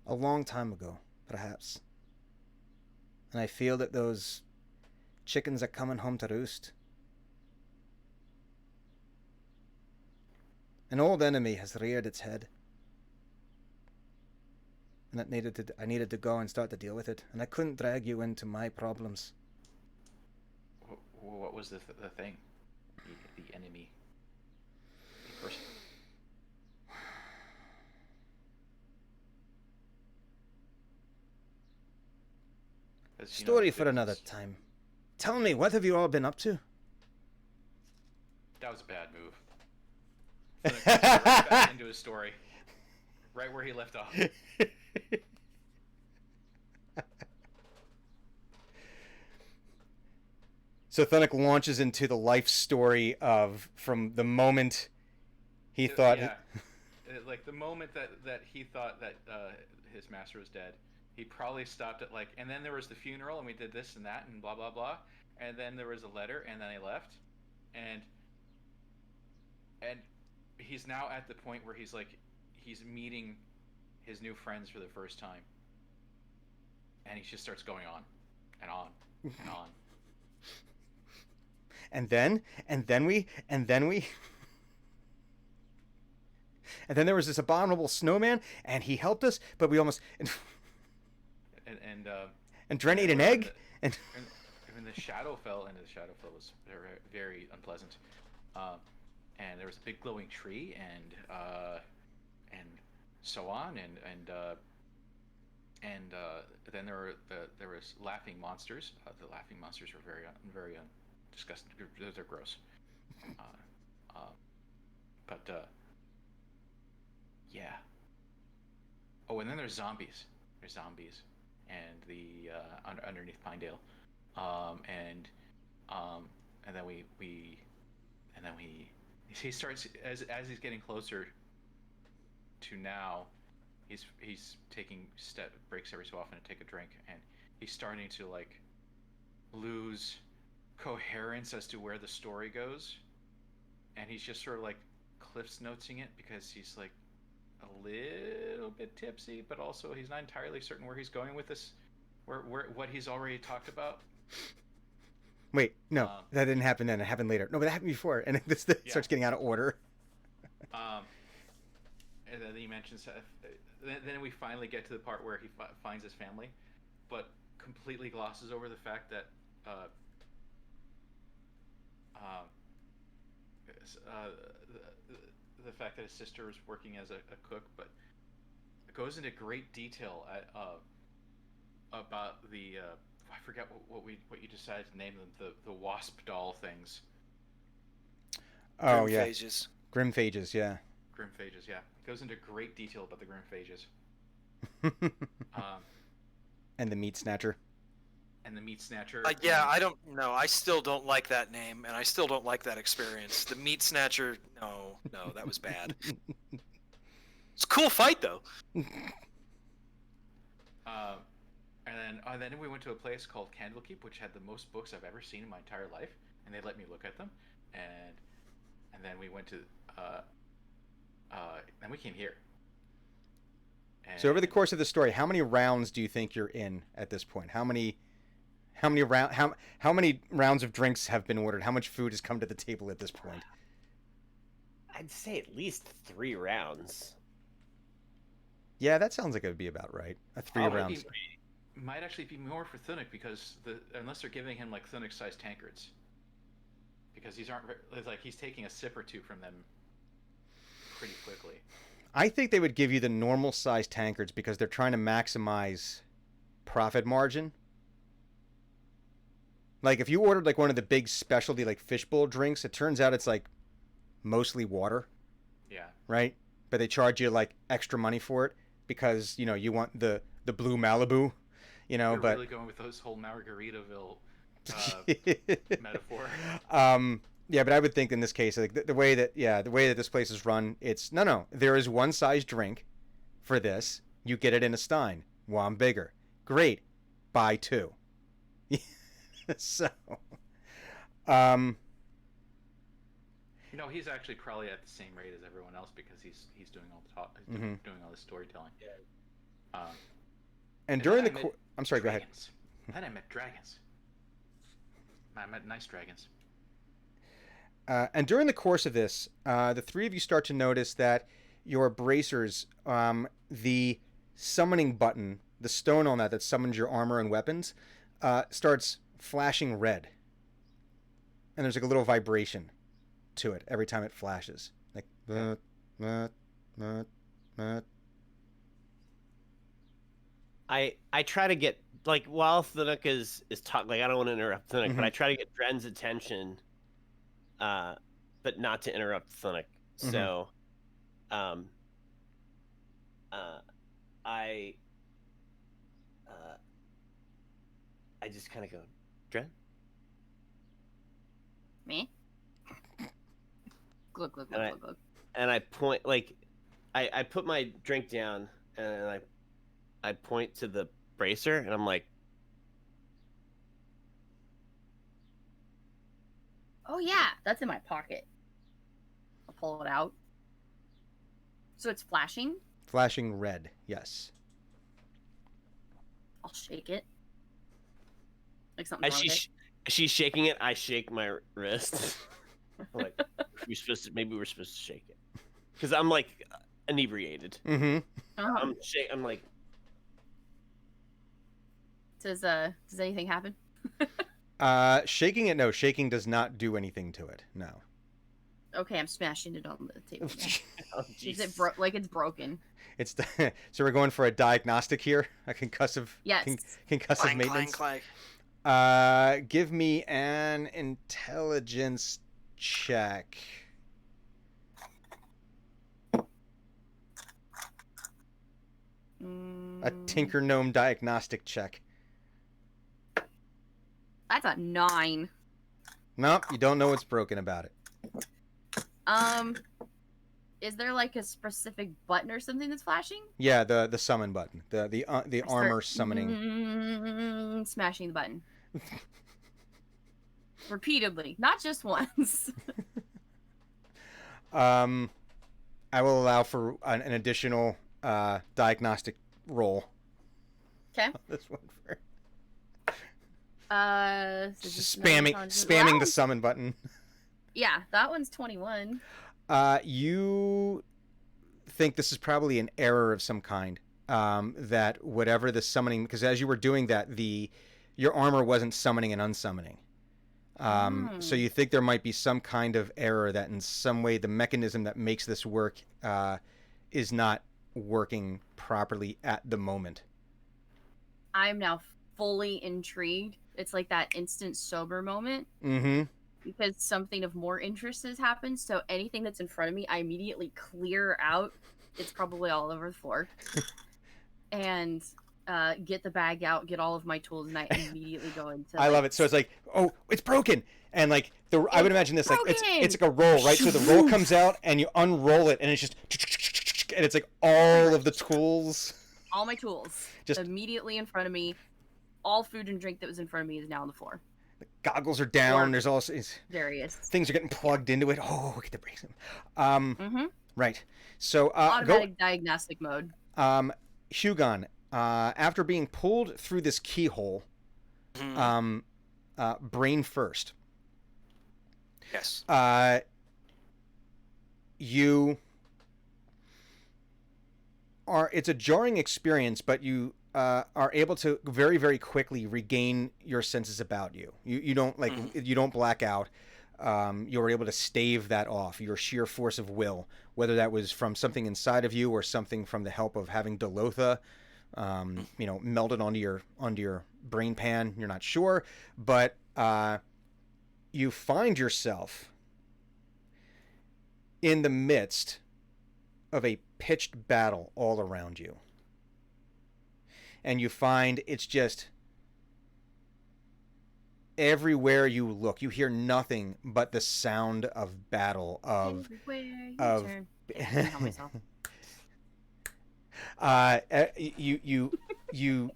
S3: A long time ago, perhaps. And I feel that those chickens are coming home to roost. An old enemy has reared its head. And I needed to go and start to deal with it. And I couldn't drag you into my problems.
S2: What was the thing? The enemy? The person?
S3: Story for another time. Tell me, what have you all been up to?
S2: That was a bad move. Right back into his story. Right where he left off.
S3: So Thunuk launches into the life story of from the moment he thought...
S2: Yeah. Like the moment that he thought that his master was dead, he probably stopped at like, and then there was the funeral and we did this and that and blah blah blah, and then there was a letter and then he left, and he's now at the point where he's meeting his new friends for the first time, and he just starts going on and on and on.
S3: And then there was this abominable snowman, and he helped us, but we almost and Dren ate an egg, and
S2: when the shadow fell, and the shadow fell was very, very unpleasant. And there was a big glowing tree, and so on, and then there was laughing monsters. The laughing monsters were very disgusting. They're gross. Yeah. Oh, and then there's zombies. And the underneath Pinedale, and then he starts as he's getting closer to now. He's taking breaks every so often to take a drink, and he's starting to like lose coherence as to where the story goes, and he's just sort of like Cliff's notesing it because he's like a little bit tipsy, but also he's not entirely certain where he's going with this, where what he's already talked about.
S3: Wait, no, that didn't happen then. It happened later. No, but that happened before, and this starts getting out of order.
S2: And then he mentions, then we finally get to the part where he finds his family, but completely glosses over the fact that the fact that his sister is working as a cook, but it goes into great detail about the I forget what you decided to name them, the wasp doll things.
S3: Oh yeah,
S1: Grimphages.
S3: Grimphages, yeah.
S2: Grimphages, yeah. It goes into great detail about the Grimphages.
S3: And the meat snatcher.
S2: And the meat snatcher.
S1: Yeah, I don't know. I still don't like that name, and I still don't like that experience. The meat snatcher, no, that was bad. It's a cool fight, though.
S2: And then we went to a place called Candlekeep, which had the most books I've ever seen in my entire life, and they let me look at them. And then we went to then we came here.
S3: So over the course of the story, how many rounds do you think you're in at this point? How many rounds of drinks have been ordered? How much food has come to the table at this point?
S4: I'd say at least 3 rounds.
S3: Yeah, that sounds like it would be about right. 3 rounds.
S2: Might actually be more for Thunuk, because unless they're giving him like Thunuk-sized tankards, because he's taking a sip or two from them pretty quickly.
S3: I think they would give you the normal size tankards because they're trying to maximize profit margin. Like if you ordered like one of the big specialty like fishbowl drinks, it turns out it's like mostly water.
S2: Yeah.
S3: Right? but they charge you like extra money for it because you want the blue Malibu,
S2: You're
S3: but
S2: really going with those whole Margaritaville metaphor.
S3: Yeah, but I would think in this case, like the way that this place is run, it's no. There is one size drink for this. You get it in a stein. One bigger. Great. Buy two. So,
S2: He's actually probably at the same rate as everyone else because he's doing all the talk, doing all the storytelling.
S4: Yeah.
S3: And during the I'm sorry,
S2: dragons.
S3: Go ahead.
S2: Then I met dragons. I met nice dragons.
S3: And during the course of this, the three of you start to notice that your bracers, the summoning button, the stone on that summons your armor and weapons, starts flashing red. And there's like a little vibration to it every time it flashes. Like,
S4: I try to get, like, while Thunuk is talking, like, I don't want to interrupt Thunuk, but I try to get Dren's attention, but not to interrupt Thunuk. So, I just kind of go, Dren?
S5: Me? Look.
S4: And I point, like, I put my drink down and I point to the bracer and I'm like,
S5: Oh yeah, that's in my pocket. I'll pull it out. So it's flashing?
S3: Flashing red, yes.
S5: I'll shake it. Like something wrong with it.
S4: As she's shaking it, I shake my wrist. Like, maybe we're supposed to shake it. Because I'm like inebriated.
S3: Mm-hmm.
S4: I'm like,
S5: Does anything happen?
S3: Shaking it, no. Shaking does not do anything to it, no.
S5: Okay, I'm smashing it on the table.
S4: oh,
S5: Is it like it's broken?
S3: It's so we're going for a diagnostic here, a concussive,
S5: Yes.
S3: Concussive
S1: Clank,
S3: maintenance.
S1: clank, clank.
S3: Give me an intelligence check. A Tinker Gnome diagnostic check.
S5: That's a 9.
S3: Nope, you don't know what's broken about it.
S5: Is there like a specific button or something that's flashing?
S3: Yeah, the summon button, the armor summoning.
S5: Smashing the button. Repeatedly, not just once.
S3: I will allow for an additional diagnostic roll.
S5: Okay.
S3: This one for
S5: just
S3: spamming the summon button.
S5: Yeah, that one's 21.
S3: You think this is probably an error of some kind. That whatever the summoning, because as you were doing that, your armor wasn't summoning and unsummoning. So you think there might be some kind of error that in some way the mechanism that makes this work is not working properly at the moment.
S5: I'm now fully intrigued. It's like that instant sober moment.
S3: Mm-hmm.
S5: Because something of more interest has happened. So anything that's in front of me, I immediately clear out. It's probably all over the floor. And get the bag out, get all of my tools, and I immediately go into.
S3: I love it. So it's like, oh, it's broken, and like I would imagine this
S5: broken!
S3: like it's like a roll, right? So the roll comes out, and you unroll it, and it's just, and it's like all of the tools.
S5: All my tools,
S3: just
S5: immediately in front of me. All food and drink that was in front of me is now on the floor.
S3: The goggles are down. There's all
S5: various
S3: things are getting plugged into it. Oh, get the brakes. Right. So
S5: automatic diagnostic mode.
S3: Hugon, after being pulled through this keyhole, brain first.
S1: Yes.
S3: You are. It's a jarring experience, but you are able to very, very quickly regain your senses about you. You don't you don't black out. You're able to stave that off. Your sheer force of will, whether that was from something inside of you or something from the help of having Delotha, melted onto your brain pan. You're not sure, but you find yourself in the midst of a pitched battle all around you. And you find it's just everywhere you look, you hear nothing but the sound of battle, of
S5: Everywhere you
S3: of
S5: turn. Yeah, I can help myself.
S3: you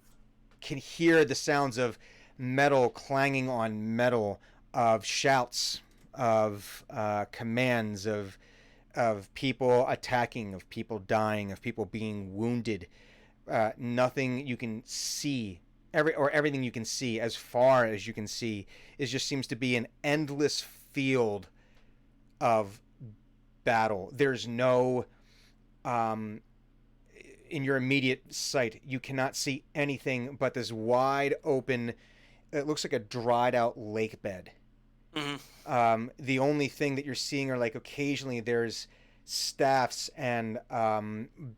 S3: can hear the sounds of metal clanging on metal, of shouts, of commands, of people attacking, of people dying, of people being wounded. Nothing you can see, everything you can see, as far as you can see, is just seems to be an endless field of battle. There's no in your immediate sight, you cannot see anything but this wide open, it looks like a dried out lake bed. The only thing that you're seeing are like occasionally there's staffs and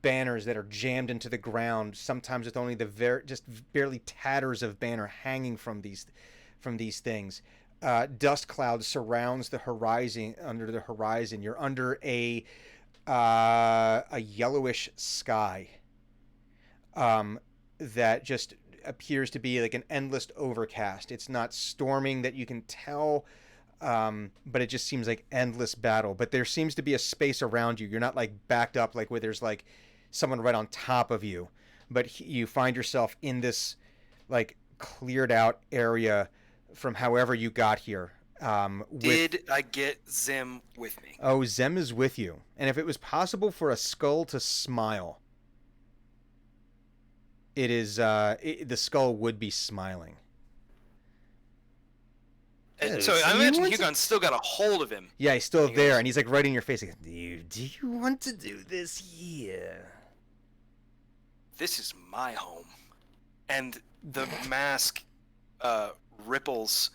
S3: banners that are jammed into the ground, sometimes with only the just barely tatters of banner hanging from these things. Dust cloud surrounds the horizon. Under the horizon, you're under a yellowish sky that just appears to be like an endless overcast. It's not storming that you can tell, but it just seems like endless battle. But there seems to be a space around you. You're not like backed up like where there's like someone right on top of you, but you find yourself in this like cleared out area from however you got here.
S1: Did I get Zim with me?
S3: Oh, Zem is with you. And if it was possible for a skull to smile, it is the skull would be smiling.
S1: And so I imagine Hugon's still got a hold of him.
S3: Yeah, he's still
S1: He
S3: there,
S1: goes,
S3: and he's like right in your face. Like, do you want to do this here?
S1: This is my home. And the mask ripples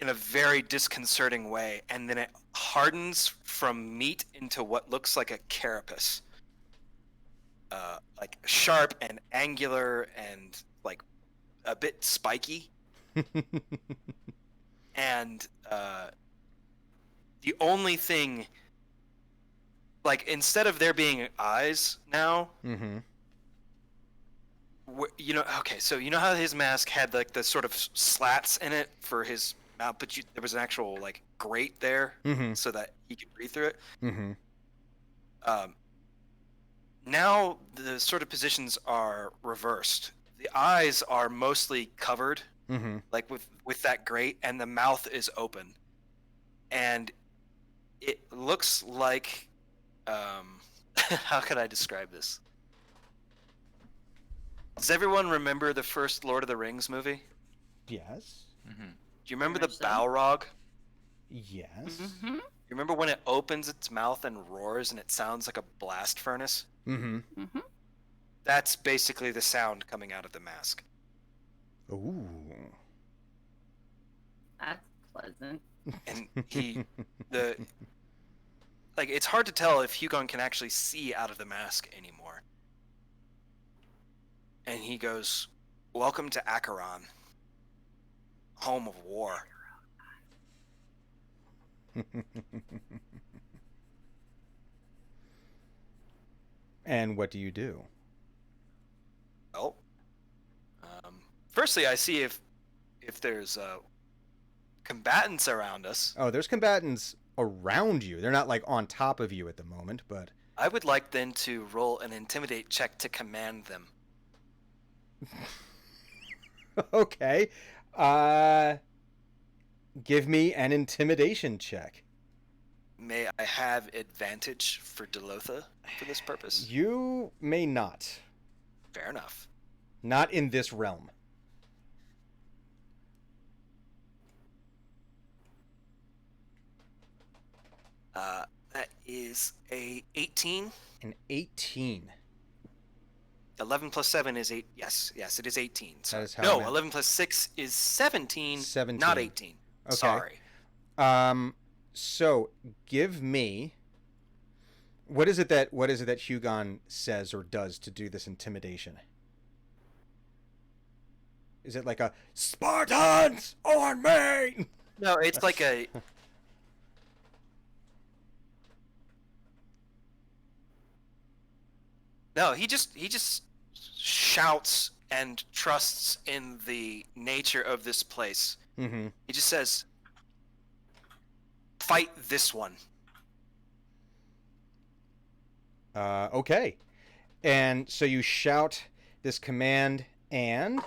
S1: in a very disconcerting way, and then it hardens from meat into what looks like a carapace. Like sharp and angular and like a bit spiky. And the only thing, like, instead of there being eyes now,
S3: Mm-hmm.
S1: you know, okay, so you know how his mask had like the sort of slats in it for his mouth, but there was an actual like grate there
S3: Mm-hmm.
S1: so that he could breathe through it.
S3: Mm-hmm.
S1: Now the sort of positions are reversed. The eyes are mostly covered,
S3: Mm-hmm.
S1: like with that grate, and the mouth is open, and it looks like how can I describe this? Does everyone remember the first Lord of the Rings movie?
S3: Yes.
S2: Mm-hmm.
S1: Do you remember the
S5: Very much so.
S1: Balrog?
S3: Yes.
S5: Mm-hmm.
S1: You remember when it opens its mouth and roars and it sounds like a blast furnace?
S3: Mm-hmm.
S5: Mm-hmm.
S1: That's basically the sound coming out of the mask.
S3: Ooh.
S5: That's pleasant.
S1: And like, it's hard to tell if Hugon can actually see out of the mask anymore. And he goes, "Welcome to Acheron, home of war."
S3: And what do you do?
S1: Well, firstly, I see if there's combatants around us.
S3: Oh, there's combatants around you. They're not like on top of you at the moment, but
S1: I would like then to roll an intimidate check to command them.
S3: okay. Give me an intimidation check.
S1: May I have advantage for Delotha for this purpose?
S3: You may not.
S1: Fair enough.
S3: Not in this realm.
S1: That is a 18.
S3: An 18.
S1: 11 plus 7 is 8. Yes, it is 18.
S3: That is how
S1: no,
S3: I meant.
S1: 11 plus 6 is 17,
S3: 17.
S1: not 18.
S3: Okay.
S1: Sorry.
S3: So give me. What is it that Hugon says or does to do this intimidation? Is it like a Spartans on me?
S1: No, it's like a... No, he just shouts and trusts in the nature of this place.
S3: Mm-hmm.
S1: He just says, "Fight this one."
S3: Okay. And so you shout this command, and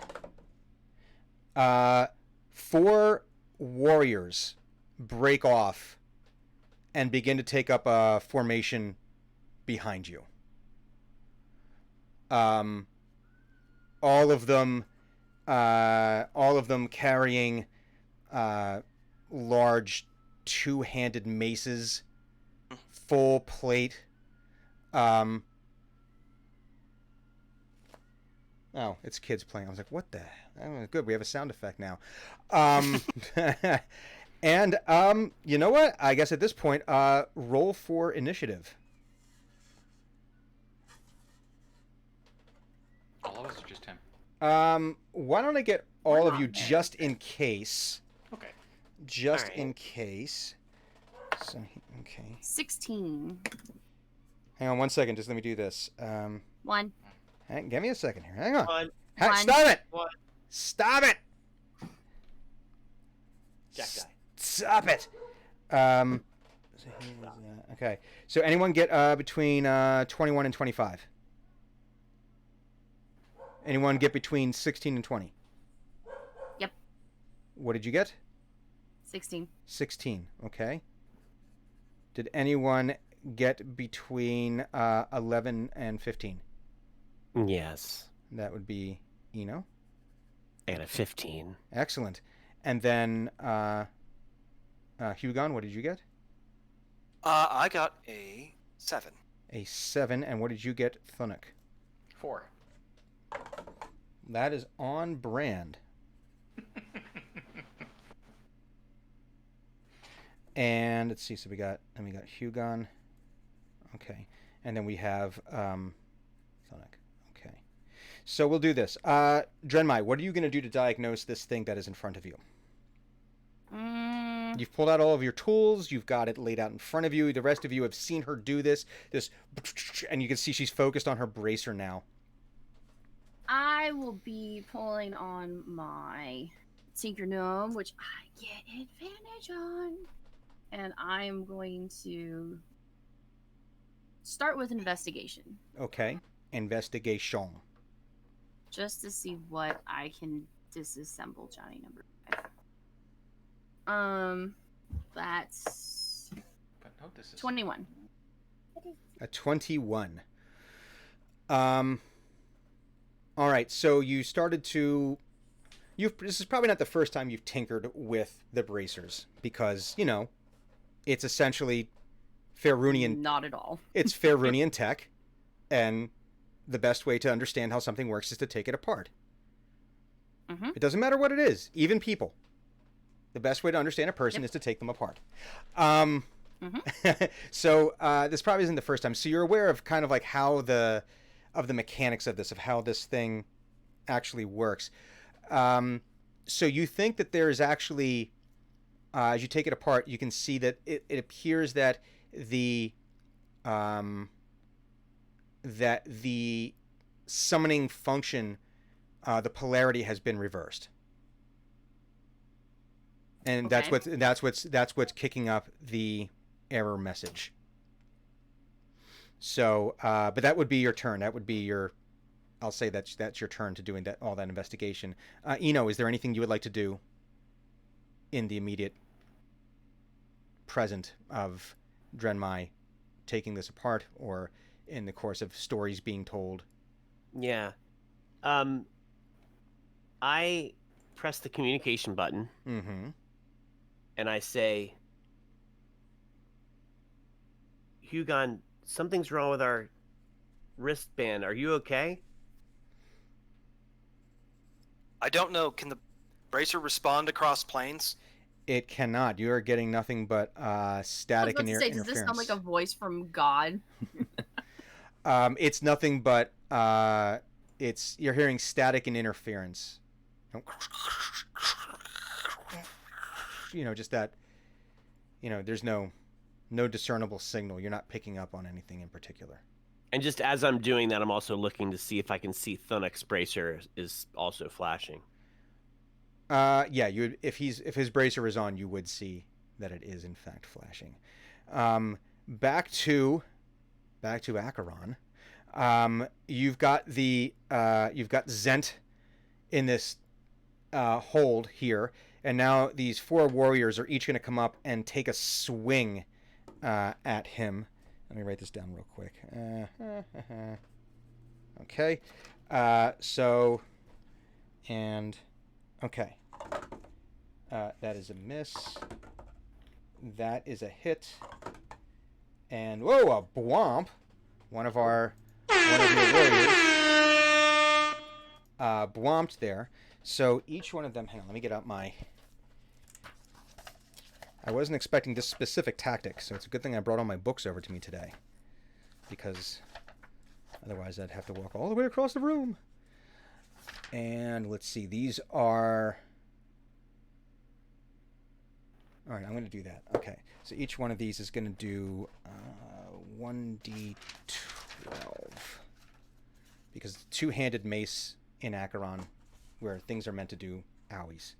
S3: 4 warriors break off and begin to take up a formation behind you. All of them carrying large 2-handed maces, full plate. Oh, it's kids playing. I was like, what the? Oh, good, we have a sound effect now. And you know what? I guess at this point, roll for initiative.
S2: All of us, or just him?
S3: Why don't I get all of you just in case?
S2: Okay.
S3: Just
S4: All right.
S3: in case. So, okay.
S5: 16.
S3: Hang on 1 second. Just let me do this.
S5: 1.
S3: Give me a second here. Hang on.
S4: One.
S3: Hey,
S5: One.
S3: stop it!
S4: One.
S3: Stop it!
S4: Jack die.
S3: Stop it! Okay. So anyone get between 21 and 25? Anyone get between 16 and 20?
S5: Yep.
S3: What did you get?
S5: 16.
S3: 16. Okay. Did anyone get between 11 and 15?
S4: Yes.
S3: That would be Eno.
S4: I got a 15.
S3: Excellent. And then Hugon, what did you get?
S1: I got a 7.
S3: A 7. And what did you get, Thunuk?
S2: 4.
S3: That is on brand. And let's see. So we got Hugon. Okay. And then we have Thunuk. Okay. So we'll do this. Drenmai, what are you going to do to diagnose this thing that is in front of you? You've pulled out all of your tools. You've got it laid out in front of you. The rest of you have seen her do this, and you can see she's focused on her bracer now.
S5: I will be pulling on my Tinker Gnome, which I get advantage on. And I'm going to start with investigation.
S3: Okay. Investigation.
S5: Just to see what I can disassemble Johnny number 5. That's
S2: But no, this is
S5: 21.
S3: A 21. All right, so you started to... This is probably not the first time you've tinkered with the bracers, because, you know, it's essentially Faerunian...
S5: Not at all.
S3: It's Faerunian tech, and the best way to understand how something works is to take it apart.
S5: Mm-hmm.
S3: It doesn't matter what it is, even people. The best way to understand a person is to take them apart. So this probably isn't the first time. So you're aware of kind of like how the mechanics of this, of how this thing actually works. So you think that there is actually, as you take it apart, you can see that it appears that the summoning function, the polarity has been reversed. And
S5: Okay.
S3: that's what's kicking up the error message. So, but that would be your turn. That would be your. I'll say that's your turn to doing all that investigation. Eno, is there anything you would like to do in the immediate present of Drenmai taking this apart, or in the course of stories being told?
S4: Yeah. I press the communication button
S3: Mm-hmm.
S4: and I say, Hugon, something's wrong with our wristband. Are you okay?
S1: I don't know. Can the bracer respond across planes?
S3: It cannot. You are getting nothing but
S5: I was
S3: static
S5: about
S3: and
S5: to say, does this sound like a voice from God?
S3: It's nothing but you're hearing static and interference. You know, just that. You know, there's no discernible signal. You're not picking up on anything in particular.
S4: And just as I'm doing that, I'm also looking to see if I can see Thunuk's bracer is also flashing.
S3: Yeah, you would, if his bracer is on, you would see that it is in fact flashing. Back to Acheron. You've got Zent in this hold here, and now these 4 warriors are each going to come up and take a swing at him. Let me write this down real quick. Okay. Okay. That is a miss. That is a hit. And whoa, a Bwomp. One of your warriors. Bwomped there. So each one of them. Hang on, let me get out my. I wasn't expecting this specific tactic, so it's a good thing I brought all my books over to me today, because otherwise I'd have to walk all the way across the room. And let's see, these are. All right, I'm going to do that. Okay, so each one of these is going to do 1d12, because it's two-handed mace in Acheron, where things are meant to do owies.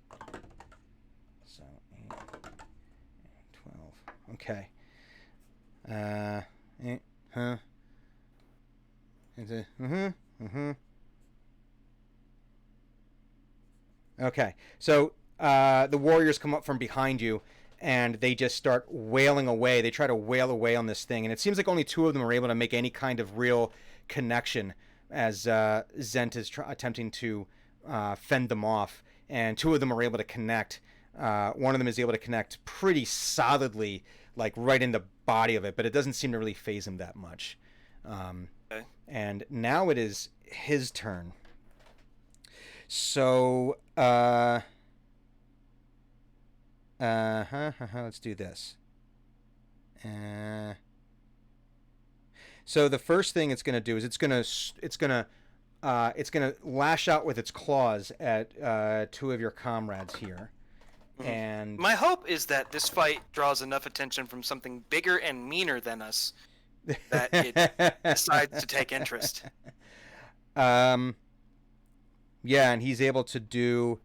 S3: So 8, 12. Okay. Okay, so the warriors come up from behind you, and they just start wailing away. They try to wail away on this thing, and it seems like only 2 of them are able to make any kind of real connection as Zent is attempting to fend them off, and 2 of them are able to connect. One of them is able to connect pretty solidly, like right in the body of it, but it doesn't seem to really phase him that much.
S1: Okay.
S3: And now it is his turn. So, let's do this. So the first thing it's going to do is it's going to lash out with its claws at 2 of your comrades here. And
S1: my hope is that this fight draws enough attention from something bigger and meaner than us that it decides to take interest.
S3: Yeah, and he's able to do.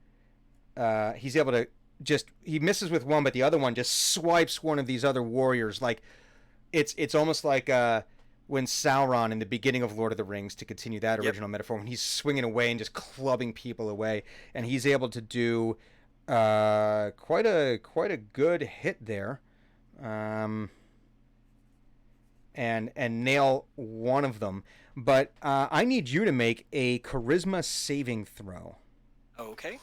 S3: He misses with one, but the other one just swipes one of these other warriors. Like it's almost like when Sauron in the beginning of Lord of the Rings, to continue that original metaphor, when he's swinging away and just clubbing people away, and he's able to do quite a good hit there, and nail one of them. But I need you to make a charisma saving throw.
S1: Okay.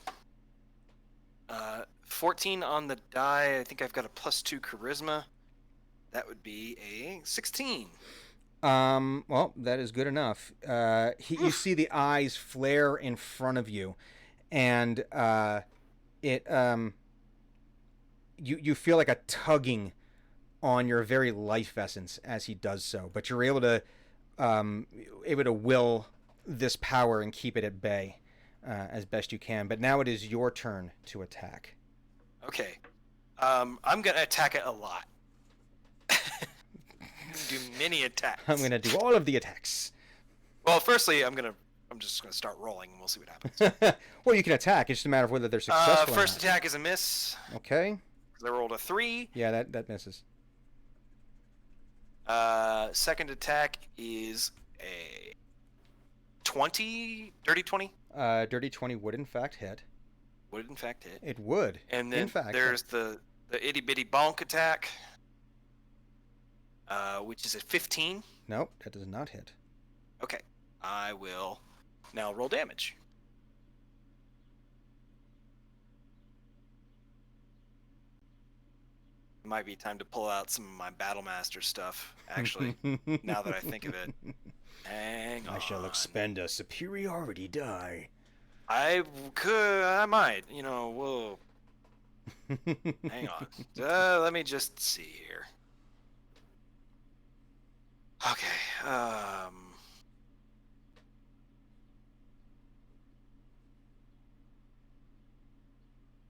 S1: 14 on the die. I think I've got a +2 charisma. That would be a 16.
S3: Well, that is good enough. You see the eyes flare in front of you, and you feel like a tugging on your very life essence as he does so, but you're able to will this power and keep it at bay as best you can. But now it is your turn to attack.
S1: Okay. I'm gonna attack it a lot. Do many attacks.
S3: I'm gonna do all of the attacks.
S1: Well, firstly, I'm just gonna start rolling, and we'll see what happens.
S3: Well, you can attack. It's just a matter of whether they're successful.
S1: First
S3: or not.
S1: attack is a miss.
S3: Okay.
S1: I rolled a 3.
S3: Yeah, that misses.
S1: Second attack is a 20, dirty 20.
S3: Dirty 20 would in fact hit.
S1: Would in fact hit.
S3: It would.
S1: And then
S3: in fact,
S1: there's the itty bitty bonk attack, which is a 15.
S3: Nope, that does not hit.
S1: Okay, I will now roll damage. It might be time to pull out some of my Battlemaster stuff, actually, now that I think of it. Hang on.
S3: I shall expend a superiority die.
S1: I might, whoa. Hang on. Let me just see here. Okay,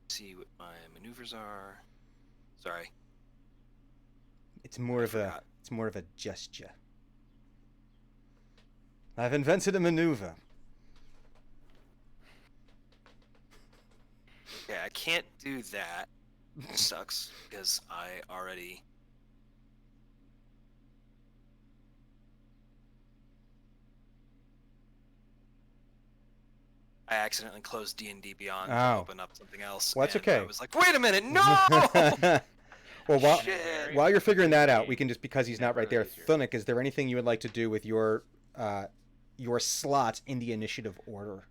S1: see what my maneuvers are. Sorry.
S3: It's more of a gesture. I've invented a maneuver.
S1: Yeah, I can't do that. Sucks because I already. I accidentally closed D&D Beyond to
S3: Oh.
S1: open up something else.
S3: Well, that's
S1: and
S3: okay.
S1: I was like, wait a minute, no!
S3: Well,
S1: Shit.
S3: while you're figuring that out, we can just, because he's not
S2: Never
S3: right there,
S2: easier.
S3: Thunic, is there anything you would like to do with your slots in the initiative order?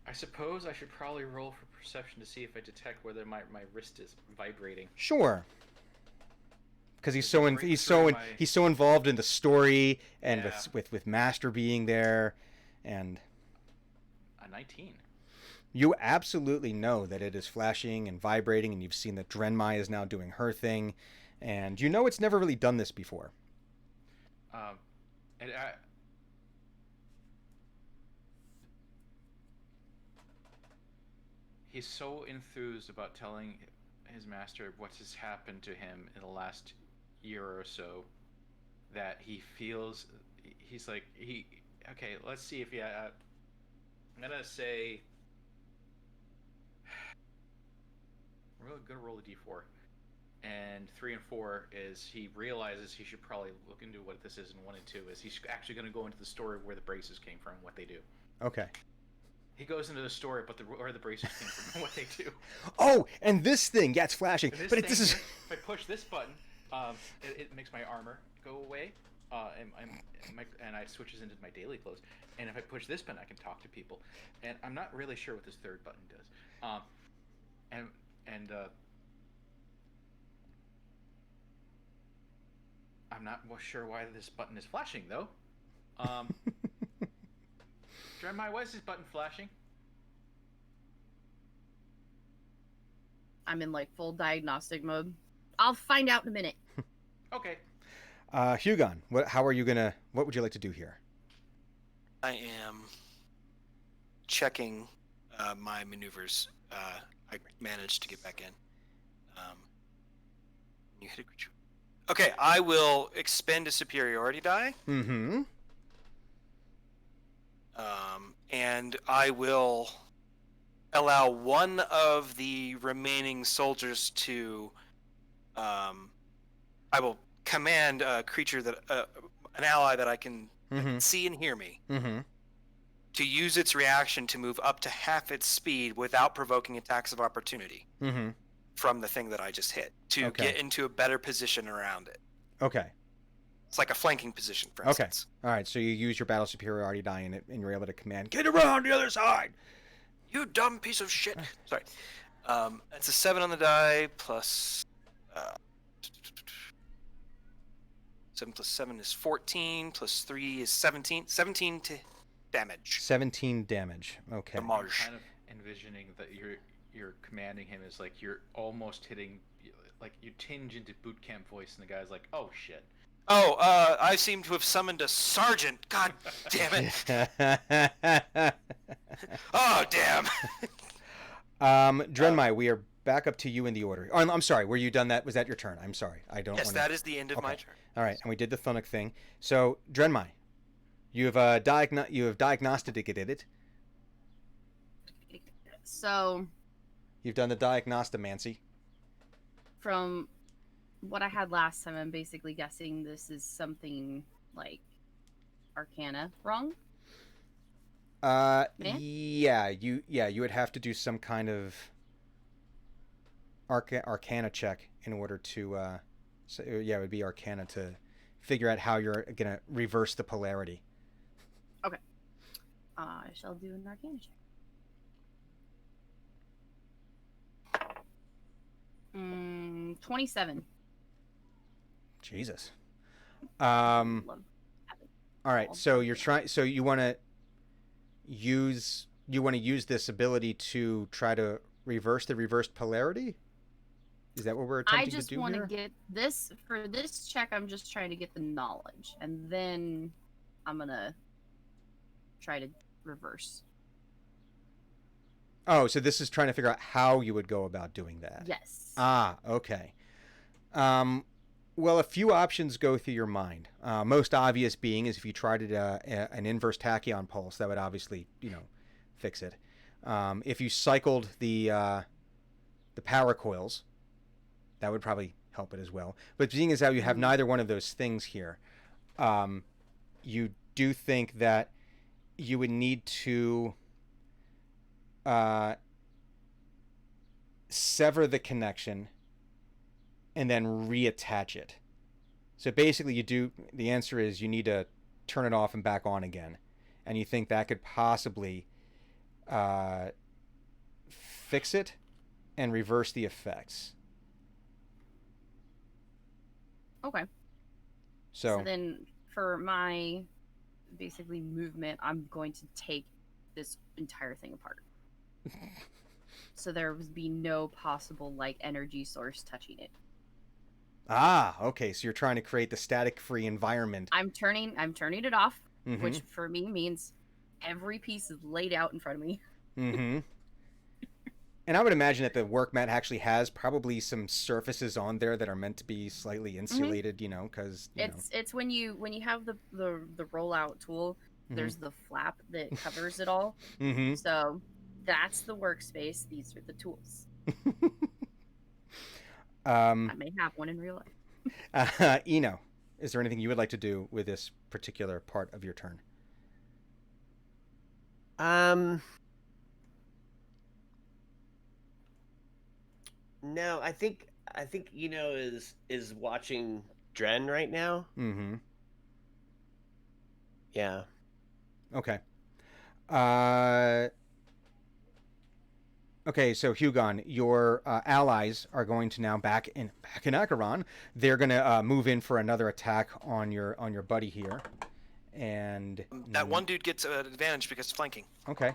S2: I suppose I should probably roll for perception to see if I detect whether my wrist is vibrating.
S3: Sure. Because he's
S2: Does it
S3: so
S2: break
S3: he's
S2: through
S3: so
S2: my-
S3: he's so involved in the story and
S2: Yeah.
S3: with Master being there, and
S2: A 19.
S3: you absolutely know that it is flashing and vibrating, and you've seen that Drenmai is now doing her thing, and you know it's never really done this before.
S2: And he's so enthused about telling his master what has happened to him in the last year or so that he feels he's like okay, let's see if I'm gonna say we're gonna roll a d4, and 3 and 4 is he realizes he should probably look into what this is, and 1 and 2 is he's actually going to go into the story of where the braces came from, what they do.
S3: Okay.
S2: He goes into the story, but where the braces came from and what they do.
S3: Oh, and this thing, yeah, it's flashing,
S2: And
S3: but this is.
S2: if I push this button, it makes my armor go away, and I switches into my daily clothes. And if I push this button, I can talk to people. And I'm not really sure what this third button does. I'm not sure why this button is flashing though. Drenmai, why is this button flashing?
S5: I'm in like full diagnostic mode. I'll find out in a minute.
S2: Okay.
S3: Hugon, what would you like to do here?
S1: I am checking my maneuvers. I managed to get back in. You hit a creature. Okay, I will expend a superiority die.
S3: Mm-hmm.
S1: And I will allow one of the remaining soldiers to. I will command a creature that an ally that I can
S3: Mm-hmm.
S1: see and hear me
S3: Mm-hmm.
S1: to use its reaction to move up to half its speed without provoking attacks of opportunity
S3: Mm-hmm.
S1: from the thing that I just hit to
S3: Okay.
S1: get into a better position around it.
S3: Okay.
S1: It's like a flanking position, for
S3: Okay.
S1: instance.
S3: All right. So you use your battle superiority die in it, and you're able to command, get around the other side.
S1: You dumb piece of shit. Sorry. It's a 7 on the die plus 7 plus 7 is 14 plus 3 is 17. 17 to damage.
S3: 17 damage. Okay.
S1: The
S2: I'm
S1: marsh.
S2: kind of envisioning that you're commanding him as like you're almost hitting, like you tinge into boot camp voice, and the guy's like, "Oh shit."
S1: Oh, I seem to have summoned a sergeant. God damn it. Oh, damn.
S3: Drenmai, we are back up to you in the order. Oh, I'm sorry. Were you done that? Was that your turn? I'm sorry. I don't
S1: Yes,
S3: wanna...
S1: that is the end of my
S3: Okay.
S1: turn.
S3: All right, and we did the Thunic thing. So, Drenmai, you have diagnosticated it.
S5: So,
S3: You've done the diagnostomancy.
S5: from what I had last time, I'm basically guessing this is something like Arcana wrong.
S3: Yeah, you would have to do some kind of Arcana check in order to it would be Arcana to figure out how you're gonna reverse the polarity.
S5: I shall do an Arcana check. 27.
S3: Jesus.
S5: Love.
S3: All right, so you're trying. So you want to use this ability to try to reverse the reversed polarity. Is that what we're
S5: I
S3: attempting
S5: just
S3: to do
S5: want to
S3: here?
S5: get this for this check. I'm just trying to get the knowledge, and then I'm gonna try to reverse.
S3: Oh, so this is trying to figure out how you would go about doing that.
S5: Yes.
S3: Ah, okay. Well, a few options go through your mind. Most obvious being is if you tried an inverse tachyon pulse, that would obviously, fix it. If you cycled the power coils, that would probably help it as well. But seeing as how you have neither one of those things here, you do think that you would need to sever the connection and then reattach it. So basically the answer is you need to turn it off and back on again. And you think that could possibly fix it and reverse the effects.
S5: Okay. So then for my basically movement, I'm going to take this entire thing apart. So there would be no possible energy source touching it.
S3: Ah, okay. So you're trying to create the static-free environment.
S5: I'm turning it off, which for me means every piece is laid out in front of me.
S3: Mm-hmm. And I would imagine that the work mat actually has probably some surfaces on there that are meant to be slightly insulated, because
S5: it's when you have the rollout tool, there's the flap that covers it all.
S3: Mm-hmm.
S5: So that's the workspace. These are the tools. I may have one in real life.
S3: Eno, is there anything you would like to do with this particular part of your turn?
S4: No, I think Eno is watching Dren right now.
S3: Mm-hmm.
S4: Yeah.
S3: Okay. Okay, so Hugon, your allies are going to now back in Acheron. They're going to move in for another attack on your buddy here, and
S1: that one dude gets an advantage because it's flanking.
S3: Okay.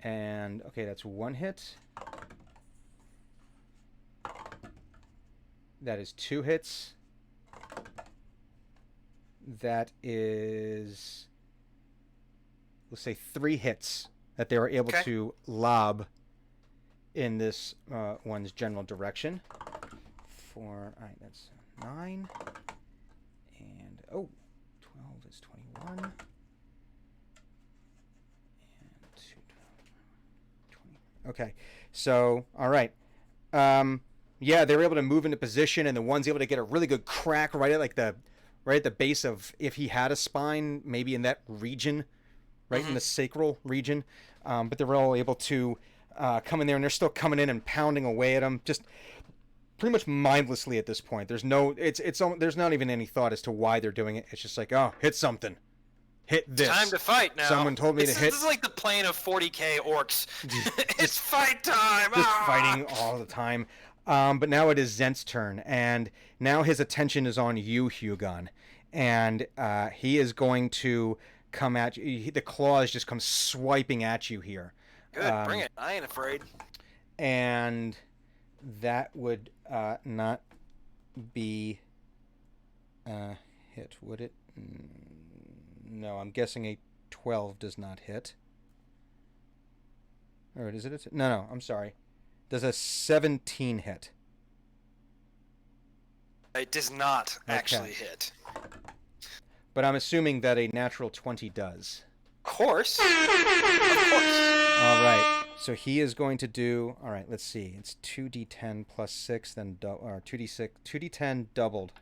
S3: And okay, that's one hit. That is 2 hits. That is, let's say, 3 hits that they were able to lob in this one's general direction. All right, that's 9. And, 12 is 21. And 2, 20. Okay, so, all right. Yeah, they were able to move into position, and the one's able to get a really good crack right at the base of, if he had a spine, maybe in that region, right in the sacral region. But they were all able to come in there, and they're still coming in and pounding away at him, just pretty much mindlessly at this point. There's not even any thought as to why they're doing it. It's just like, oh, hit something. Hit this.
S1: Time to fight now.
S3: Someone told me to hit.
S1: This is like the plane of 40k orcs. It's fight time.
S3: Just fighting all the time. But now it is Zent's turn, and now his attention is on you, Hugon. And he is going to come at you. The claws just come swiping at you here.
S1: Good, bring it. I ain't afraid.
S3: And that would not be hit, would it? No, I'm guessing a 12 does not hit. Or is it? No, I'm sorry. Does a 17 hit?
S1: It does not actually hit.
S3: But I'm assuming that a natural 20 does.
S1: Of course. Of course.
S3: All right. So he is going to do. All right. Let's see. It's 2d10 plus 6, then or 2d10 doubled.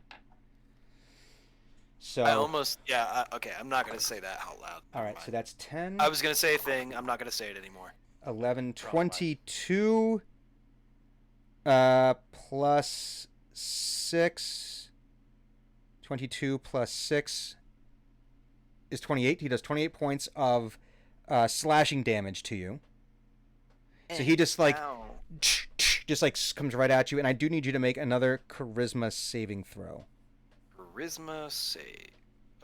S3: So
S1: I almost. Yeah. Okay. I'm not gonna say that out loud.
S3: All right. So that's 10.
S1: I was gonna say a thing. I'm not gonna say it anymore.
S3: 11, 22 plus 6. 22 plus 6 is 28. He does 28 points of slashing damage to you. So he just comes right at you, and I do need you to make another charisma saving throw.
S1: Charisma save.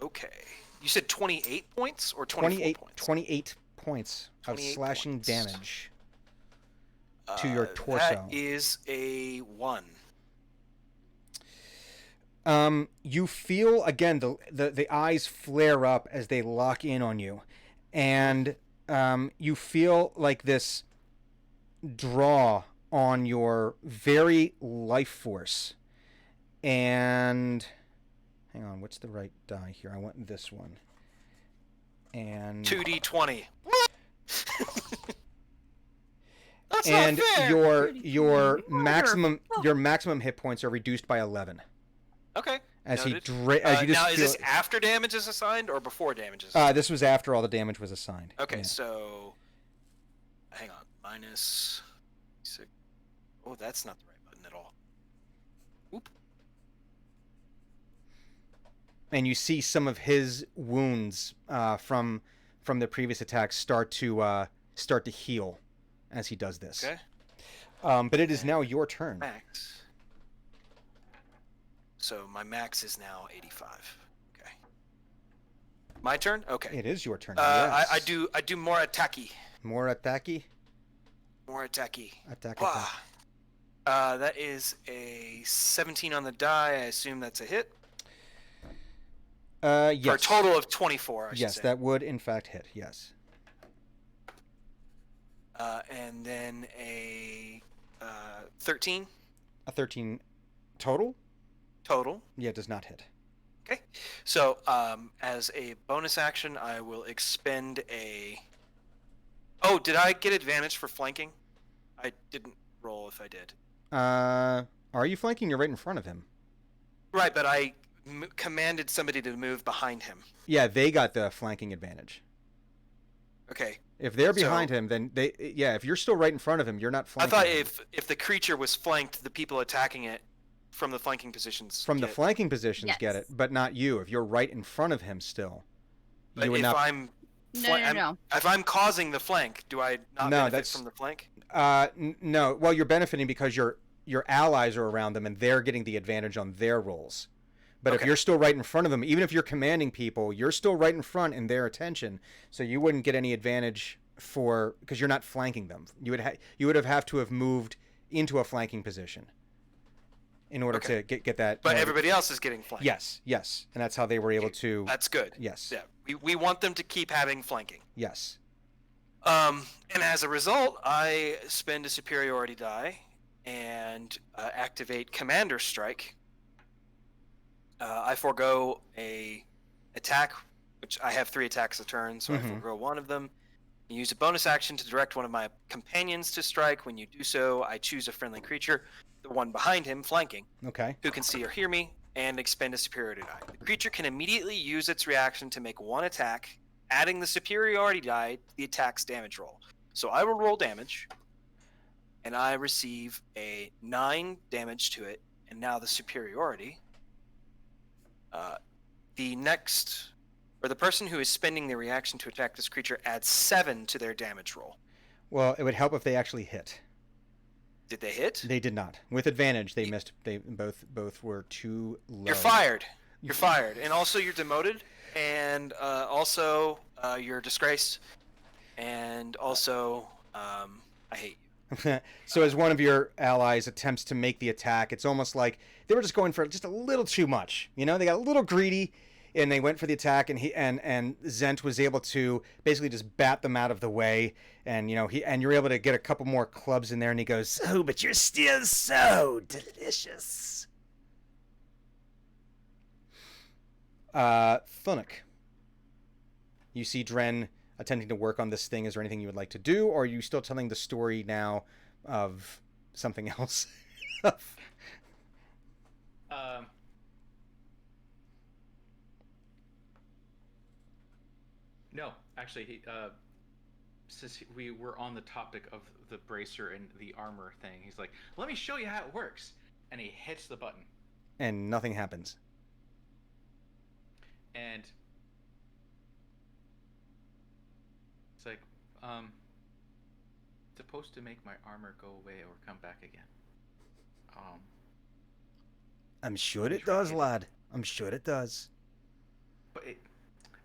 S1: Okay. You said 28 points or 24 points?
S3: 28 points of
S1: 28
S3: slashing
S1: points.
S3: damage to your torso.
S1: That is a 1.
S3: You feel again the eyes flare up as they lock in on you, and you feel like this draw on your very life force, And hang on, what's the right die here? I want this one. And
S1: 2d20. That's
S3: and
S1: not fair.
S3: your maximum
S5: Oh.
S3: your maximum hit points are reduced by 11
S1: Okay.
S3: as
S1: Noted.
S3: as you just
S1: now,
S3: feel,
S1: is this after damage is assigned or before damage is?
S3: this was after all the damage was assigned.
S1: Okay,
S3: Yeah.
S1: so hang on, minus 6. Oh, that's not the right button at all. Oop.
S3: And you see some of his wounds from the previous attacks start to heal as he does this.
S1: Okay.
S3: But it is now your turn.
S1: Max. So my max is now 85. Okay. My turn. Okay.
S3: It is your turn.
S1: I
S3: Yes.
S1: do more attacky.
S3: More attacky.
S1: More attacky.
S3: Attack.
S1: Wah. That is a 17 on the die. I assume that's a hit.
S3: Yes.
S1: For a total of 24. I should
S3: Yes,
S1: say.
S3: that would in fact hit. Yes.
S1: And then a 13
S3: A 13 total.
S1: total.
S3: Yeah, it does not hit.
S1: Okay. So as a bonus action, I will expend a. Oh, did I get advantage for flanking? I didn't roll if I did.
S3: Are you flanking? You're right in front of him.
S1: Right, but I commanded somebody to move behind him.
S3: Yeah, they got the flanking advantage.
S1: Okay.
S3: If they're
S1: So-
S3: behind him, then they. Yeah, if you're still right in front of him, you're not
S1: I
S3: flanking.
S1: thought
S3: him.
S1: if the creature was flanked, the people attacking it from the flanking positions.
S3: From the
S1: get-
S3: flanking positions get it,
S5: Yes.
S3: but not you. If you're right in front of him still,
S1: But
S3: you would
S1: if
S3: not.
S1: I'm
S5: No.
S1: if I'm causing the flank, do I not
S3: No,
S1: benefit
S3: that's-
S1: from the flank?
S3: No. Well, you're benefiting because your allies are around them and they're getting the advantage on their rolls. But if
S1: Okay.
S3: you're still right in front of them, even if you're commanding people, you're still right in front in their attention, so you wouldn't get any advantage because you're not flanking them. You would have to have moved into a flanking position in order
S1: Okay.
S3: to get that.
S1: But
S3: in order-
S1: everybody else is getting flanked.
S3: Yes, and that's how they were able
S1: Okay,
S3: to.
S1: That's good.
S3: Yes,
S1: Yeah, we want them to keep having flanking.
S3: yes.
S1: And as a result, I spend a superiority die and activate Commander Strike. I forego a attack, which I have 3 attacks a turn, so I
S3: Mhm.
S1: forego one of them. Use a bonus action to direct one of my companions to strike. When you do so, I choose a friendly creature, the one behind him, flanking,
S3: Okay.
S1: who can see or hear me, and expend a superiority die. The creature can immediately use its reaction to make one attack, adding the superiority die to the attack's damage roll. So I will roll damage, and I receive a 9 damage to it, and now the superiority. The person who is spending the reaction to attack this creature adds 7 to their damage roll.
S3: Well, it would help if they actually hit.
S1: Did they hit?
S3: They did not. With advantage, they missed. They both were too low.
S1: You're fired. You're fired, and also you're demoted, and also you're disgraced, and also I hate you.
S3: So as one of your allies attempts to make the attack, it's almost like they were just going for just a little too much. You know, they got a little greedy, and they went for the attack, and Zent was able to basically just bat them out of the way, and you're able to get a couple more clubs in there, and he goes, "Oh, but you're still so delicious." Thunuk, you see Dren attempting to work on this thing. Is there anything you would like to do, or are you still telling the story now of something else?
S2: No, actually, since we were on the topic of the bracer and the armor thing, he's like, "Let me show you how it works," and he hits the button,
S3: And nothing happens.
S2: and it's like, supposed to make my armor go away or come back again.
S3: I'm sure it does, lad. I'm sure it does.
S2: But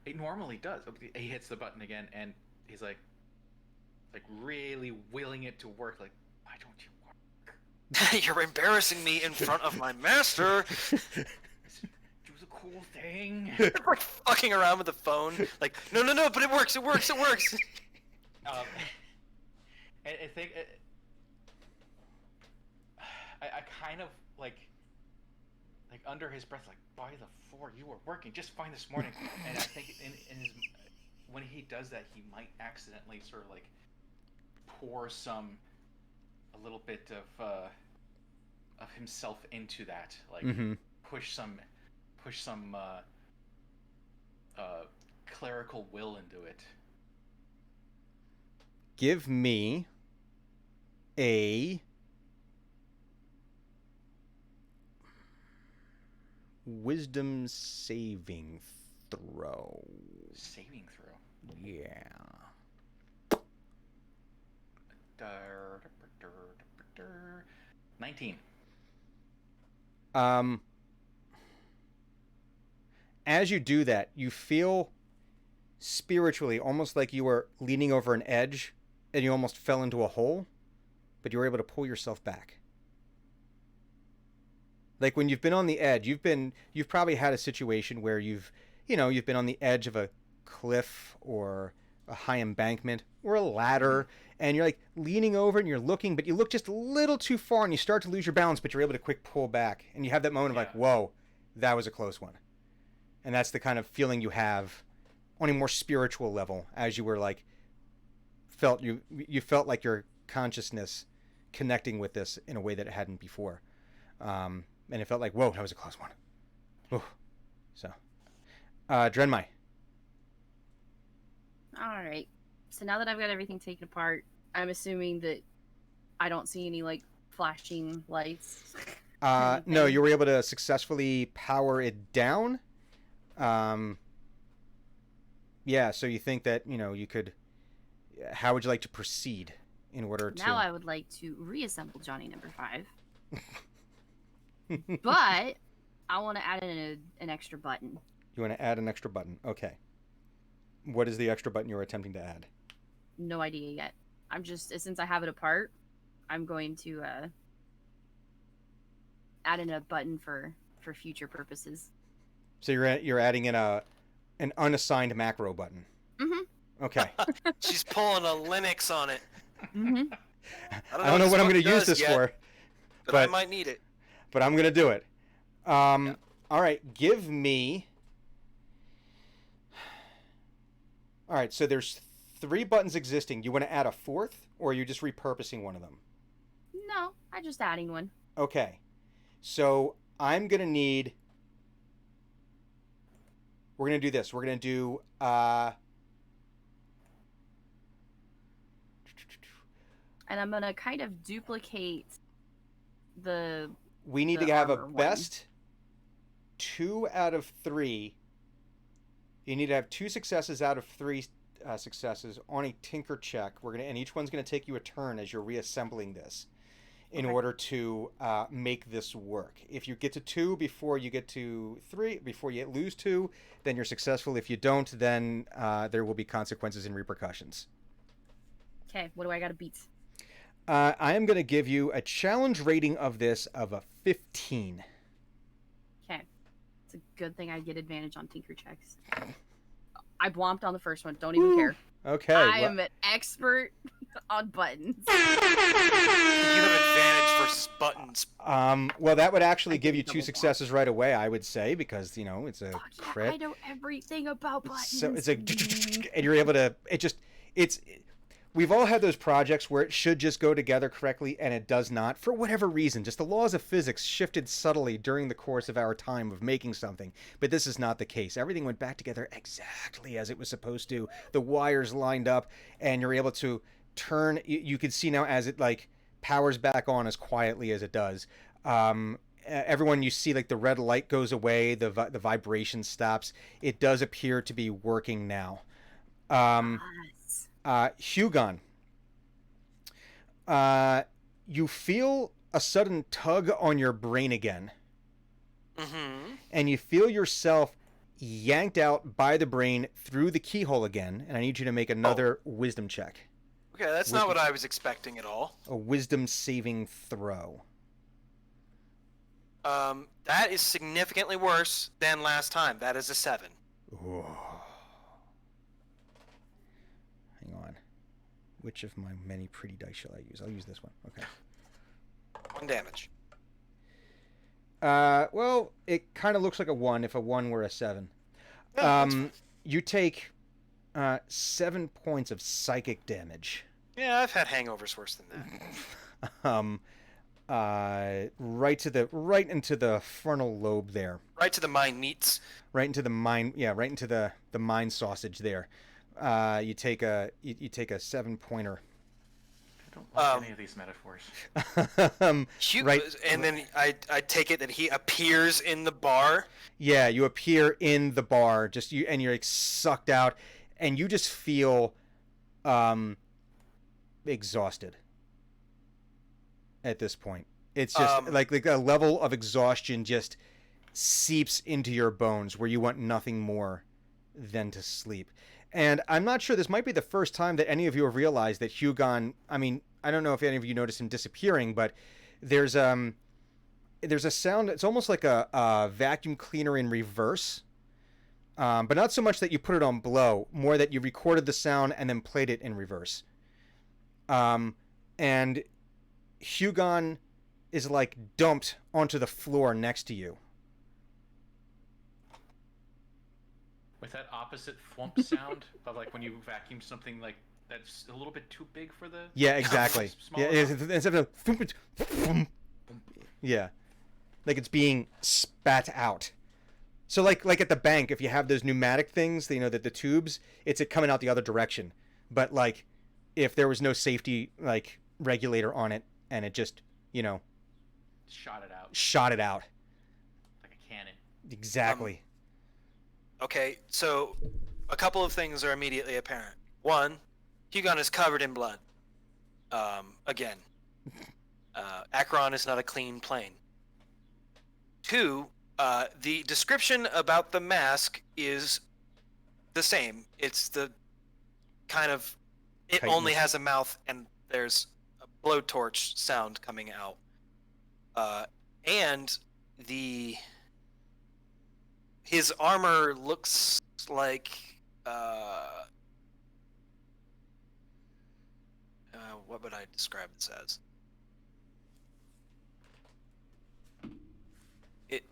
S2: it normally does. He hits the button again, and he's like really willing it to work. Like, why don't you work?
S1: You're embarrassing me in front of my master.
S2: Do the cool thing.
S1: Like fucking around with the phone. Like, no, but it works. It works.
S2: And I think I kind of like like under his breath, like, by the four, you were working just fine this morning. And I think in his, when he does that, he might accidentally sort of like pour a little bit of himself into that, like push some clerical will into it.
S3: Give me a wisdom saving throw.
S2: Saving throw.
S3: Yeah.
S2: 19.
S3: As you do that, you feel spiritually almost like you were leaning over an edge and you almost fell into a hole, but you were able to pull yourself back. Like when you've been on the edge, you've probably had a situation where you've been on the edge of a cliff or a high embankment or a ladder, and you're like leaning over and you're looking, but you look just a little too far and you start to lose your balance, but you're able to quick pull back, and you have that moment of like, whoa, that was a close one. And that's the kind of feeling you have on a more spiritual level as you were like you felt like your consciousness connecting with this in a way that it hadn't before. And it felt like, whoa, that was a close one. Ooh. So, Drenmai.
S5: All right. So now that I've got everything taken apart, I'm assuming that I don't see any like flashing lights.
S3: No, you were able to successfully power it down. Yeah, so you think that, you could... How would you like to proceed in order to...
S5: Now I would like to reassemble Johnny number 5. But I want to add in an extra button.
S3: You want to add an extra button. Okay. What is the extra button you're attempting to add?
S5: No idea yet. I'm just... Since I have it apart, I'm going to add in a button for future purposes.
S3: So you're adding in an unassigned macro button.
S5: Mm-hmm.
S3: Okay.
S1: She's pulling a Linux on it.
S5: Mm-hmm.
S3: I don't know what I'm going to use this for.
S1: But I might need it.
S3: But I'm going to do it. All right. Give me... All right. So there's 3 buttons existing. You want to add a 4th, or are you just repurposing one of them?
S5: No, I'm just adding one.
S3: Okay. So I'm going to need... We're going to do this. We're going to do...
S5: And I'm going to kind of duplicate the...
S3: We need to have a best 2 out of 3. You need to have 2 successes out of 3 successes on a tinker check. And each one's going to take you a turn as you're reassembling this in order to make this work. If you get to 2 before you get to 3, before you lose 2, then you're successful. If you don't, then there will be consequences and repercussions.
S5: Okay, what do I got to beat?
S3: I am going to give you a challenge rating of this of a 15.
S5: Okay. It's a good thing I get advantage on tinker checks. I blomped on the first one. Don't even care.
S3: Okay.
S5: I am an expert on buttons.
S1: You have advantage versus buttons.
S3: Well, that would actually give you 2 successes right away, I would say, because, it's a crit.
S5: I know everything about buttons.
S3: So it's and you're able to, we've all had those projects where it should just go together correctly and it does not, for whatever reason. Just the laws of physics shifted subtly during the course of our time of making something. But this is not the case. Everything went back together exactly as it was supposed to. The wires lined up, and you're able to turn. You can see now as it powers back on as quietly as it does. Everyone, you see the red light goes away, the vibration stops. It does appear to be working now. Hugon, you feel a sudden tug on your brain again.
S1: Mm-hmm.
S3: And you feel yourself yanked out by the brain through the keyhole again, and I need you to make another wisdom check.
S1: Okay, that's not what I was expecting at all.
S3: A wisdom saving throw.
S1: That is significantly worse than last time. That is a 7.
S3: Ooh. Hang on. Which of my many pretty dice shall I use? I'll use this one. Okay.
S1: 1 damage.
S3: Well, it kind of looks like a 1 if a 1 were a 7.
S1: Yeah, that's fine.
S3: You take 7 points of psychic damage.
S1: Yeah, I've had hangovers worse than that.
S3: Right into the frontal lobe there.
S1: Right to the mind meats.
S3: Right into the mind, yeah, right into the mind sausage there. You take a 7-pointer.
S2: I don't like any of these metaphors.
S3: Right.
S1: And then I take it that he appears in the bar.
S3: Yeah, you appear in the bar, and you're like, sucked out, and you just feel exhausted at this point. It's just like a level of exhaustion just seeps into your bones where you want nothing more than to sleep. And I'm not sure, this might be the first time that any of you have realized that Hugon, I mean, I don't know if any of you noticed him disappearing, but there's a sound, it's almost like a vacuum cleaner in reverse. But not so much that you put it on blow, more that you recorded the sound and then played it in reverse. And Hugon is like dumped onto the floor next to you.
S2: With that opposite flump sound of like when you vacuum something like that's a little bit too big for the.
S3: Yeah, exactly.
S2: Small
S3: Yeah,
S2: enough?
S3: instead of yeah, like it's being spat out. So like at the bank, if you have those pneumatic things, you know, that the tubes, it's coming out the other direction. But like, if there was no safety like regulator on it, and it just, you know,
S2: Shot it out like a cannon.
S3: Exactly.
S1: Okay, so a couple of things are immediately apparent. One, Hugon is covered in blood. Again, Acheron is not a clean plane. Two, the description about the mask is the same. It's the kind of, it
S3: Tightness.
S1: only has a mouth and there's a blowtorch sound coming out. And his armor looks like what would I describe this as? It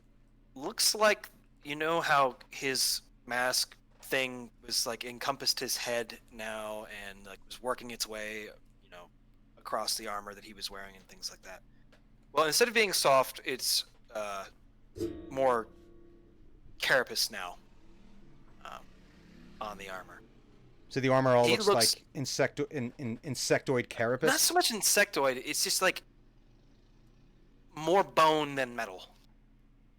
S1: looks like, you know how his mask thing was like encompassed his head now and like was working its way, you know, across the armor that he was wearing and things like that. Well, instead of being soft, it's more carapace now on the armor.
S3: So the armor all
S1: He
S3: looks
S1: looks-
S3: like insectoid carapace.
S1: Not so much insectoid, it's just like more bone than metal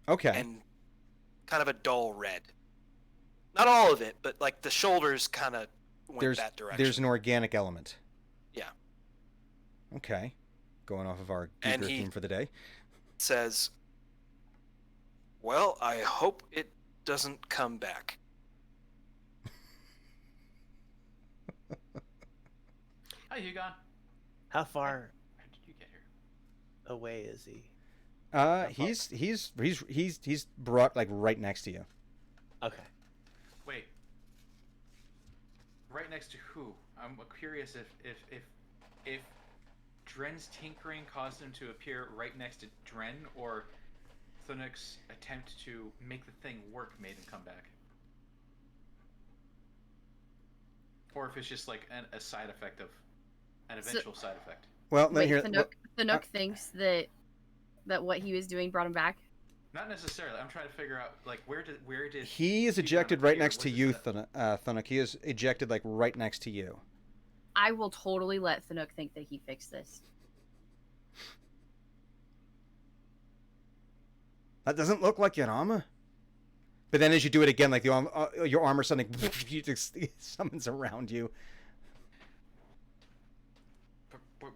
S3: Okay.
S1: and kind of a dull red. Not all of it, but like the shoulders kind of went that direction.
S3: There's an organic element.
S1: Yeah.
S3: Okay. Going off of our
S1: And
S3: geeker
S1: he-
S3: theme for the day.
S1: Says, well, I hope it doesn't come back.
S2: Hi, Hugon.
S4: How far
S2: How did you get here?
S4: away is he?
S3: He's brought like right next to you.
S4: Okay.
S2: Wait. Right next to who? I'm curious if Dren's tinkering caused him to appear right next to Dren, or Thunuk's attempt to make the thing work made him come back. Or if it's just like a side effect of an eventual side effect.
S3: Well,
S5: Wait,
S3: here.
S5: Thanuk thinks that what he was doing brought him back.
S2: Not necessarily. I'm trying to figure out like where did
S3: He is
S2: Hugon
S3: ejected right
S2: appear?
S3: next to
S2: Was it
S3: you,
S2: that-
S3: Thunuk. He is ejected like right next to you.
S5: I will totally let Thanuk think that he fixed this.
S3: That doesn't look like your armor. But then as you do it again, like your armor suddenly summons around you.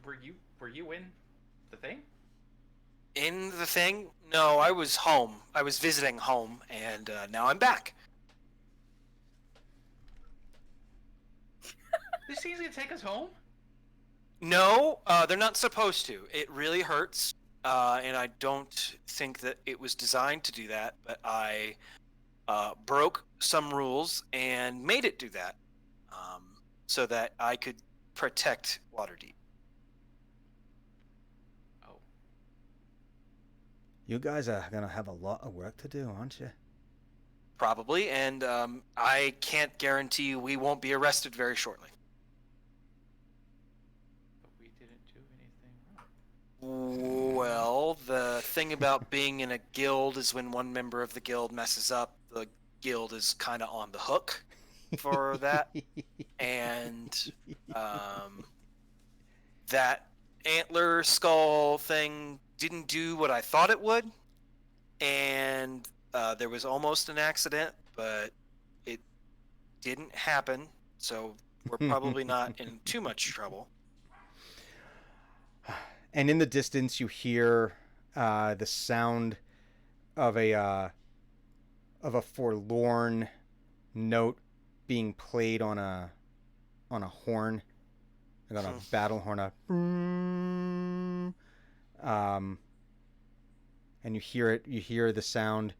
S2: Were you in the thing?
S1: In the thing? No, I was home. I was visiting home, and now I'm back.
S2: This thing's gonna take us home?
S1: No, they're not supposed to. It really hurts, and I don't think that it was designed to do that, but I broke some rules and made it do that, so that I could protect Waterdeep.
S2: Oh.
S3: You guys are gonna have a lot of work to do, aren't you?
S1: Probably, and I can't guarantee you we won't be arrested very shortly.
S2: But we didn't do anything wrong.
S1: Well, the thing about being in a guild is when one member of the guild messes up, the guild is kind of on the hook for that. And that antler skull thing didn't do what I thought it would. And there was almost an accident, but it didn't happen. So we're probably not in too much trouble.
S3: And in the distance, you hear the sound of a forlorn note being played on a horn, like on a battle horn. And you hear it. You hear the sound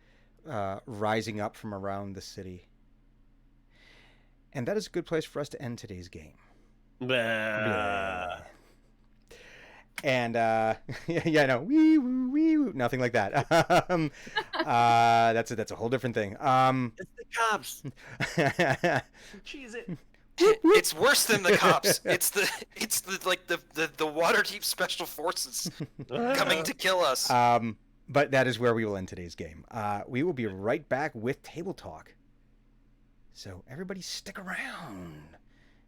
S3: rising up from around the city. And that is a good place for us to end today's game.
S4: Blah.
S3: And yeah, no, wee woo, wee woo, nothing like that. That's a whole different thing.
S4: It's the cops. Cheese it.
S1: It's worse than the cops. It's the Waterdeep Special Forces coming to kill us.
S3: But that is where we will end today's game. We will be right back with Table Talk. So everybody stick around,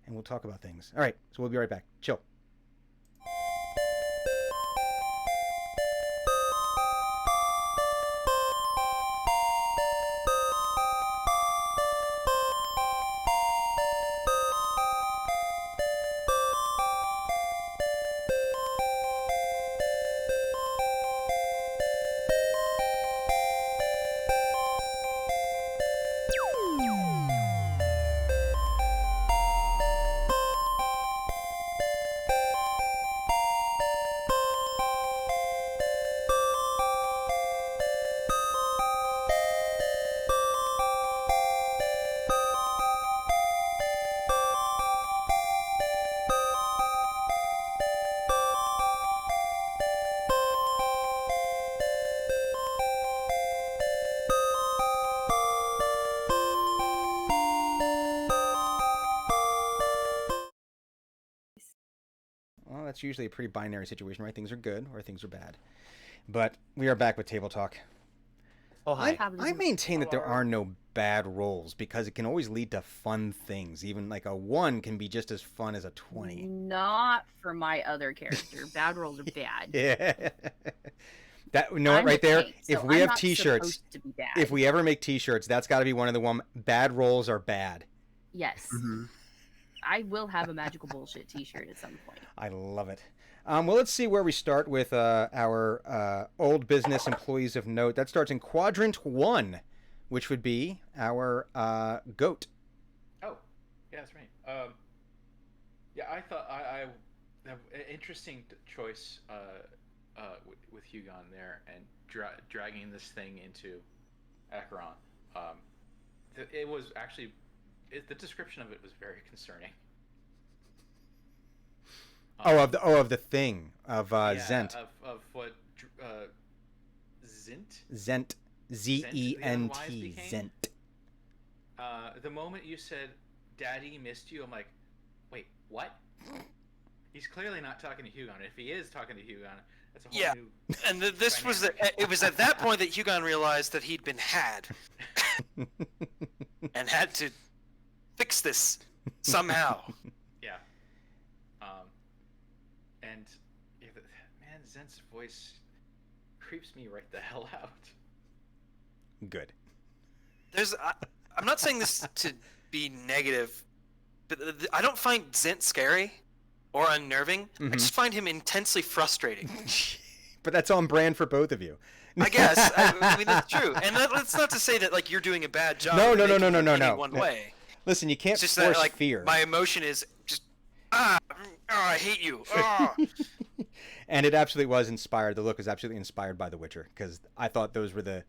S3: and we'll talk about things. All right, so we'll be right back. Chill. Well, that's usually a pretty binary situation, right? Things are good or things are bad. But we are back with Table Talk.
S4: Oh, hi.
S3: I maintain that there are no bad rolls because it can always lead to fun things. Even like a 1 can be just as fun as a 20.
S5: Not for my other character. Bad rolls are bad.
S3: Yeah. That, you know what,
S5: I'm
S3: right
S5: a
S3: there?
S5: tank,
S3: If
S5: so
S3: we
S5: I'm
S3: have
S5: not
S3: t-shirts,
S5: supposed to be bad.
S3: if we ever make t-shirts, that's got to be one of the one bad rolls are bad.
S5: Yes.
S4: Mm-hmm.
S5: I will have a magical bullshit t-shirt at some point.
S3: I love it. Well, let's see where we start with our old business employees of note. That starts in quadrant 1, which would be our goat.
S2: Oh, yeah, that's right. Yeah, I thought I an interesting choice with Hugon there and dragging this thing into Acheron. It was actually the description of it was very concerning.
S3: Of the thing of
S2: Yeah,
S3: Zent.
S2: of what Zint?
S3: Zent. Zent.
S2: became?
S3: Zent.
S2: The moment you said "Daddy missed you," I'm like, wait, what? He's clearly not talking to Hugon. If he is talking to Hugon, that's a whole
S1: Yeah.
S2: new.
S1: And this was it was at that point that Hugon realized that he'd been had and had to fix this somehow.
S2: Yeah. And yeah, man, Zent's voice creeps me right the hell out.
S3: Good.
S1: I'm not saying this to be negative, but I don't find Zent scary or unnerving. I just find him intensely frustrating.
S3: But that's on brand for both of you.
S1: I guess. I mean, that's true. And that's not to say that like you're doing a bad job.
S3: No,
S1: or
S3: no, no,
S1: making
S3: no,
S1: it
S3: no,
S1: any
S3: no.
S1: One
S3: No.
S1: way.
S3: Listen, you can't
S1: It's just
S3: force
S1: that like
S3: fear.
S1: my emotion is just I hate you.
S3: And it absolutely was inspired. The look was absolutely inspired by The Witcher because I thought those were the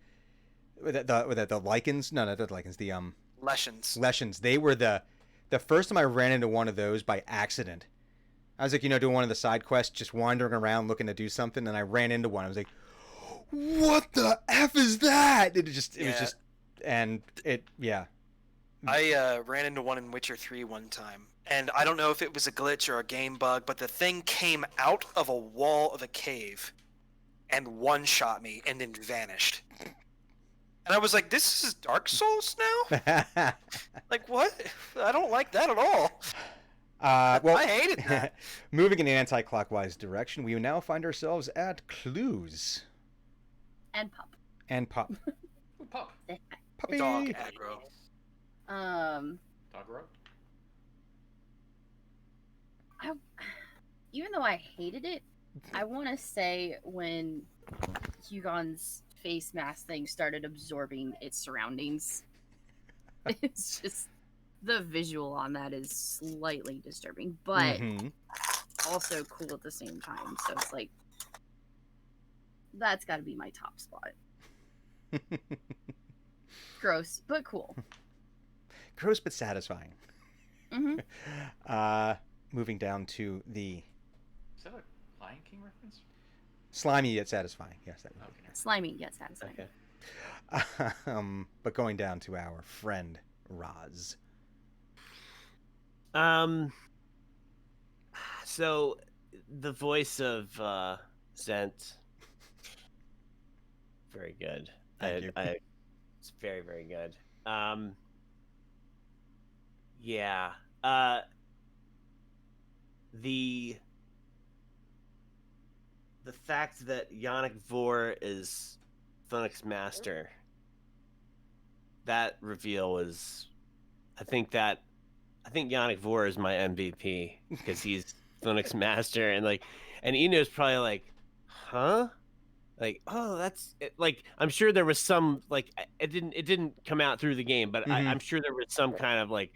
S3: lichens. No, not the lichens. The
S1: Lessons.
S3: Leshens. They were the first time I ran into one of those by accident. I was like, doing one of the side quests, just wandering around looking to do something, and I ran into one. I was like, what the F is that? It was
S1: Yeah.
S3: just, and it, yeah.
S1: I ran into one in Witcher 3 one time, and I don't know if it was a glitch or a game bug, but the thing came out of a wall of a cave and one-shot me and then vanished. And I was like, this is Dark Souls now? Like, what? I don't like that at all.
S3: Well,
S1: I hated that.
S3: moving in an anti-clockwise direction, we now find ourselves at Clues
S5: And Pup.
S3: and Pop.
S2: Ooh, pup.
S3: Puppy.
S1: Dog aggro.
S2: Dog rope.
S5: Even though I hated it, I want to say when Hugon's face mask thing started absorbing its surroundings, it's just the visual on that is slightly disturbing, but
S3: Mhm.
S5: also cool at the same time. So it's like that's got to be my top spot. Gross, but cool.
S3: Gross but satisfying.
S5: Hmm.
S3: Moving down to the
S2: Is that a Lion King reference?
S3: slimy yet satisfying. Yes, that would
S2: Okay.
S5: Slimy yet satisfying.
S4: Okay.
S3: be. But going down to our friend Roz.
S4: So the voice of Zent, very good.
S3: Thank you.
S4: It's very, very good. Yeah. The fact that Yannick Vor is Thunix Master, that reveal is, I think Yannick Vor is my MVP because he's Thunix Master, and Eno's probably like, huh? Like, oh, that's it. Like, I'm sure there was some, like, it didn't come out through the game, but
S3: Mhm.
S4: I'm sure there was some kind of like,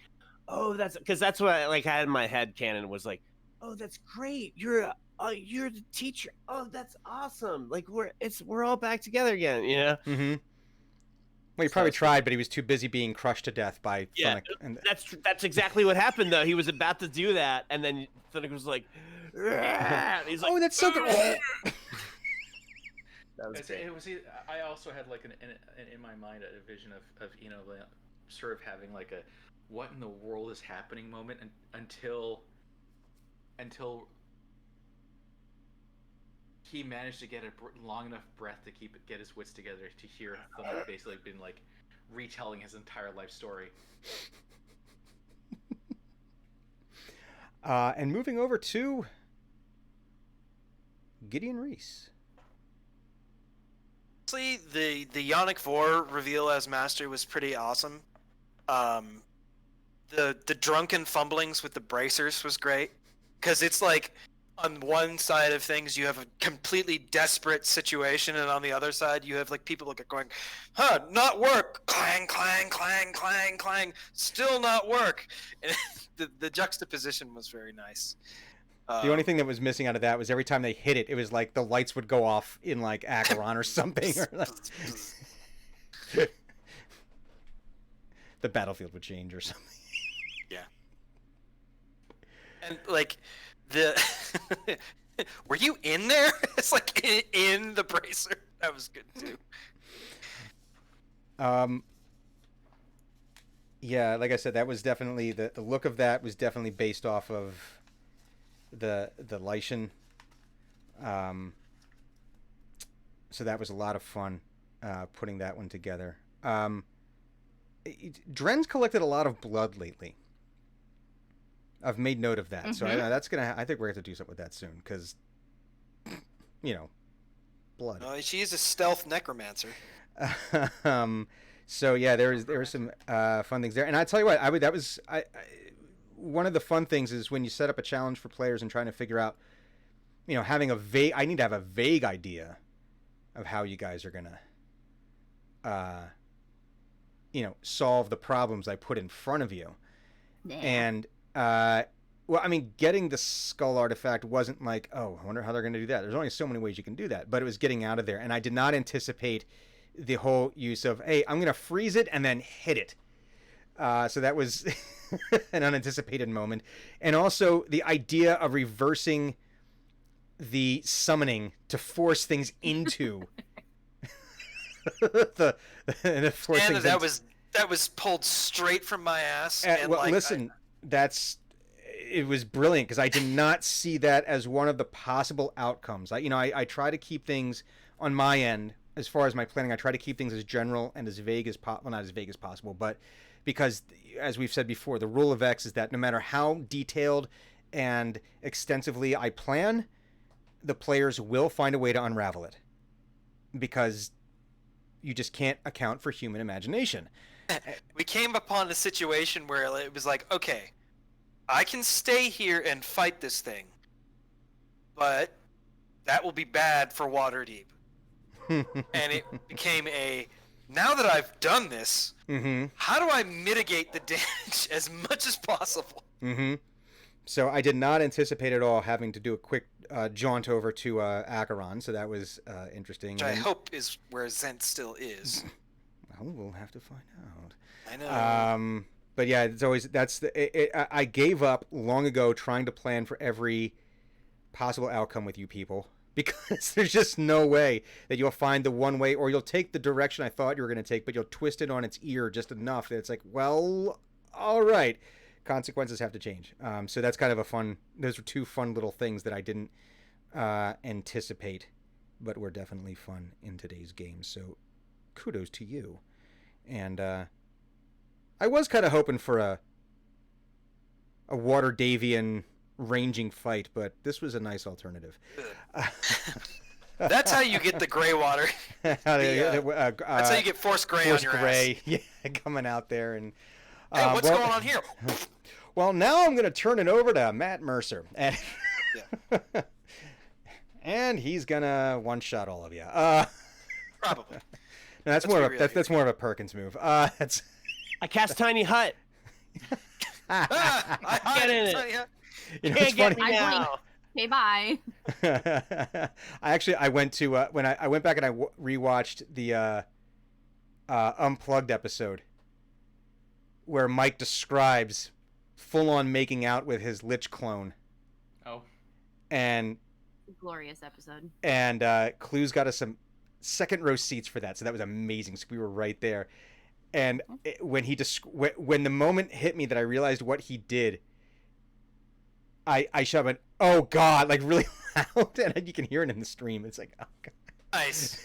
S4: oh, that's because that's what I like had in my head canon was like, oh, that's great, you're the teacher, oh, that's awesome, like we're all back together again, you know.
S3: Mm-hmm. Well, he probably tried, but he was too busy being crushed to death by
S4: Yeah,
S3: Thunix. And
S4: that's exactly what happened though. He was about to do that, and then Thunix was like, and he's like,
S3: oh, that's so good.
S4: that was great.
S2: It was. I also had like in my mind a vision of like, sort of having like a what in the world is happening moment until he managed to get a long enough breath to get his wits together to hear Thunder basically been like retelling his entire life story.
S3: And moving over to Gideon Reese.
S1: Honestly, the Yannick Vor reveal as Master was pretty awesome. The drunken fumblings with the bracers was great, because it's like on one side of things you have a completely desperate situation, and on the other side you have like people like going, huh, not work, clang clang clang clang clang, still not work, and the juxtaposition was very nice.
S3: The only thing that was missing out of that was every time they hit it, it was like the lights would go off in like Acheron or something. The battlefield would change or something.
S1: Yeah. And like the were you in there? It's like in the bracer. That was good too.
S3: Yeah, like I said, that was definitely the look of that was definitely based off of the Lycian. So that was a lot of fun putting that one together. Dren's collected a lot of blood lately. I've made note of that, so that's gonna. I think we're gonna have to do something with that soon, because blood.
S1: She's a stealth necromancer.
S3: So yeah, there was some fun things there, and I tell you what, one of the fun things is when you set up a challenge for players and trying to figure out, having a vague. I need to have a vague idea of how you guys are gonna, solve the problems I put in front of you, and well, I mean, getting the skull artifact wasn't like, oh, I wonder how they're going to do that. There's only so many ways you can do that, but it was getting out of there, and I did not anticipate the whole use of, hey, I'm going to freeze it and then hit it. So that was an unanticipated moment, and also the idea of reversing the summoning to force things into the four
S1: And
S3: things
S1: that was pulled straight from my ass. And
S3: well,
S1: like,
S3: listen, it was brilliant because I did not see that as one of the possible outcomes. I try to keep things on my end as far as my planning. I try to keep things as general and as vague as possible. Well, not as vague as possible, but because, as we've said before, the rule of X is that no matter how detailed and extensively I plan, the players will find a way to unravel it because you just can't account for human imagination.
S1: we came upon a situation where it was like, okay, I can stay here and fight this thing, but that will be bad for Waterdeep. And it became now that I've done this, how do I mitigate the damage as much as possible?
S3: So I did not anticipate at all having to do a quick jaunt over to Acheron, so that was interesting.
S1: Which I hope is where Zent still is.
S3: Well, we'll have to find out.
S1: I know.
S3: But yeah, it's always I gave up long ago trying to plan for every possible outcome with you people because there's just no way that you'll find the one way, or you'll take the direction I thought you were going to take, but you'll twist it on its ear just enough that it's like, well, all right, consequences have to change. So that's kind of a fun. Those were two fun little things that I didn't anticipate, but were definitely fun in today's game. So kudos to you. And I was kind of hoping for a Water Davian ranging fight, but this was a nice alternative.
S1: That's how you get the gray water. That's how you get Force Gray on your
S3: gray.
S1: ass.
S3: Yeah, coming out there and.
S1: Hey, what's going on here?
S3: Well, now I'm going to turn it over to Matt Mercer, and and he's gonna one-shot all of you.
S1: Probably.
S3: No, that's more of a Perkins move.
S4: I cast Tiny Hut.
S1: Get
S4: in it.
S3: You know,
S4: Can't
S3: it's
S4: get
S3: funny.
S4: me now.
S5: Okay, bye.
S3: I went to when I went back and I rewatched the Unplugged episode where Mike describes full-on making out with his Lich clone.
S2: Oh.
S3: And
S5: Glorious episode.
S3: And Clue's got us some second row seats for that, so that was amazing. So we were right there. And when the moment hit me that I realized what he did, I shut went, oh God, like really loud, and you can hear it in the stream. It's like, oh God.
S1: Nice.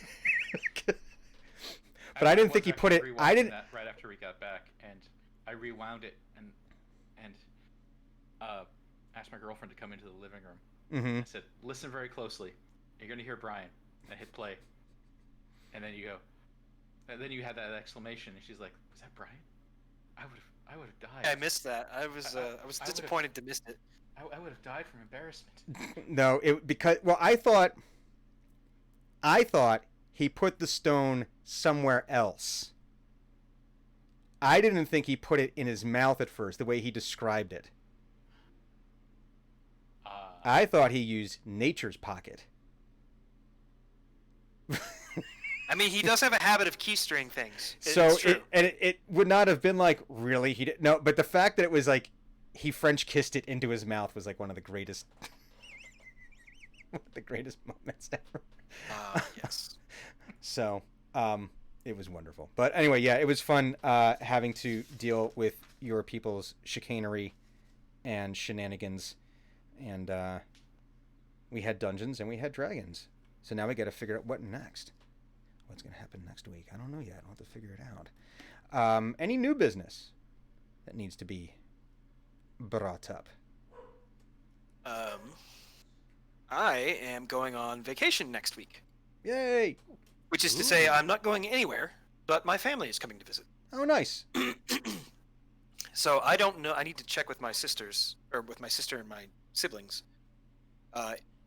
S3: But I didn't think he put it. I didn't.
S2: That right after we got back, and I rewound it and asked my girlfriend to come into the living room.
S3: Mm-hmm.
S2: I said, "Listen very closely. You're gonna hear Brian." And I hit play, and then you go, and then you had that exclamation, and she's like, "Was that Brian? I would have died."
S1: I missed that. I was disappointed to miss it.
S2: I would have died from embarrassment.
S3: No, I thought he put the stone somewhere else. I didn't think he put it in his mouth at first, the way he described it. I thought he used nature's pocket.
S1: I mean, he does have a habit of keystring things.
S3: It would not have been like, really? He didn't. No, but the fact that it was like he French kissed it into his mouth was like one of the greatest moments ever.
S1: Yes.
S3: So, it was wonderful. But anyway, yeah, it was fun having to deal with your people's chicanery and shenanigans. And we had dungeons and we had dragons. So now we got to figure out what next. What's going to happen next week? I don't know yet. I'll have to figure it out. Any new business that needs to be brought up?
S1: I am going on vacation next week.
S3: Yay!
S1: Which is to say, I'm not going anywhere, but my family is coming to visit.
S3: Oh, nice.
S1: So I don't know. I need to check with my sisters, or with my sister and my siblings,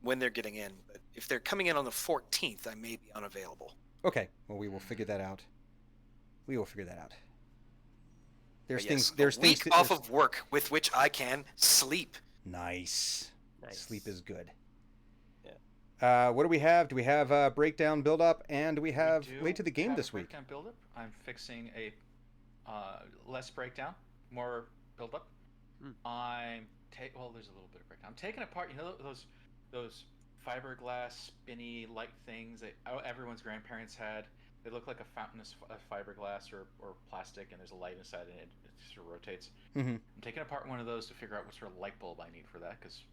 S1: when they're getting in. But if they're coming in on the 14th, I may be unavailable.
S3: Okay. Well, we will figure that out. There's
S1: But yes,
S3: things.
S1: a week off of work with which I can sleep.
S3: Nice. Sleep is good.
S4: Yeah.
S3: What do we have? Do we have breakdown, build up, and do we have late to the game this week?
S2: Breakdown build up. I'm fixing a less breakdown, more build up. Well, there's a little bit of breakdown. I'm taking apart, those fiberglass spinny light things that everyone's grandparents had. they look like a fountain of fiberglass or plastic, and there's a light inside, and it sort of rotates.
S3: Mm-hmm.
S2: I'm taking apart one of those to figure out what sort of light bulb I need for that, because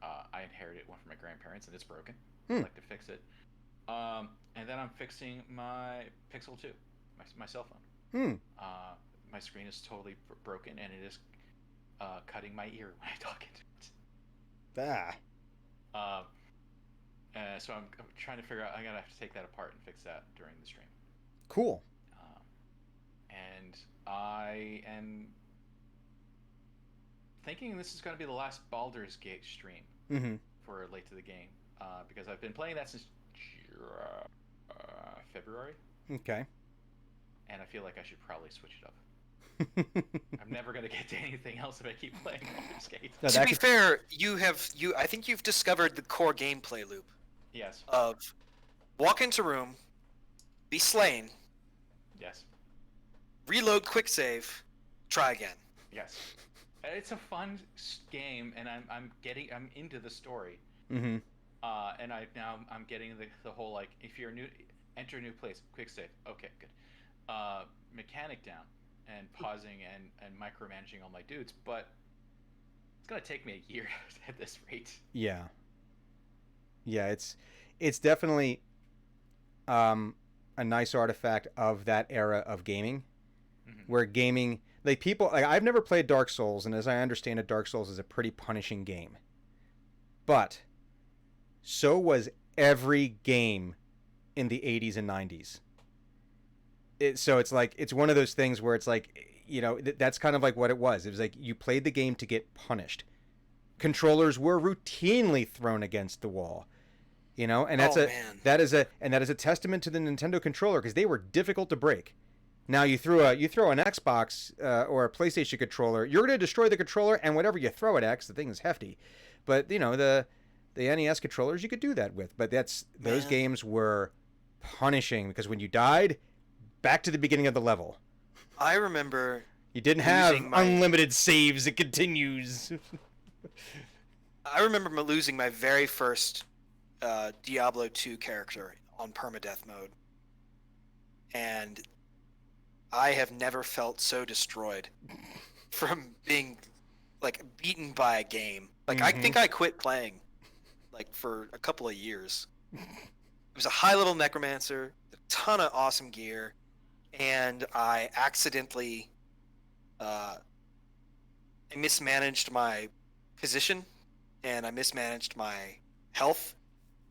S2: I inherited one from my grandparents, and it's broken. I'd like to fix it. And then I'm fixing my Pixel 2, my cell phone. My screen is totally broken, and it is cutting my ear when I talk into it. So I'm trying to figure out. I'm gonna have to take that apart and fix that during the stream.
S3: Cool.
S2: And I am thinking this is going to be the last Baldur's Gate stream for Late to the Game, because I've been playing that since February.
S3: Okay.
S2: And I feel like I should probably switch it up. I'm never going to get to anything else if I keep playing Baldur's Gate.
S3: No,
S1: to be fair, I think you've discovered the core gameplay loop.
S2: Yes.
S1: Of walk into room, be slain.
S2: Yes.
S1: Reload, quick save, try again.
S2: Yes. It's a fun game, and I'm into the story.
S3: Mm-hmm.
S2: And I'm getting the whole, like, if you're new, enter a new place, quick save. Okay, good. Mechanic down, and pausing and micromanaging all my dudes, but it's gonna take me a year at this rate.
S3: Yeah. Yeah, it's definitely a nice artifact of that era of gaming, where gaming, like, people, like, I've never played Dark Souls, and as I understand it, Dark Souls is a pretty punishing game. But so was every game in the 80s and 90s. So it's like, it's one of those things where it's like, you know, that's kind of like what it was. It was like you played the game to get punished. Controllers were routinely thrown against the wall. You know, and that is a testament to the Nintendo controller, because they were difficult to break. Now you throw an Xbox or a PlayStation controller, you're going to destroy the controller, and whatever you throw at X, the thing is hefty. But you know, the NES controllers, you could do that with. But those games were punishing, because when you died, back to the beginning of the level.
S1: I remember
S3: you didn't have unlimited saves. It continues.
S1: I remember losing my very first Diablo 2 character on permadeath mode, and I have never felt so destroyed from being, like, beaten by a game. Like, I think I quit playing, like, for a couple of years. It was a high-level necromancer, a ton of awesome gear, and I accidentally I mismanaged my position, and I mismanaged my health,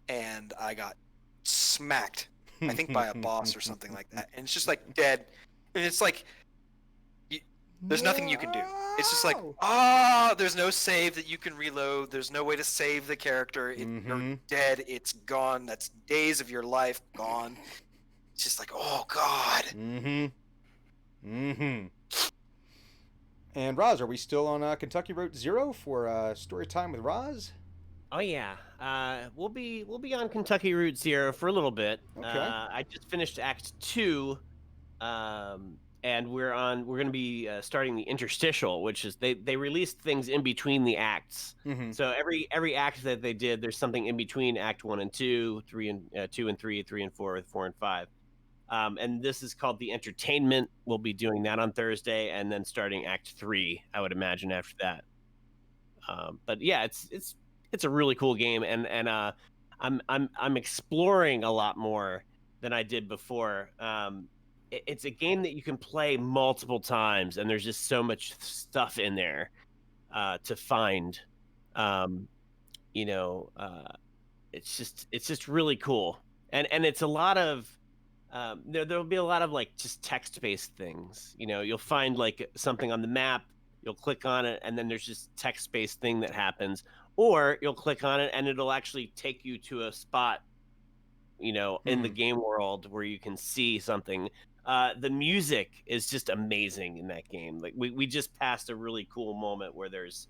S1: and I got smacked, I think, by a boss or something like that. And it's just, like, dead. And it's like, there's nothing you can do. It's just like, there's no save that you can reload. There's no way to save the character. You're dead. It's gone. That's days of your life gone. It's just like, oh, God.
S3: And Roz, are we still on Kentucky Route Zero for story time with Roz?
S4: Oh yeah, we'll be on Kentucky Route Zero for a little bit.
S3: Okay.
S4: I just finished Act 2, and we're going to be starting the interstitial, which is they released things in between the acts. So every act that they did, there's something in between Act 1 and 2, 3 and 2 and 3, 3 and 4, 4 and 5. And this is called the entertainment. We'll be doing that on Thursday, and then starting Act 3, I would imagine, after that. But yeah, it's a really cool game, and I'm exploring a lot more than I did before. It's a game that you can play multiple times, and there's just so much stuff in there to find. It's just really cool, and it's a lot of there'll be a lot of, like, just text-based things. You know, you'll find, like, something on the map, you'll click on it, and then there's just text-based thing that happens. Or you'll click on it and it'll actually take you to a spot, you know, in the game world where you can see something. The music is just amazing in that game. Like, we just passed a really cool moment where there's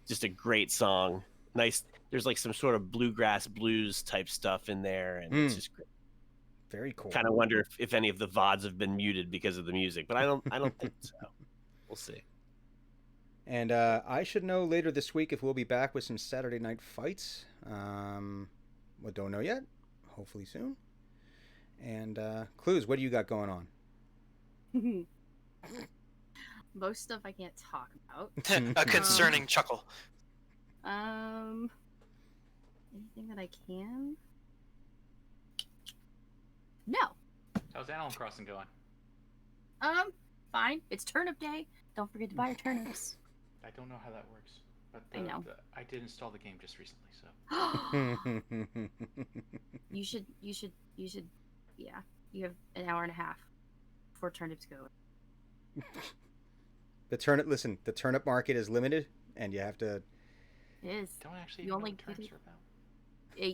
S4: just a great song. Nice. There's, like, some sort of bluegrass blues type stuff in there, and it's just great.
S3: Very cool.
S4: Kind of wonder if any of the VODs have been muted because of the music, but I don't think so. We'll see.
S3: And I should know later this week if we'll be back with some Saturday night fights. Well, don't know yet. Hopefully soon. And Clues, what do you got going on?
S5: Most stuff I can't talk about.
S1: A concerning chuckle.
S5: Anything that I can? No.
S2: How's Animal Crossing going?
S5: Fine. It's turnip day. Don't forget to buy your turnips.
S2: I don't know how that works, but
S5: I know.
S2: I did install the game just recently, so.
S5: You should. Yeah. You have an hour and a half before turnips go.
S3: The turnip market is limited, and you have to.
S5: It is.
S2: Don't actually
S5: You
S2: even
S5: only
S2: know what
S5: get
S2: turnips
S5: it-
S2: are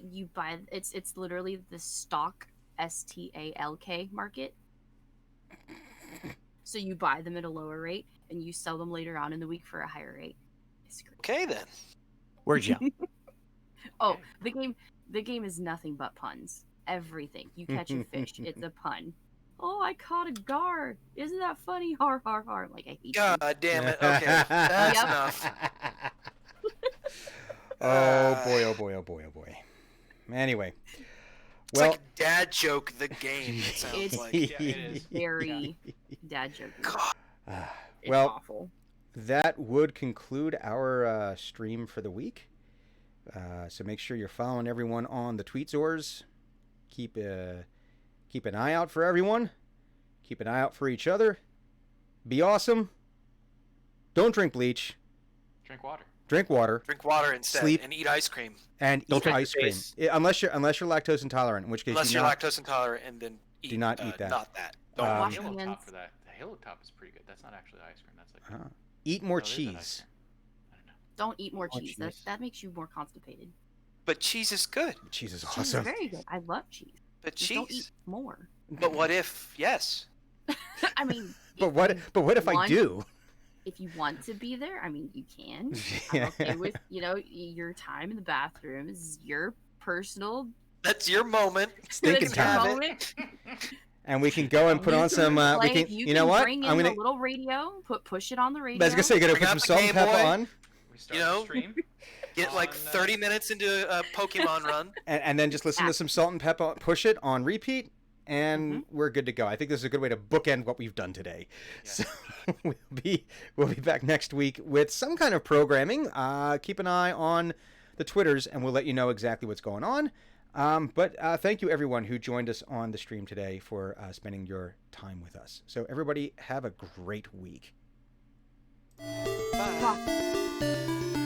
S2: about.
S5: You buy it's literally the stock STALK market. So you buy them at a lower rate and you sell them later on in the week for a higher rate. It's great.
S1: Okay then.
S4: Where'd you?
S5: Oh, the game is nothing but puns. Everything. You catch a fish, it's a pun. Oh, I caught a gar. Isn't that funny? Har har har. Like, I hate you.
S1: God damn it. Okay, that's
S5: Yep.
S1: enough.
S3: Oh boy! Oh boy! Oh boy! Oh boy! Anyway,
S1: It's
S3: well,
S1: like Dad Joke the game, it sounds
S5: It's-
S1: like.
S2: Yeah, it is.
S5: Very dad joke.
S1: God.
S5: It's
S3: well,
S5: awful.
S3: that would conclude our stream for the week. So make sure you're following everyone on the Tweetzors. Keep an eye out for everyone. Keep an eye out for each other. Be awesome. Don't drink bleach.
S2: Drink water.
S3: Drink water
S1: Drink water instead
S3: Sleep.
S1: and eat ice cream.
S3: and
S4: Don't
S3: eat
S4: drink
S3: ice cream.
S4: face.
S3: Unless you're lactose intolerant, in which case
S1: Unless
S3: do
S1: you're
S3: not.
S1: lactose intolerant, and then eat,
S3: do not eat that.
S1: Not that. Don't
S3: Um,
S2: The
S5: Wash
S1: eat it.
S2: Halo
S5: hands.
S2: top for that. The Halo top is pretty good. That's not actually ice cream. That's like.
S3: Eat more
S2: No, it is an
S3: cheese.
S2: ice cream. I don't know.
S5: Don't eat more
S4: More
S5: cheese.
S4: cheese.
S5: That makes you more constipated.
S1: But cheese is good.
S3: Cheese is
S5: Cheese
S3: awesome.
S5: is very good. I love cheese.
S1: But
S5: Just don't eat
S1: cheese.
S5: more.
S1: But what if? Yes.
S5: I mean,
S3: But what if I
S5: One-
S3: do?
S5: if you want to be there, I mean, you can. I'm okay with, your time in the bathroom is your personal
S1: That's your moment.
S3: Stinking
S5: that's your
S3: time.
S1: Have it.
S5: moment.
S3: And we can go and put
S5: You
S3: on some.
S5: can
S3: We
S5: play-
S3: can.
S5: You
S3: You know
S5: can
S3: what?
S5: bring in
S3: I'm gonna.
S5: the little radio. Push it on the radio.
S3: I was gonna say, gonna
S1: Bring
S3: put
S1: out
S3: some
S1: the
S3: salt and
S1: Game
S3: pepper
S1: Boy.
S3: on,
S2: We start
S1: You know,
S2: the stream.
S1: Get like
S2: on,
S1: 30 minutes into a Pokemon run.
S3: and then just listen to some salt and pepper. Push it on repeat, and we're good to go. I think this is a good way to bookend what we've done today.
S2: Yeah.
S3: So we'll be back next week with some kind of programming. Keep an eye on the Twitters, and we'll let you know exactly what's going on. But thank you everyone who joined us on the stream today for spending your time with us. So everybody have a great week.
S1: Bye.
S5: Bye.